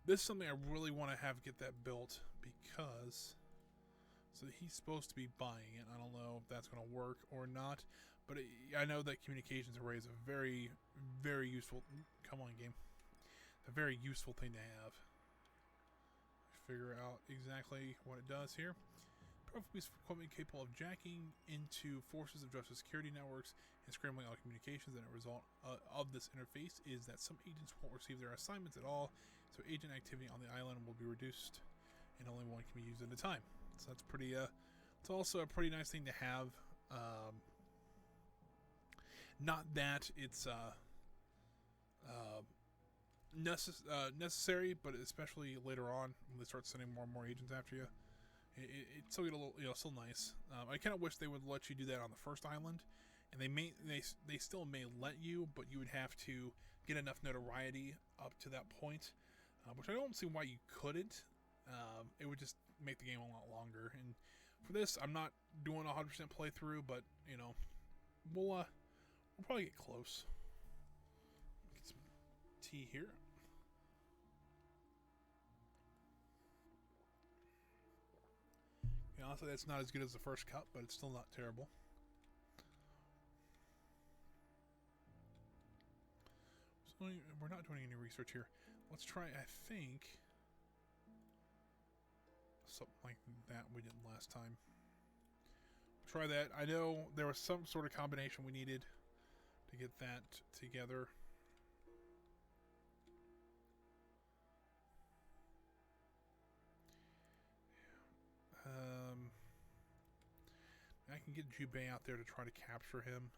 [SPEAKER 1] This is something I really want to have get that built because, so he's supposed to be buying it. I don't know if that's going to work or not, but I know that communications array is a very, very useful, come on game, a very useful thing to have. Figure out exactly what it does here. Powerful piece of equipment capable of jacking into forces of justice security networks and scrambling all communications. And a result of this interface is that some agents won't receive their assignments at all, so agent activity on the island will be reduced, and only one can be used at a time. So that's pretty. It's also a pretty nice thing to have. Not that it's necessary, but especially later on when they start sending more and more agents after you, it's still get a little, you know, still nice. I kind of wish they would let you do that on the first island, and they still may let you, but you would have to get enough notoriety up to that point, which I don't see why you couldn't. It would just make the game a lot longer. And for this, I'm not doing a 100% playthrough, but you know, we'll probably get close. Get some tea here. Yeah, honestly, that's not as good as the first cup, but it's still not terrible. So we're not doing any research here. Let's try, I think, something like that we did last time. Try that. I know there was some sort of combination we needed to get that together. I can get Jubei out there to try to capture him.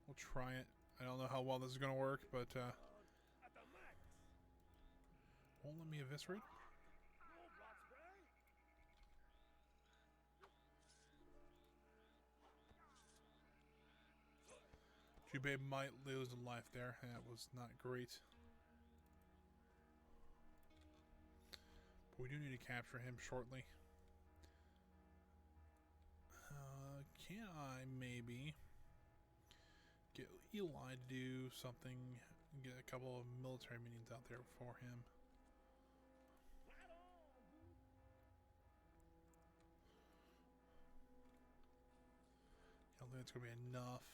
[SPEAKER 1] We'll try it. I don't know how well this is going to work, but won't let me eviscerate. Jubei might lose a life there. That was not great. But we do need to capture him shortly. Can I maybe get Eli to do something, get a couple of military minions out there for him? I don't think it's going to be enough.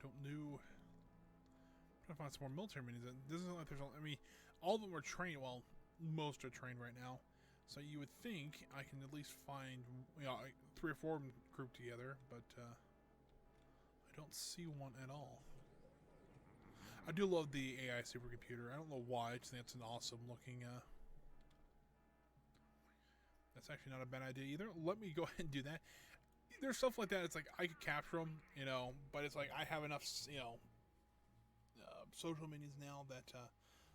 [SPEAKER 1] I don't know. I'm trying to find some more military minions. This isn't like there's, I mean, all of them are trained. Well, most are trained right now. So you would think I can at least find, you know, 3 or 4 of them grouped together, but I don't see one at all. I do love the AI supercomputer. I don't know why. I just think it's an awesome looking. That's actually not a bad idea either. Let me go ahead and do that. There's stuff like that. It's like I could capture them, you know, but it's like I have enough, you know, social minions now that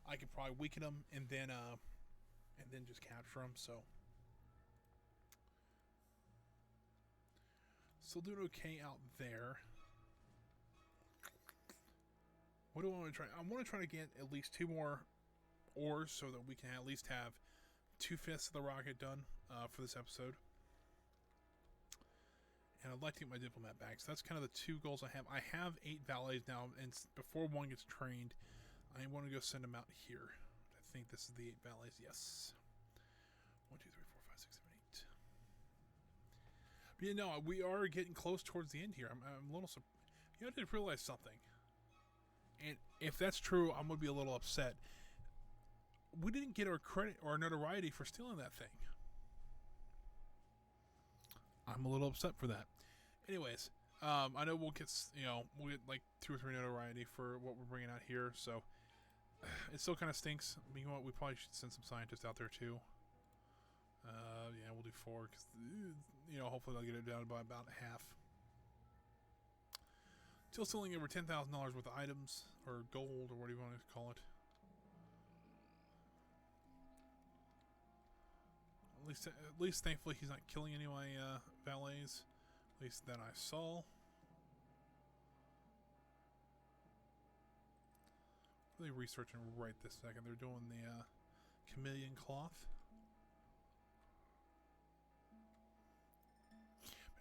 [SPEAKER 1] I could probably weaken them and then just capture them. So still doing okay out there. What do I want to try? I want to try to get at least 2 more ores so that we can at least have 2/5 of the rocket done for this episode. And I'd like to get my diplomat back. So that's kind of the 2 goals I have. I have 8 valets now, and before one gets trained, I want to go send them out here. I think this is the 8 valets. Yes. 1, 2, But you know, we are getting close towards the end here. I'm a little. You have to realize something, and if that's true, I'm gonna be a little upset. We didn't get our credit or notoriety for stealing that thing. I'm a little upset for that. Anyways, I know we'll get we'll get like 2 or 3 notoriety for what we're bringing out here. So it still kind of stinks. But you know what? We probably should send some scientists out there too. Yeah, we'll do 4 because hopefully they'll get it down by about half. Still selling over $10,000 worth of items or gold or whatever you want to call it. At least, thankfully, he's not killing any of my valets. At least that I saw. What are they researching right this second? They're doing the chameleon cloth.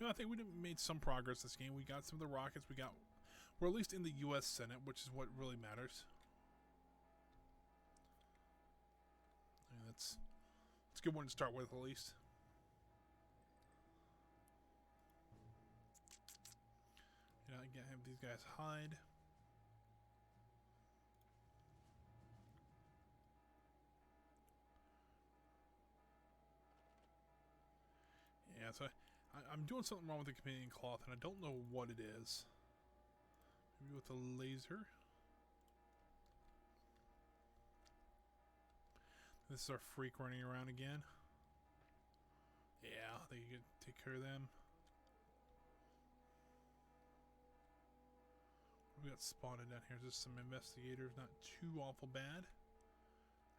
[SPEAKER 1] I think we made some progress this game. We got some of the rockets. We're at least in the U.S. Senate, which is what really matters. And that's a good one to start with, at least. I gotta have these guys hide. Yeah, so I'm doing something wrong with the chameleon cloth, and I don't know what it is. Maybe with a laser. This is our freak running around again. Yeah, they can take care of them. We got spotted down here. Just some investigators, not too awful bad.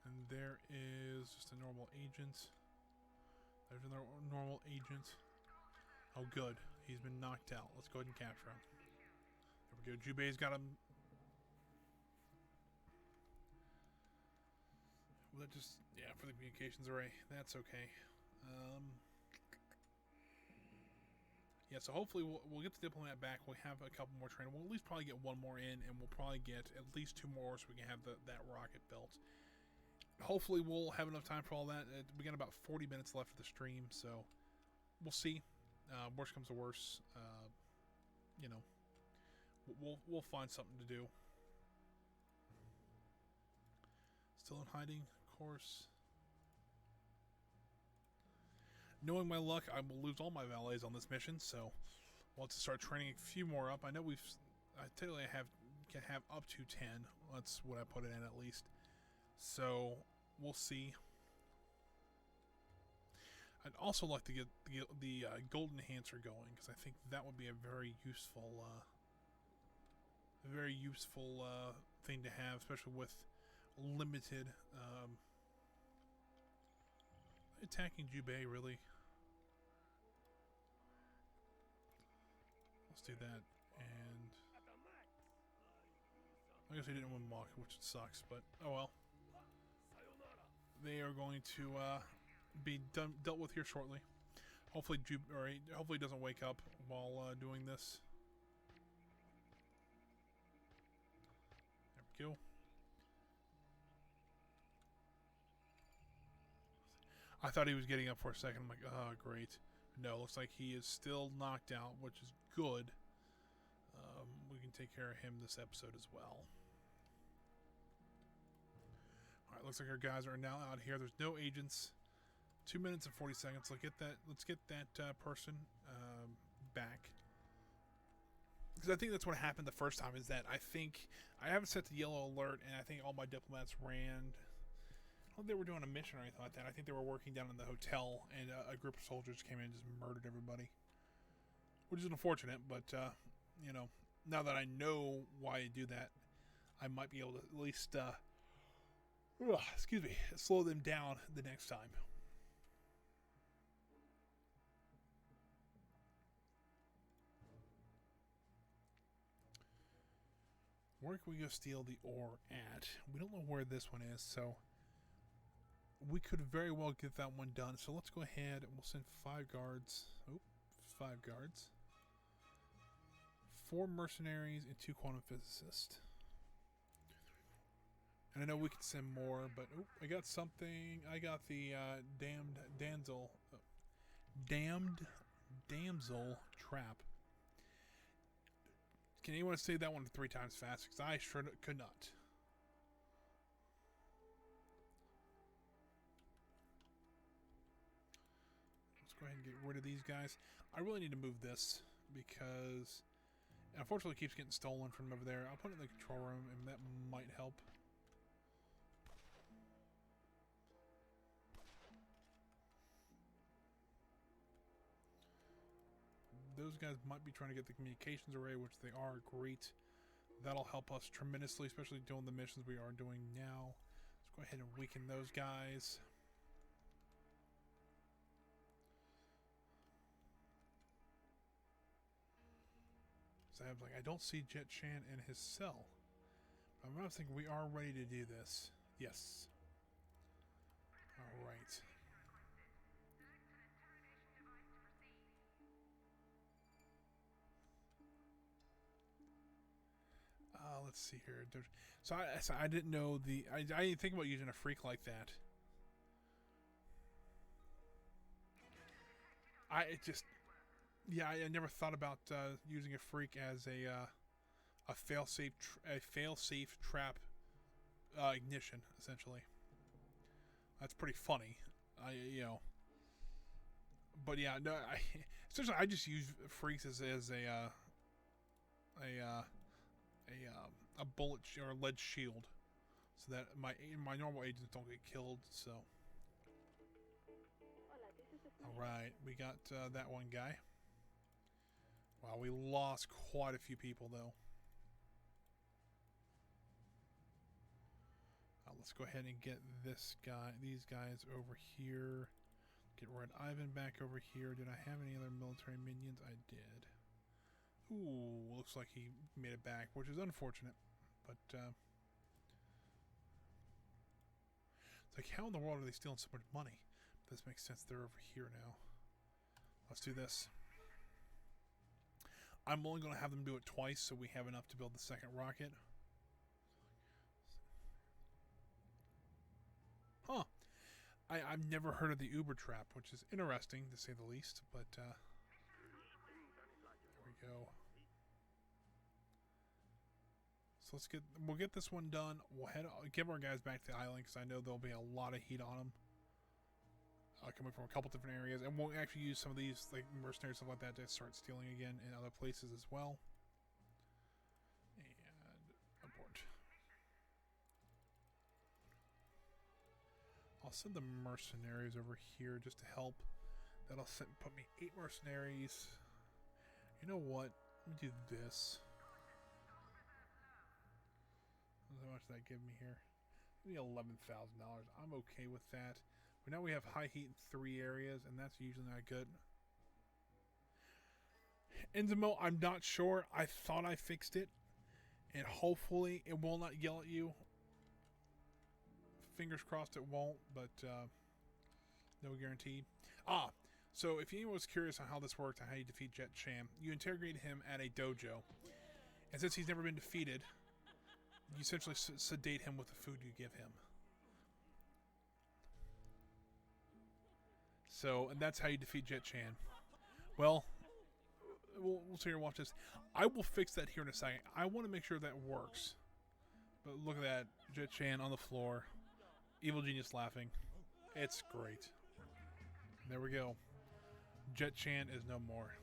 [SPEAKER 1] And there is just a normal agent. There's another normal agent. Oh, good. He's been knocked out. Let's go ahead and capture him. There we go. Jubei's got him. Well, that just, yeah, for the communications array. That's okay. Yeah, so hopefully we'll get the diplomat back. We'll have a couple more training. We'll at least probably get 1 more in, and we'll probably get at least 2 more so we can have that rocket built. Hopefully we'll have enough time for all that. We got about 40 minutes left of the stream, so we'll see. Worst comes to worst, we'll find something to do. Still in hiding, of course. Knowing my luck, I will lose all my valets on this mission, so we'll have to start training a few more up. I know I typically can have up to 10. That's what I put it in at least. So we'll see. I'd also like to get the golden enhancer going because I think that would be a very useful thing to have, especially with limited attacking Jubei. Really, let's do that. And I guess I didn't win Mach, which sucks, but oh well. They are going to be dealt with here shortly. Hopefully, hopefully he doesn't wake up while doing this. There we go. I thought he was getting up for a second. I'm like, oh, great. No, looks like he is still knocked out, which is good. We can take care of him this episode as well. Alright, looks like our guys are now out here. There's no agents. 2 minutes and 40 seconds. Let's get that person back. Because I think that's what happened the first time, is that I haven't set the yellow alert, and I think all my diplomats ran. I don't think they were doing a mission or anything like that. I think they were working down in the hotel, and a group of soldiers came in and just murdered everybody. Which is unfortunate, but, now that I know why you do that, I might be able to at least, slow them down the next time. Where can we go steal the ore at? We don't know where this one is, so we could very well get that one done. So let's go ahead and we'll send 5 guards. Oh, 5 guards. 4 mercenaries and 2 quantum physicists. And I know we could send more, but oh, I got something. I got the damned damsel trap. Can anyone say that one 3 times fast? Because I sure could not. Let's go ahead and get rid of these guys. I really need to move this because unfortunately it keeps getting stolen from over there. I'll put it in the control room and that might help. Those guys might be trying to get the communications array, which they are. Great. That'll help us tremendously, especially doing the missions we are doing now. Let's go ahead and weaken those guys. So I don't see Jet Chan in his cell. I'm not thinking we are ready to do this. Yes. All right. Let's see here. So I didn't know I didn't think about using a freak like that. I never thought about using a freak as a fail-safe trap ignition, essentially. That's pretty funny. But yeah, no. Essentially, I just use freaks as a bullet or lead shield, so that my normal agents don't get killed. So, all right, we got that one guy. Wow, we lost quite a few people though. Let's go ahead and get these guys over here. Get Red Ivan back over here. Did I have any other military minions? I did. Ooh, looks like he made it back, which is unfortunate. But it's like, how in the world are they stealing so much money? This makes sense. They're over here now. Let's do this. I'm only going to have them do it twice, so we have enough to build the second rocket. Huh. I've never heard of the Uber trap, which is interesting to say the least, but there we go. So we'll get this one done. We'll give our guys back to the island because I know there'll be a lot of heat on them. Coming from a couple different areas, and we'll actually use some of these like mercenaries, stuff like that, to start stealing again in other places as well. And abort. I'll send the mercenaries over here just to help. That'll put me 8 mercenaries. You know what? Let me do this. How much did that give me here? Maybe $11,000. I'm okay with that. But now we have high heat in 3 areas, and that's usually not good. Inzimo, I'm not sure. I thought I fixed it, and hopefully it will not yell at you. Fingers crossed it won't, but no guarantee. So if anyone was curious on how this worked and how you defeat Jet Chan, you interrogate him at a dojo, and since he's never been defeated, you essentially sedate him with the food you give him. So, and that's how you defeat Jet Chan. Well, we'll sit here and watch this. I will fix that here in a second. I want to make sure that works. But look at that. Jet Chan on the floor. Evil Genius laughing. It's great. There we go. Jet Chan is no more.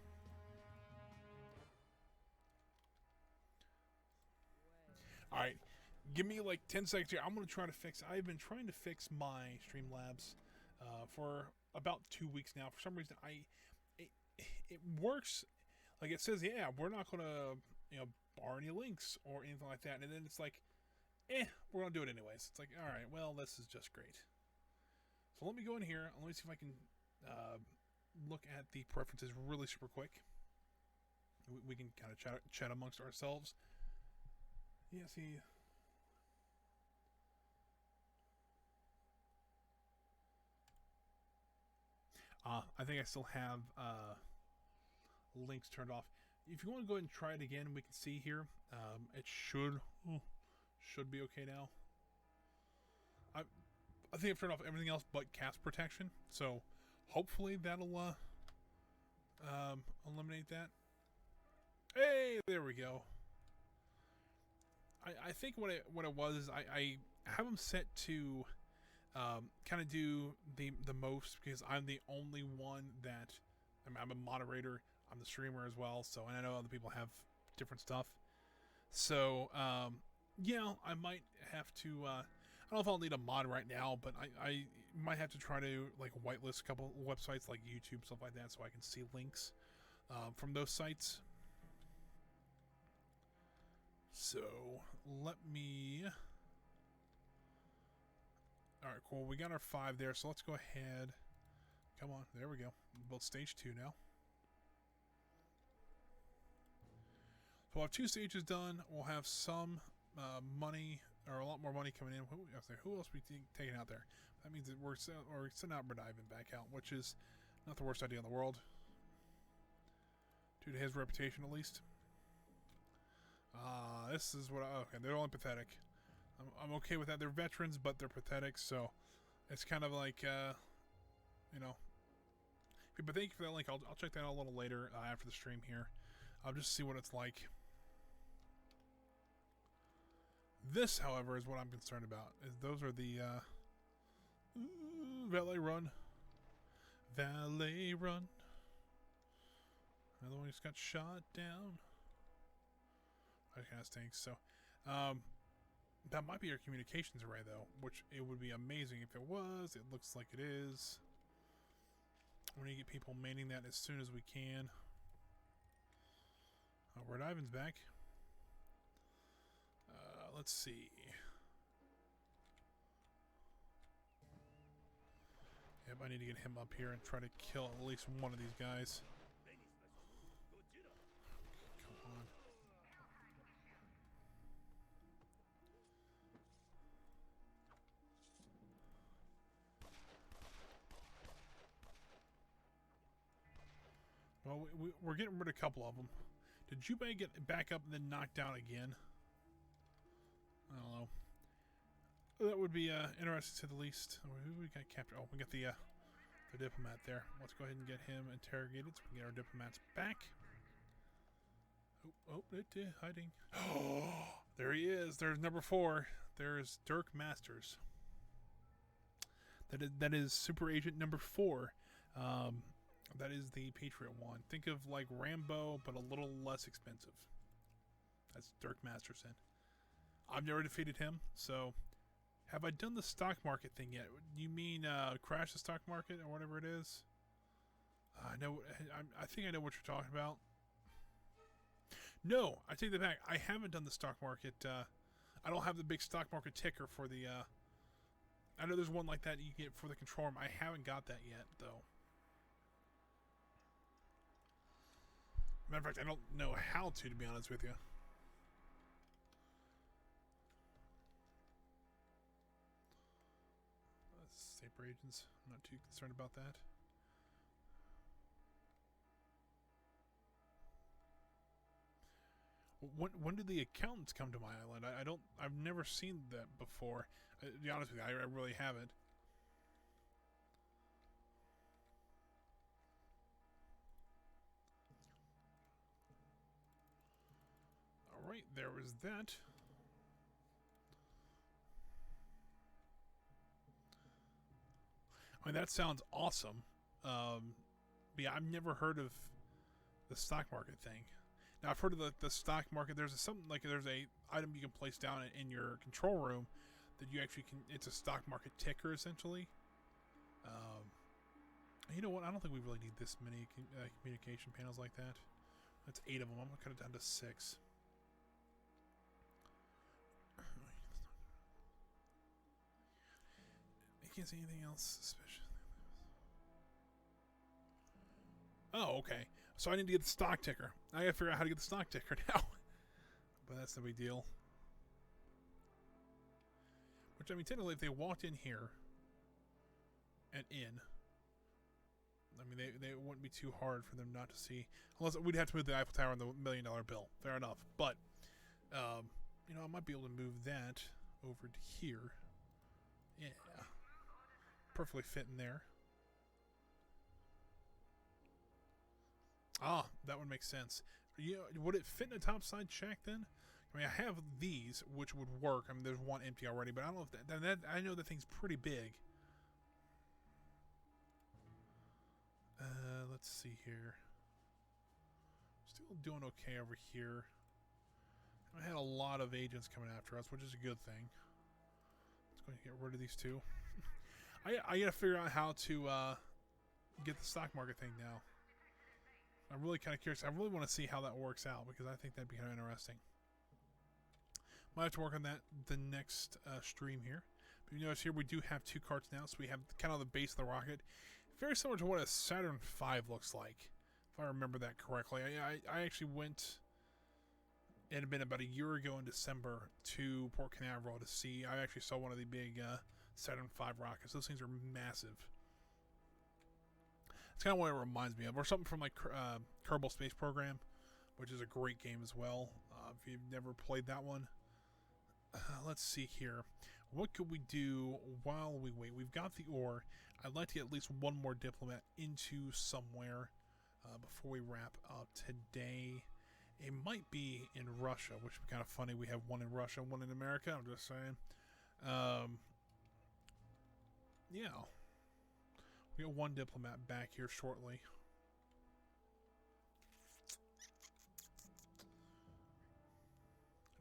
[SPEAKER 1] Alright. Give me like 10 seconds here. I'm going to try to fix... I've been trying to fix my Streamlabs for about 2 weeks now. For some reason, it works. Like it says, yeah, we're not going to bar any links or anything like that. And then it's like, we're going to do it anyways. It's like, all right, well, this is just great. So let me go in here. Let me see if I can look at the preferences really super quick. We can kind of chat amongst ourselves. Yeah, see... I think I still have links turned off. If you want to go ahead and try it again, we can see here. It should be okay now. I think I've turned off everything else but cast protection. So hopefully that'll
[SPEAKER 2] Eliminate that. Hey, there we go. I think what it was is I have them set to kind of do the most because I'm the only one that I'm a moderator. I'm the streamer as well, so and I know other people have different stuff. So yeah, I might have to. I don't know if I'll need a mod right now, but I might have to try to like whitelist a couple websites like YouTube stuff like that, so I can see links from those sites. So let me. All right, cool. We got our 5 there, so let's go ahead. Come on, there we go. Build stage 2 now. So we'll have 2 stages done. We'll have some money, or a lot more money coming in. Who else we taking out there? That means that we're sending out Red Ivan back out, which is not the worst idea in the world. Due to his reputation, at least. This is what okay, they're only pathetic. I'm okay with that. They're veterans, but they're pathetic, so it's kind of like, you know. But thank you for that link. I'll check that out a little later after the stream here. I'll just see what it's like. This, however, is what I'm concerned about. Those are the valet run. Valet run. Another one just got shot down. That kind of stinks. So, that might be our communications array, though, which it would be amazing if it was. It looks like it is. We're going to get people manning that as soon as we can. Red Ivan's back. Let's see. Yep, I need to get him up here and try to kill at least one of these guys. Come on. Well, we're getting rid of a couple of them. Did Jubei get back up and then knocked down again? I don't know. That would be interesting to the least. Who we got captured? Oh, we got the diplomat there. Let's go ahead and get him interrogated so we can get our diplomats back. Oh, hiding. Oh, there he is. There's number 4. There's Dirk Masters. That is Super Agent number 4. That is the Patriot one. Think of like Rambo, but a little less expensive. That's Dirk Masterson. I've never defeated him, so have I done the stock market thing yet? You mean crash the stock market or whatever it is? I know. I think I know what you're talking about. No, I take that back. I haven't done the stock market. I don't have the big stock market ticker for the. I know there's one like that you get for the control room. I haven't got that yet, though. Matter of fact, I don't know how to be honest with you. Saber agents. I'm not too concerned about that. When did the accountants come to my island? I've never seen that before. To be honest with you, I really haven't. Alright, there was that. I mean, that sounds awesome. But yeah, I've never heard of the stock market thing. Now, I've heard of the stock market. There's something like there's a item you can place down in your control room that you actually can. It's a stock market ticker, essentially. You know what? I don't think we really need this many communication panels like that. That's 8 of them. I'm going to cut it down to 6. I can't see anything else suspicious. Oh, okay. So I need to get the stock ticker. I gotta figure out how to get the stock ticker now. But that's no big deal. Which, I mean, technically, if they walked in here and in, I mean, they wouldn't be too hard for them not to see. Unless we'd have to move the Eiffel Tower on the $1 million bill. Fair enough. But, you know, I might be able to move that over to here. Yeah. Perfectly fit in there. Ah, that would make sense. Would it fit in a topside shack then? I mean, I have these, which would work. I mean, there's one empty already, but I don't know if that I know that thing's pretty big. Let's see here. Still doing okay over here. I had a lot of agents coming after us, which is a good thing. Let's go ahead and get rid of these two. I gotta figure out how to get the stock market thing now. I'm really kind of curious. I really want to see how that works out because I think that'd be kind of interesting. Might have to work on that the next stream here. But you notice here we do have two carts now, so we have kind of the base of the rocket. Very similar to what a Saturn V looks like, if I remember that correctly. I actually went, it had been about a year ago in December, to Port Canaveral to see. I actually saw one of the big Saturn V rockets. Those things are massive. It's kind of what it reminds me of. Or something from like Kerbal Space Program, which is a great game as well. If you've never played that one. Let's see here. What could we do while we wait? We've got the ore. I'd like to get at least one more diplomat into somewhere before we wrap up today. It might be in Russia, which would be kind of funny. We have one in Russia, one in America. I'm just saying. Yeah. We got one diplomat back here shortly.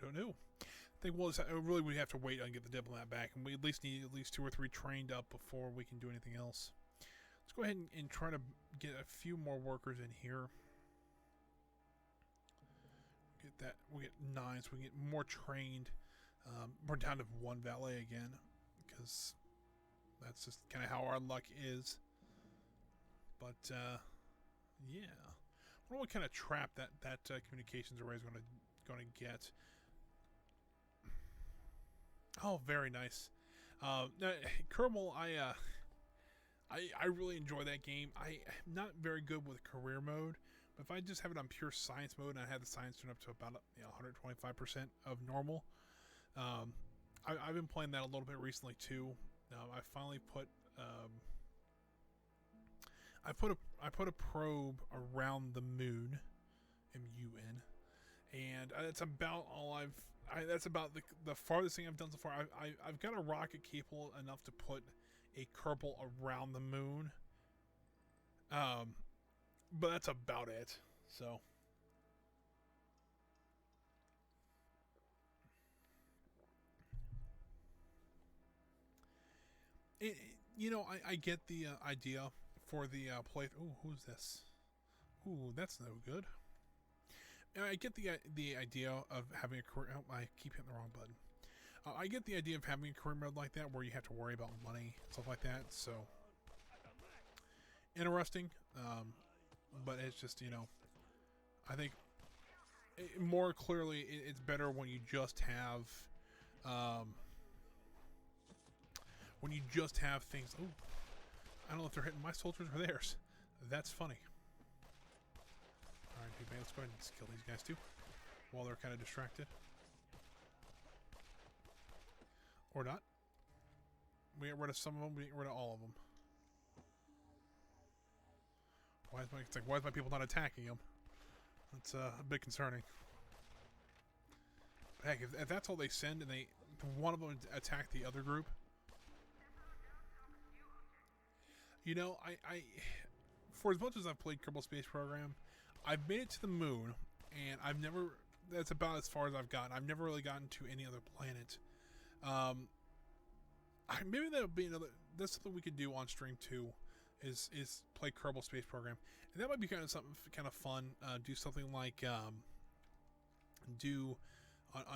[SPEAKER 2] I don't know. I think really we have to wait and get the diplomat back, and we at least need at least 2 or 3 trained up before we can do anything else. Let's go ahead and try to get a few more workers in here. Get that. We get 9, so we get more trained. We're down to 1 valet again because that's just kind of how our luck is. But yeah, I wonder what kind of trap that communications array is going to get. Oh, very nice. Kerbal, I really enjoy that game. I'm not very good with career mode, but if I just have it on pure science mode and I had the science turned up to about 125% of normal, I've been playing that a little bit recently too. I finally put I put a probe around the moon, MUN, and that's about all that's about the farthest thing I've done so far. I've got a rocket capable enough to put a Kerbal around the moon, but that's about it. So, I get the idea for the play. Ooh, who's this? Ooh, that's no good. I get the idea of having a career. Oh, I keep hitting the wrong button. I get the idea of having a career mode like that where you have to worry about money, stuff like that. So interesting, but it's just I think more clearly it's better when you just have things. Oh, I don't know if they're hitting my soldiers or theirs. That's funny. Alright, hey man, let's go ahead and just kill these guys too, while they're kind of distracted. Or not. We get rid of some of them, we get rid of all of them. Why is my people not attacking them? That's a bit concerning. But heck, if that's all they send and one of them attack the other group. I for as much as I've played Kerbal Space Program, I've made it to the moon, and that's about as far as I've gotten. I've never really gotten to any other planet. Maybe that'll be that's something we could do on stream too, is play Kerbal Space Program. And that might be something kind of fun. Do something like, on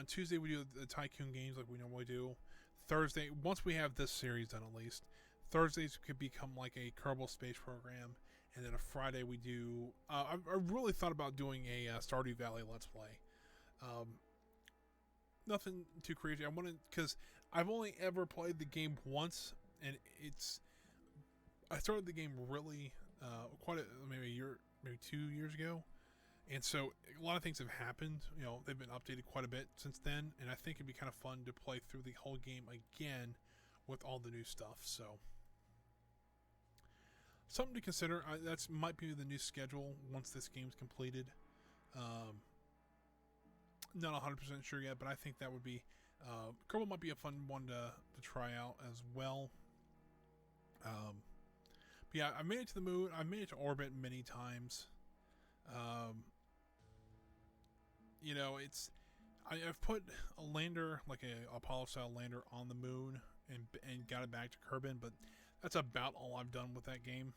[SPEAKER 2] Tuesday we do the Tycoon games like we normally do. Thursday, once we have this series done at least, Thursdays could become like a Kerbal Space Program. And then a Friday we do. I really thought about doing a Stardew Valley Let's Play. Nothing too crazy. Because I've only ever played the game once, and I started the game really maybe a year, maybe 2 years ago, and so a lot of things have happened. They've been updated quite a bit since then, and I think it'd be kind of fun to play through the whole game again with all the new stuff. So something to consider. That's might be the new schedule once this game's completed. Not 100% sure yet, but I think that would be Kerbal might be a fun one to try out as well. But yeah, I made it to the moon. I made it to orbit many times. You know, I've put a lander, like a Apollo style lander, on the moon and got it back to Kerbin, but that's about all I've done with that game.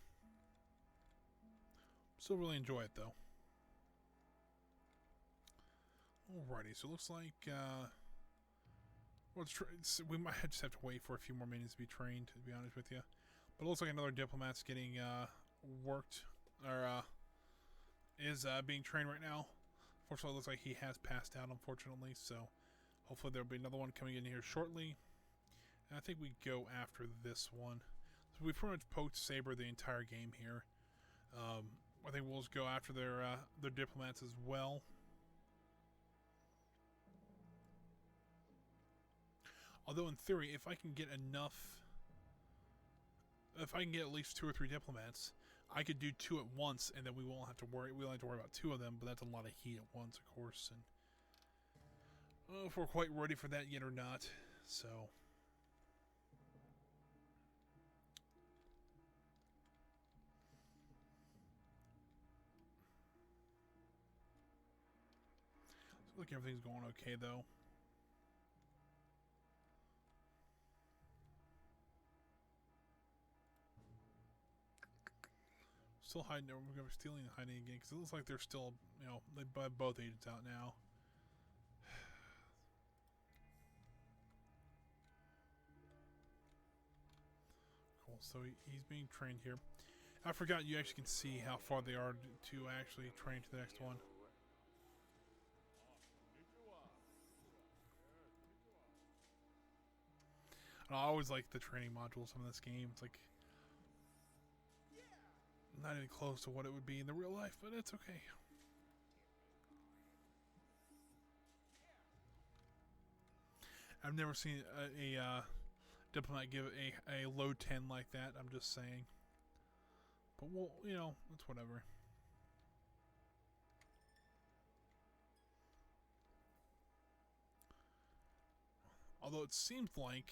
[SPEAKER 2] Still really enjoy it though. Alrighty, so it looks like we might just have to wait for a few more minutes to be trained, to be honest with you. But it looks like another diplomat's getting worked, or is being trained right now. Fortunately, it looks like he has passed out, unfortunately, so hopefully there'll be another one coming in here shortly. And I think we go after this one. So we pretty much poked Saber the entire game here. I think we'll just go after their diplomats as well. Although in theory, if I can get at least 2 or 3 diplomats, I could do 2 at once, and then we won't have to worry. We don't have to worry about 2 of them, but that's a lot of heat at once, of course. And I don't know if we're quite ready for that yet or not. So looks like everything's going okay, though. Still hiding. We're going to be stealing and hiding again because it looks like they're still, you know, they have both agents out now. Cool. So he's being trained here. I forgot you actually can see how far they are to actually train to the next one. And I always like the training modules in this game. It's like not even close to what it would be in the real life, but it's okay. I've never seen a diplomat give a low 10 like that. I'm just saying. But we'll, you know, it's whatever. Although it seems like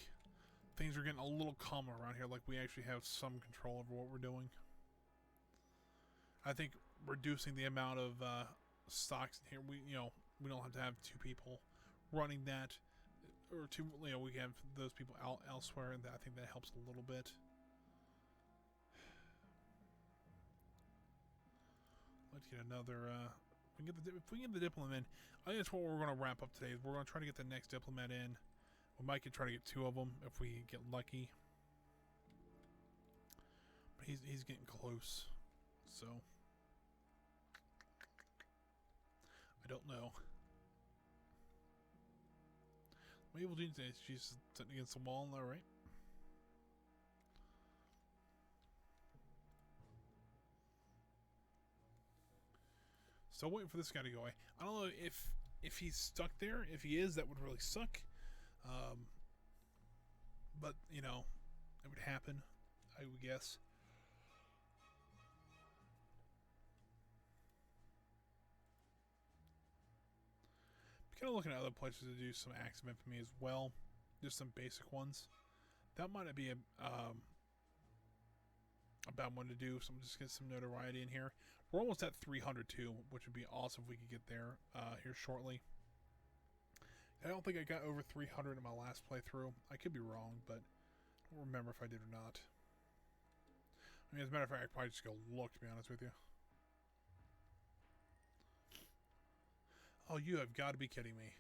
[SPEAKER 2] things are getting a little calmer around here, like we actually have some control over what we're doing. I think reducing the amount of stocks in here, we don't have to have 2 people running that, or 2. You know, we have those people elsewhere, and I think that helps a little bit. Let's get another. If we can get the diplomat in, I think that's what we're going to wrap up today. We're going to try to get the next diplomat in. We might try to get 2 of them if we get lucky. But he's getting close, so I don't know. What Evil Gene says she's sitting against the wall, all right. Still waiting for this guy to go away. I don't know if he's stuck there. If he is, that would really suck. But you know, it would happen, I would guess. Kind of looking at other places to do some acts of infamy as well, just some basic ones. That might be a bad one to do. So I'm just get some notoriety in here. We're almost at 300 too, which would be awesome if we could get there here shortly. I don't think I got over 300 in my last playthrough. I could be wrong, but I don't remember if I did or not. I mean, as a matter of fact, I'd probably just go look, to be honest with you. Oh, you have got to be kidding me.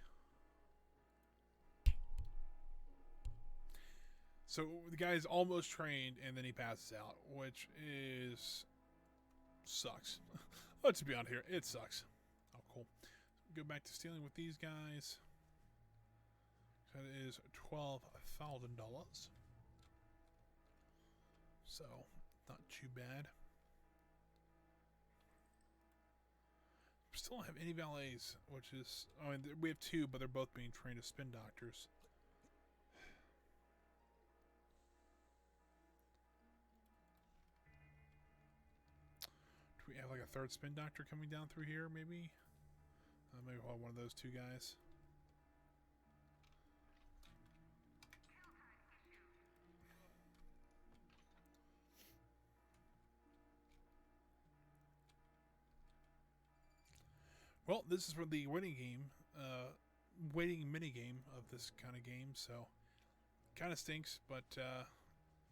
[SPEAKER 2] So the guy's almost trained, and then he passes out, which sucks. Let's be honest here. It sucks. Oh, cool. Go back to stealing with these guys. That is $12,000. So, not too bad. Still don't have any valets, which is, I mean, we have 2, but they're both being trained as spin doctors. we have like a third spin doctor coming down through here, maybe? Maybe we'll have one of those two guys. Well, this is for the waiting mini game of this kind of game, so kind of stinks, but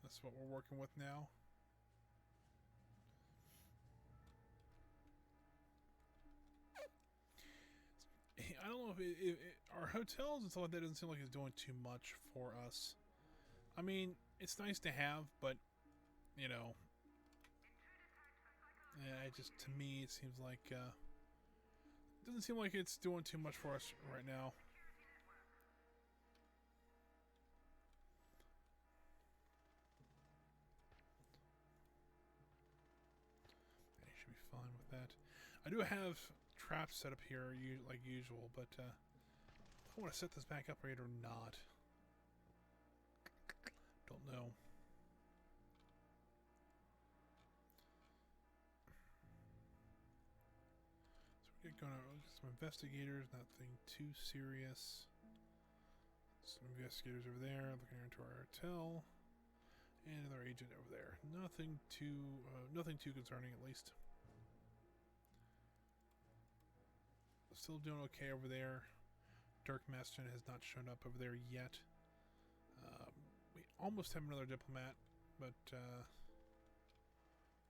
[SPEAKER 2] that's what we're working with now. I don't know if our hotels and stuff like that doesn't seem like it's doing too much for us. I mean, it's nice to have, but you know, yeah, it just, to me, it seems like doesn't seem like it's doing too much for us right now. I should be fine with that. I do have traps set up here like usual, but I want to set this back up right or not. Don't know. So we're going to look at some investigators, nothing too serious. Some investigators over there, looking into our hotel, and another agent over there. Nothing too concerning, at least. Still doing okay over there. Dirk Maston has not shown up over there yet. We almost have another diplomat, but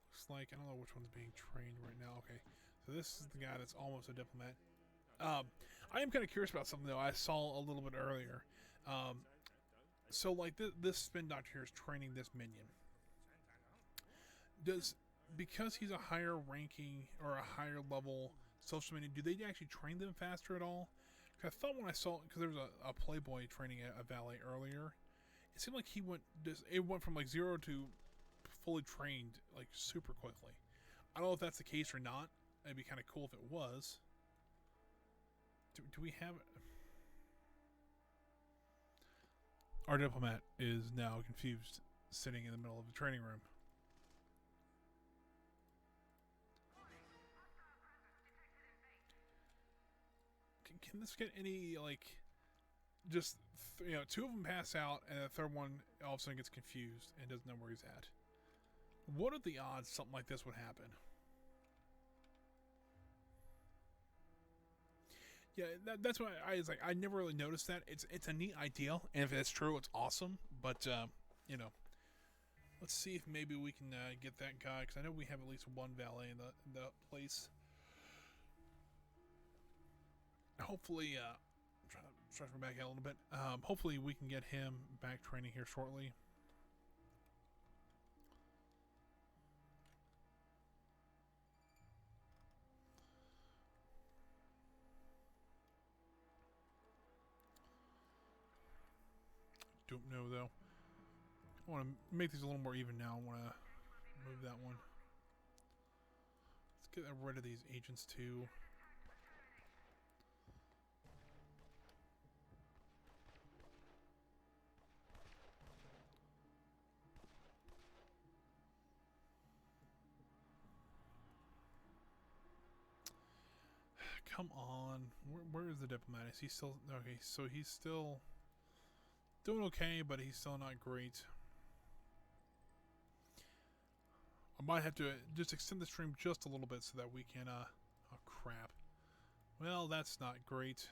[SPEAKER 2] looks like, I don't know which one's being trained right now. Okay, so this is the guy that's almost a diplomat. I am kind of curious about something, though. I saw a little bit earlier. So, like, this spin doctor here is training this minion. Because he's a higher ranking or a higher level social minion, do they actually train them faster at all? I thought when I saw, because there was a Playboy training a valet earlier, it seemed like it went from like 0 to fully trained like super quickly. I don't know if that's the case or not. It'd be kind of cool if it was. Do we have... Our diplomat is now confused, sitting in the middle of the training room. Can this get any, like, just, two of them pass out, and the third one all of a sudden gets confused and doesn't know where he's at? What are the odds something like this would happen? Yeah, that's why I was like, I never really noticed that. It's a neat idea, and if it's true, it's awesome. But let's see if maybe we can get that guy, because I know we have at least one valet in the place. Hopefully, try to back out a little bit. Hopefully, we can get him back training here shortly. Don't know, though. I want to make these a little more even now. I want to move that one. Let's get rid of these agents, too. Come on. Where is the diplomat? Is he still... Okay, so he's still... doing okay, but he's still not great. I might have to just extend the stream just a little bit so that we can, oh crap. Well, that's not great.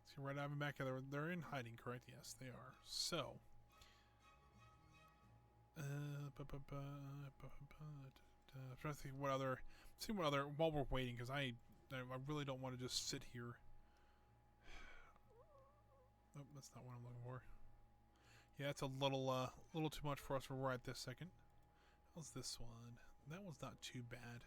[SPEAKER 2] See, Red Eye back there. They're in hiding, correct? Yes, they are. So. I'm trying to think what other... See what other... While we're waiting, because I really don't want to just sit here. Oh, that's not what I'm looking for. Yeah, it's a little too much for us right this second. How's this one? That one's not too bad.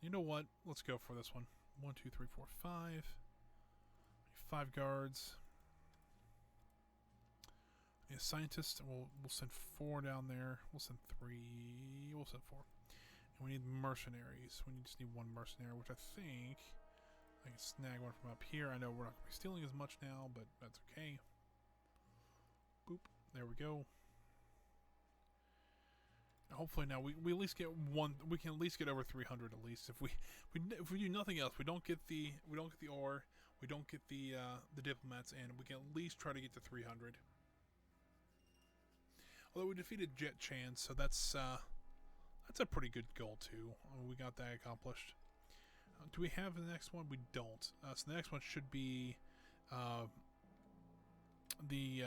[SPEAKER 2] You know what? Let's go for this one. 1, 2, 3, 4, 5. 5 guards. A scientist. We'll send 4 down there. We'll send 3. We'll send 4. And we need mercenaries. We just need 1 mercenary, which I think I can snag one from up here. I know we're not going to be stealing as much now, but that's okay. Boop. There we go. Hopefully now we at least get one. We can at least get over 300 at least. If we do nothing else, we don't get the ore, we don't get the diplomats, and we can at least try to get to 300. Although we defeated Jet Chan, so that's a pretty good goal too. We got that accomplished. Do we have the next one? We don't. So the next one should be the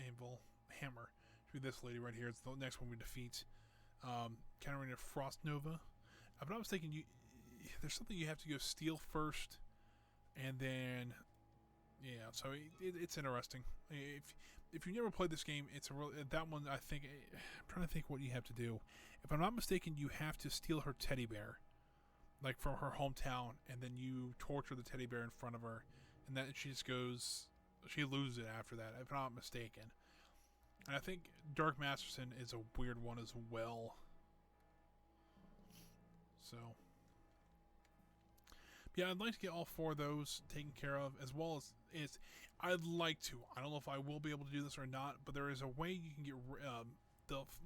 [SPEAKER 2] anvil hammer. Should be this lady right here. It's the next one we defeat. Countering a Frost Nova. If I'm not mistaken, there's something you have to go steal first, and then yeah. So it's interesting. If you never played this game, it's a real that one. I think I'm trying to think what you have to do. If I'm not mistaken, you have to steal her teddy bear, like from her hometown, and then you torture the teddy bear in front of her, and then she just goes. She loses it after that, if I'm not mistaken. And I think Dark Masterson is a weird one as well. So, yeah, I'd like to get all 4 of those taken care of, as well as I'd like to. I don't know if I will be able to do this or not, but there is a way you can get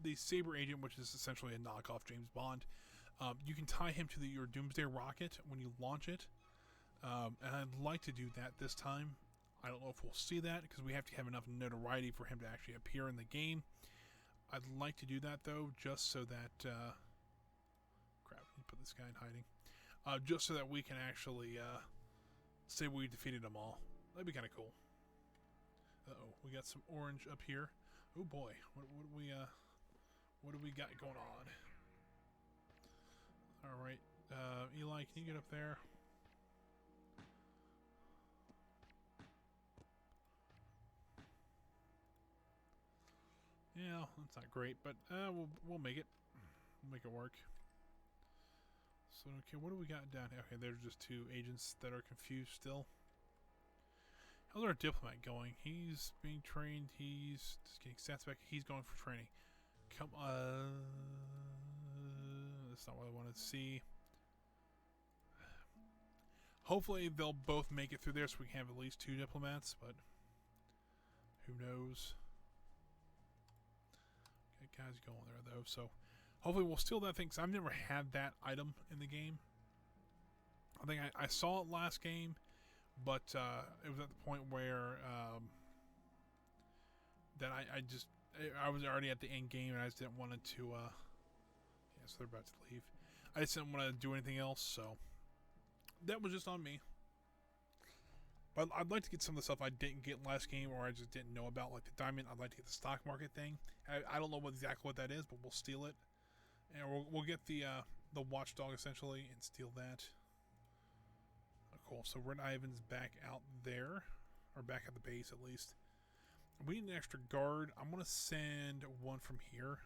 [SPEAKER 2] the Saber Agent, which is essentially a knockoff James Bond. You can tie him to your Doomsday rocket when you launch it, and I'd like to do that this time. I don't know if we'll see that because we have to have enough notoriety for him to actually appear in the game. I'd like to do that though, just so that crap, let me put this guy in hiding. Just so that we can actually say we defeated them all. That'd be kind of cool. Uh-oh, we got some orange up here. Oh boy, what do we got going on? All right, Eli, can you get up there? Yeah, that's not great, but we'll make it. We'll make it work. So, okay, what do we got down here? Okay, there's just 2 agents that are confused still. How's our diplomat going? He's being trained. He's just getting stats back. He's going for training. Come on. That's not what I wanted to see. Hopefully, they'll both make it through there so we can have at least 2 diplomats, but who knows? Guys going there though, so hopefully we'll steal that thing because I've never had that item in the game. I think I saw it last game, but it was at the point where that I was already at the end game and I just didn't want it to yeah, so they're about to leave. I just didn't want to do anything else, so that was just on me. But I'd like to get some of the stuff I didn't get last game or I just didn't know about, like the diamond. I'd like to get the stock market thing. I don't know exactly what that is, but we'll steal it. And we'll get the watchdog essentially and steal that. Oh, cool. So Red Ivan's back out there. Or back at the base at least. We need an extra guard. I'm going to send one from here.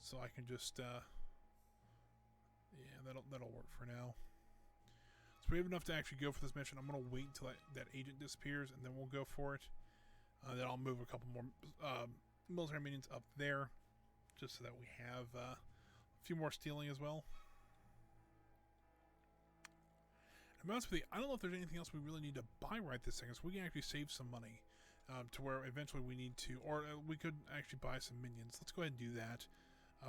[SPEAKER 2] So I can just... yeah, that'll work for now. So we have enough to actually go for this mission. I'm going to wait until that agent disappears, and then we'll go for it. Then I'll move a couple more military minions up there, just so that we have a few more stealing as well. To be honest with you, I don't know if there's anything else we really need to buy right this second, so we can actually save some money to where eventually we need to, or we could actually buy some minions. Let's go ahead and do that.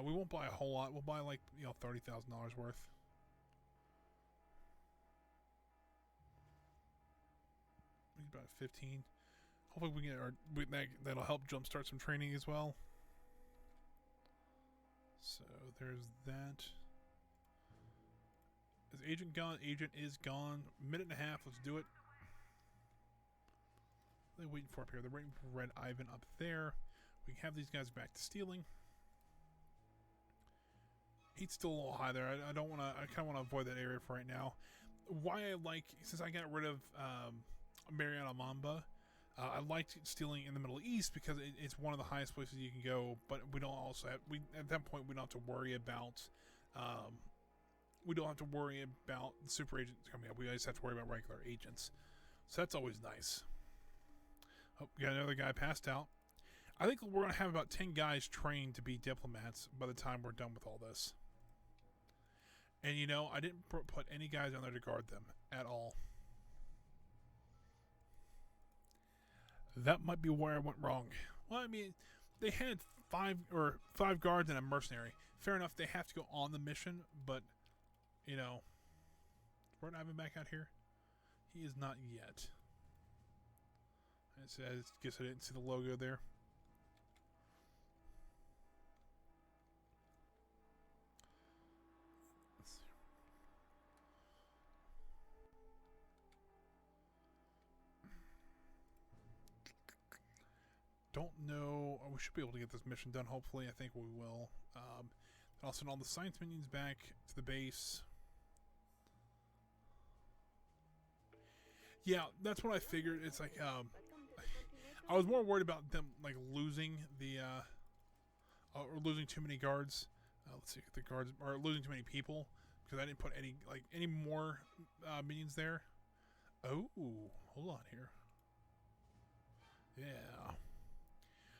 [SPEAKER 2] We won't buy a whole lot. We'll buy like $30,000 worth. About 15. Hopefully we can get that'll help jumpstart some training as well. So there's that. Is agent gone? Agent is gone. Minute and a half. Let's do it. What are they waiting for up here? They're waiting for Red Ivan up there. We can have these guys back to stealing. He's still a little high there. I don't want to. I kind of want to avoid that area for right now. Why I like, since I got rid of Mariana Mamba, I liked stealing in the Middle East because it's one of the highest places you can go. But we don't also have, at that point we don't have to worry about the super agents coming up. We just have to worry about regular agents. So that's always nice. Oh, we got another guy passed out. I think we're going to have about 10 guys trained to be diplomats by the time we're done with all this. And you know, I didn't put any guys on there to guard them at all. That might be where I went wrong. Well, I mean, they had five guards and a mercenary. Fair enough, they have to go on the mission, but you know, Spartan Ivan back out here? He is not yet. I guess I didn't see the logo there. Don't know. We should be able to get this mission done. Hopefully, I think we will. I'll send all the science minions back to the base. Yeah, that's what I figured. It's like I was more worried about them like losing the or losing too many guards. Let's see if the guards or losing too many people because I didn't put any more minions there. Oh, hold on here. Yeah.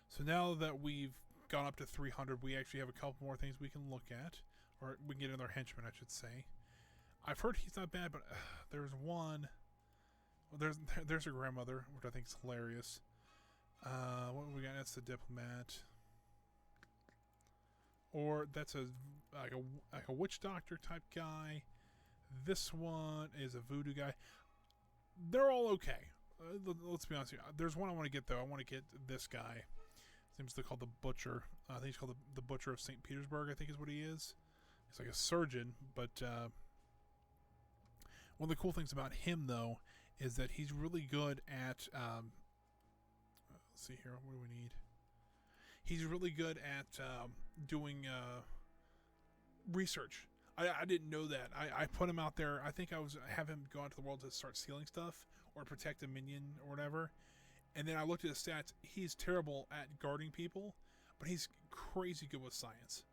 [SPEAKER 2] So now that we've gone up to 300, we actually have a couple more things we can look at, or we can get another henchman, I should say. I've heard he's not bad, but there's one. Well, there's her grandmother, which I think is hilarious. What we got? That's the diplomat, or that's like a witch doctor type guy. This one is a voodoo guy. They're all okay. Let's be honest here. There's one I want to get though. I want to get this guy. Seems to called the Butcher. I think he's called the Butcher of St. Petersburg, I think is what he is. He's like a surgeon, but one of the cool things about him, though, is that he's really good at, let's see here, what do we need? He's really good at doing research. I didn't know that. I put him out there. I think I was have him go out to the world to start stealing stuff or protect a minion or whatever. And then I looked at his stats. He's terrible at guarding people, but he's crazy good with science.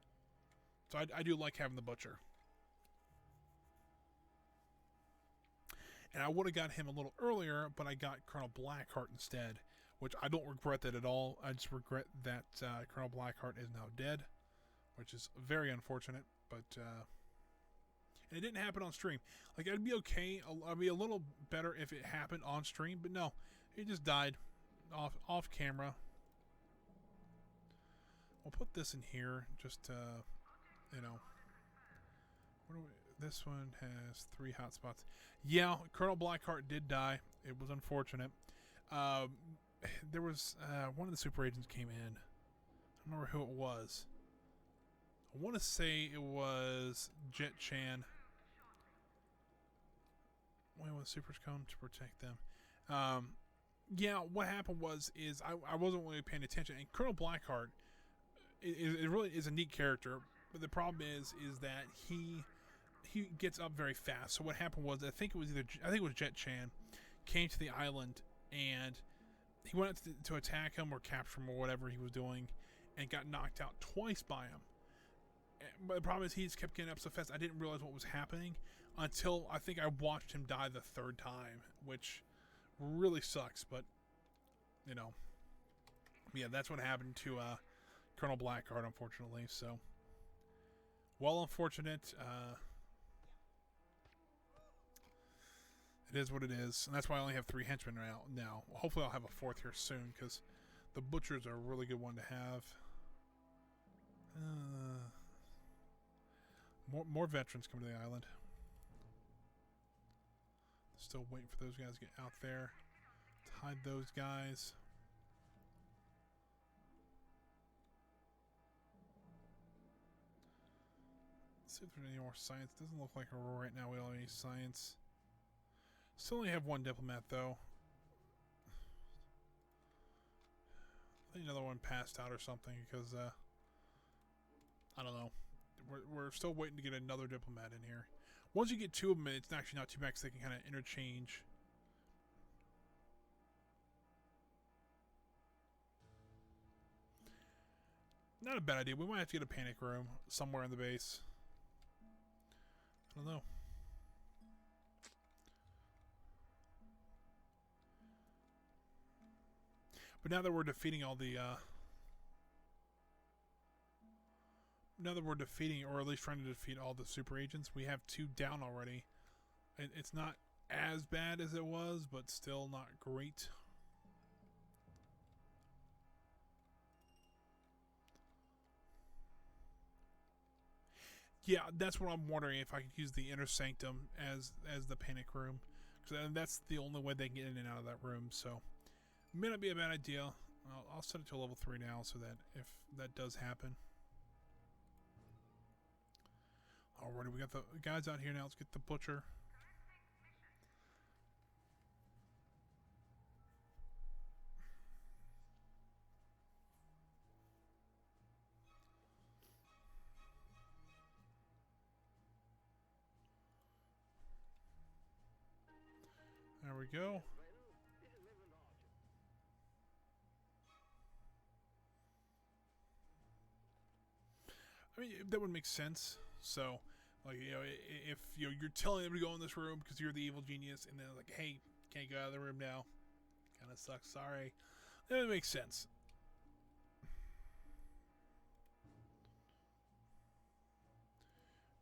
[SPEAKER 2] So I do like having the Butcher. And I would have got him a little earlier, but I got Colonel Blackheart instead, which I don't regret that at all. I just regret that Colonel Blackheart is now dead, which is very unfortunate. But and it didn't happen on stream. Like, I'd be okay. I'd be a little better if it happened on stream, but no. He just died off camera. We'll put this in here just to, you know. This one has 3 hotspots. Yeah, Colonel Blackheart did die. It was unfortunate. There was one of the super agents came in. I don't remember who it was. I want to say it was Jet Chan. Why was supers come to protect them? Yeah, what happened is I wasn't really paying attention, and Colonel Blackheart it really is a neat character, but the problem is that he gets up very fast. So what happened was I think it was Jet Chan came to the island and he went to attack him or capture him or whatever he was doing, and got knocked out twice by him. But the problem is he just kept getting up so fast I didn't realize what was happening until I think I watched him die the 3rd time, which really sucks, but you know, yeah, that's what happened to Colonel Blackheart, unfortunately. So, well, unfortunate. It is what it is, and that's why I only have 3 henchmen now. Hopefully, I'll have a 4th here soon because the Butchers are a really good one to have. More veterans come to the island. Still waiting for those guys to get out there to hide those guys. Let's see if there's any more science. Doesn't look like right now we don't have any science. Still only have 1 diplomat though. I think another one passed out or something because I don't know. We're still waiting to get another diplomat in here. Once you get 2 of them, it's actually not too bad because they can kind of interchange. Not a bad idea. We might have to get a panic room somewhere in the base. I don't know. But now that we're defeating all the now that we're defeating, or at least trying to defeat all the super agents, we have 2 down already. It's not as bad as it was, but still not great. Yeah, that's what I'm wondering, if I could use the Inner Sanctum as the panic room, because that's the only way they can get in and out of that room. So, may not be a bad idea. I'll set it to level 3 now, so that if that does happen. Alrighty, we got the guys out here now. Let's get the butcher. There we go. I mean, that would make sense. So, like, you know, if you're telling them to go in this room because you're the evil genius, and then like, hey, can't go out of the room now. Kind of sucks. Sorry. That would make sense.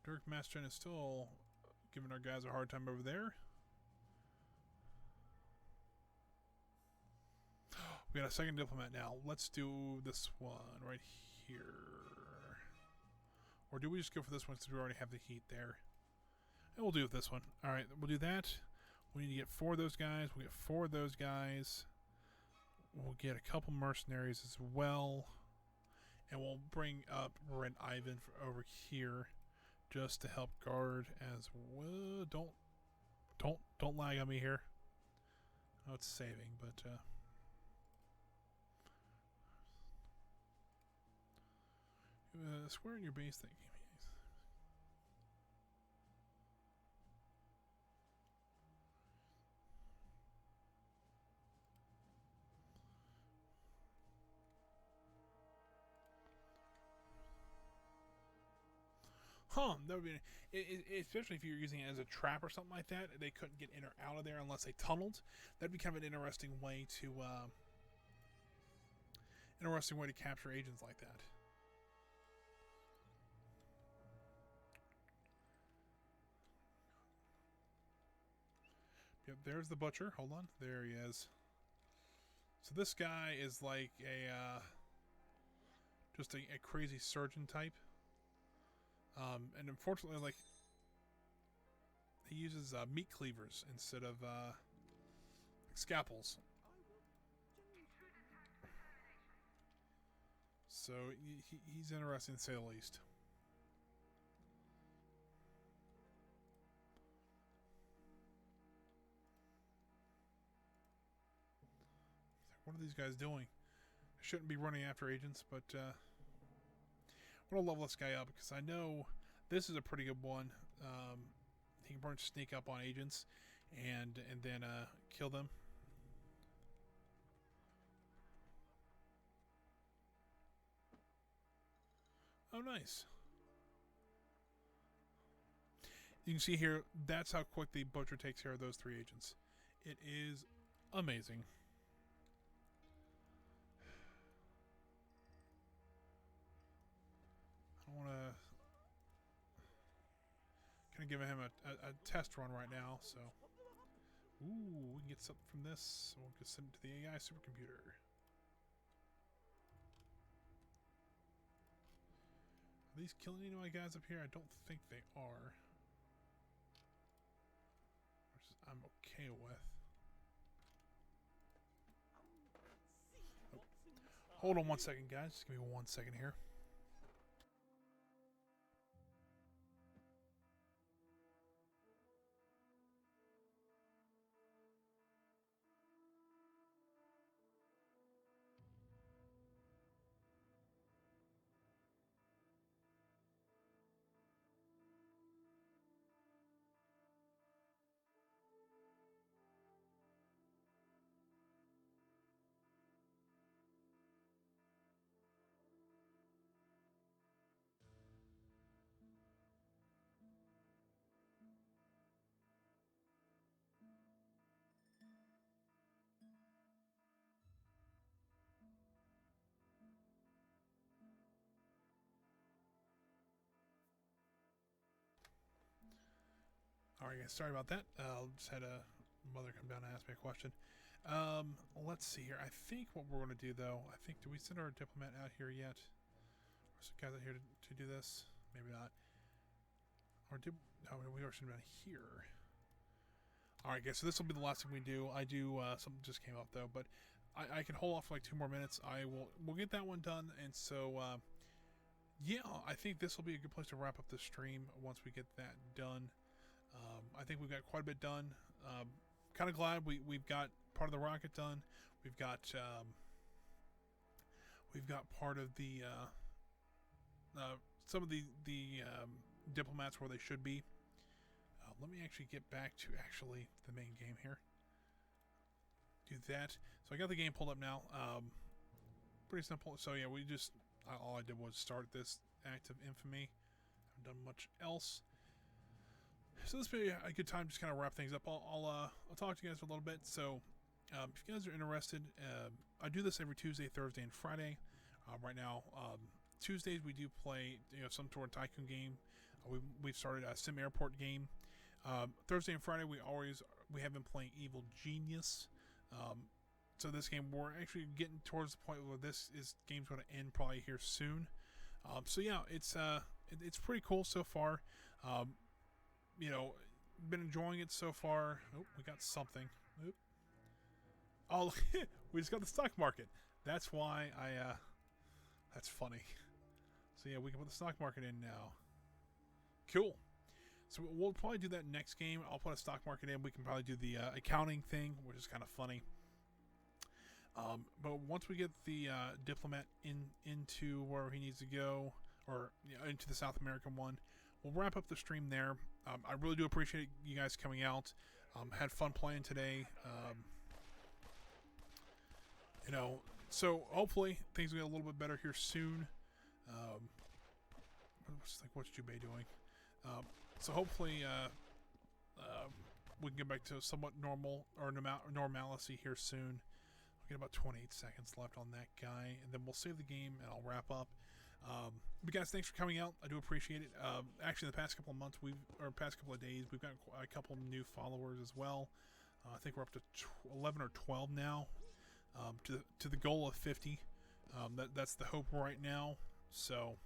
[SPEAKER 2] Dirk Mastron is still giving our guys a hard time over there. We got a second diplomat now. Let's do this one right here. Or do we just go for this one since we already have the heat there? And we'll do this one. Alright, we'll do that. We need to get 4 of those guys. We'll get 4 of those guys. We'll get a couple mercenaries as well. And we'll bring up Red Ivan over here just to help guard as well. Don't lag on me here. I know it's saving, but square in your base thing. Huh, that would be, especially if you're using it as a trap or something like that. They couldn't get in or out of there unless they tunneled. That'd be kind of an interesting way to capture agents like that. Yep, there's the butcher. Hold on, there he is. So this guy is like a just a crazy surgeon type. And unfortunately, like, he uses meat cleavers instead of scalpels. So he's interesting to say the least. What are these guys doing? I shouldn't be running after agents, but I'm going to level this guy up because I know this is a pretty good one. He can pretty much sneak up on agents and then kill them. Oh, nice. You can see here, that's how quick the butcher takes care of those 3 agents. It is amazing. I want to kind of give him a test run right now, so. Ooh, we can get something from this. We'll just send it to the AI supercomputer. Are these killing any of my guys up here? I don't think they are. Which I'm okay with. Oh. Hold on 1 second, guys. Just give me 1 second here. right, guys. Sorry about that. Just had a mother come down and ask me a question. Let's see here. I think what we're going to do, though, do we send our diplomat out here yet? Or some guys out here to do this? Maybe not. Or no, we are sending out here. All right, guys. So this will be the last thing we do. Something just came up though, but I can hold off for like 2 more minutes. We'll get that one done, and so yeah, I think this will be a good place to wrap up the stream once we get that done. I think we've got quite a bit done. Kind of glad we've got part of the rocket done. We've got part of the some of the diplomats where they should be. Let me actually get back to the main game here. Do that. So I got the game pulled up now. Pretty simple. So yeah, all I did was start this act of infamy. Haven't done much else. So this will be a good time to just kind of wrap things up. I'll talk to you guys for a little bit. So if you guys are interested, I do this every Tuesday, Thursday, and Friday. Right now, Tuesdays we do play some sort of tycoon game. We've started a sim airport game. Thursday and Friday we have been playing Evil Genius. So this game, we're actually getting towards the point where this game's going to end probably here soon. So yeah, it's pretty cool so far. Been enjoying it so far. Oh, we got something. Oop. Oh, we just got the stock market. That's why that's funny. So yeah, we can put the stock market in now. Cool. So we'll probably do that next game. I'll put a stock market in. We can probably do the accounting thing, which is kind of funny. But once we get the diplomat into where he needs to go, or into the South American one, we'll wrap up the stream there. I really do appreciate you guys coming out. Had fun playing today. So hopefully things will get a little bit better here soon. What's Jubei doing? So hopefully we can get back to somewhat normal or normalcy here soon. I'll get about 28 seconds left on that guy, and then we'll save the game and I'll wrap up. But guys, thanks for coming out. I do appreciate it. Actually, the past couple of months, past couple of days, we've got a couple new followers as well. I think we're up to 11 or 12 now, to the goal of 50. That's the hope right now. So,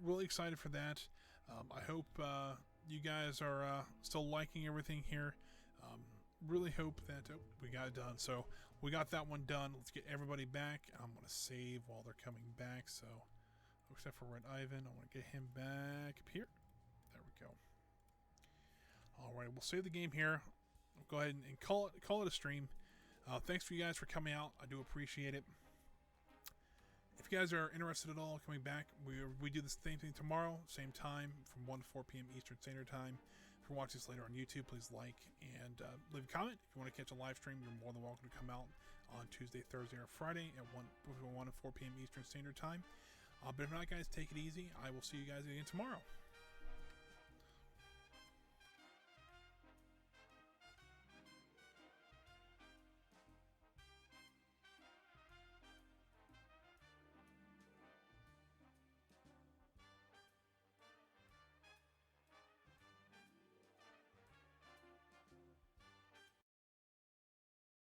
[SPEAKER 2] really excited for that. I hope you guys are still liking everything here. Really hope that we got it done. So we got that one done. Let's get everybody back. I'm going to save while they're coming back. So except for Red Ivan, I want to get him back up here. There we go. All right, we'll save the game here. We'll go ahead and call it a stream. Thanks for you guys for coming out. I do appreciate it. If you guys are interested at all coming back, we do the same thing tomorrow, same time, from 1 to 4 p.m. Eastern Standard Time. If you're watching this later on YouTube, please like and leave a comment. If you want to catch a live stream, you're more than welcome to come out on Tuesday, Thursday, or Friday at 1 and 4 p.m. Eastern Standard Time. But if not, guys, take it easy. I will see you guys again tomorrow.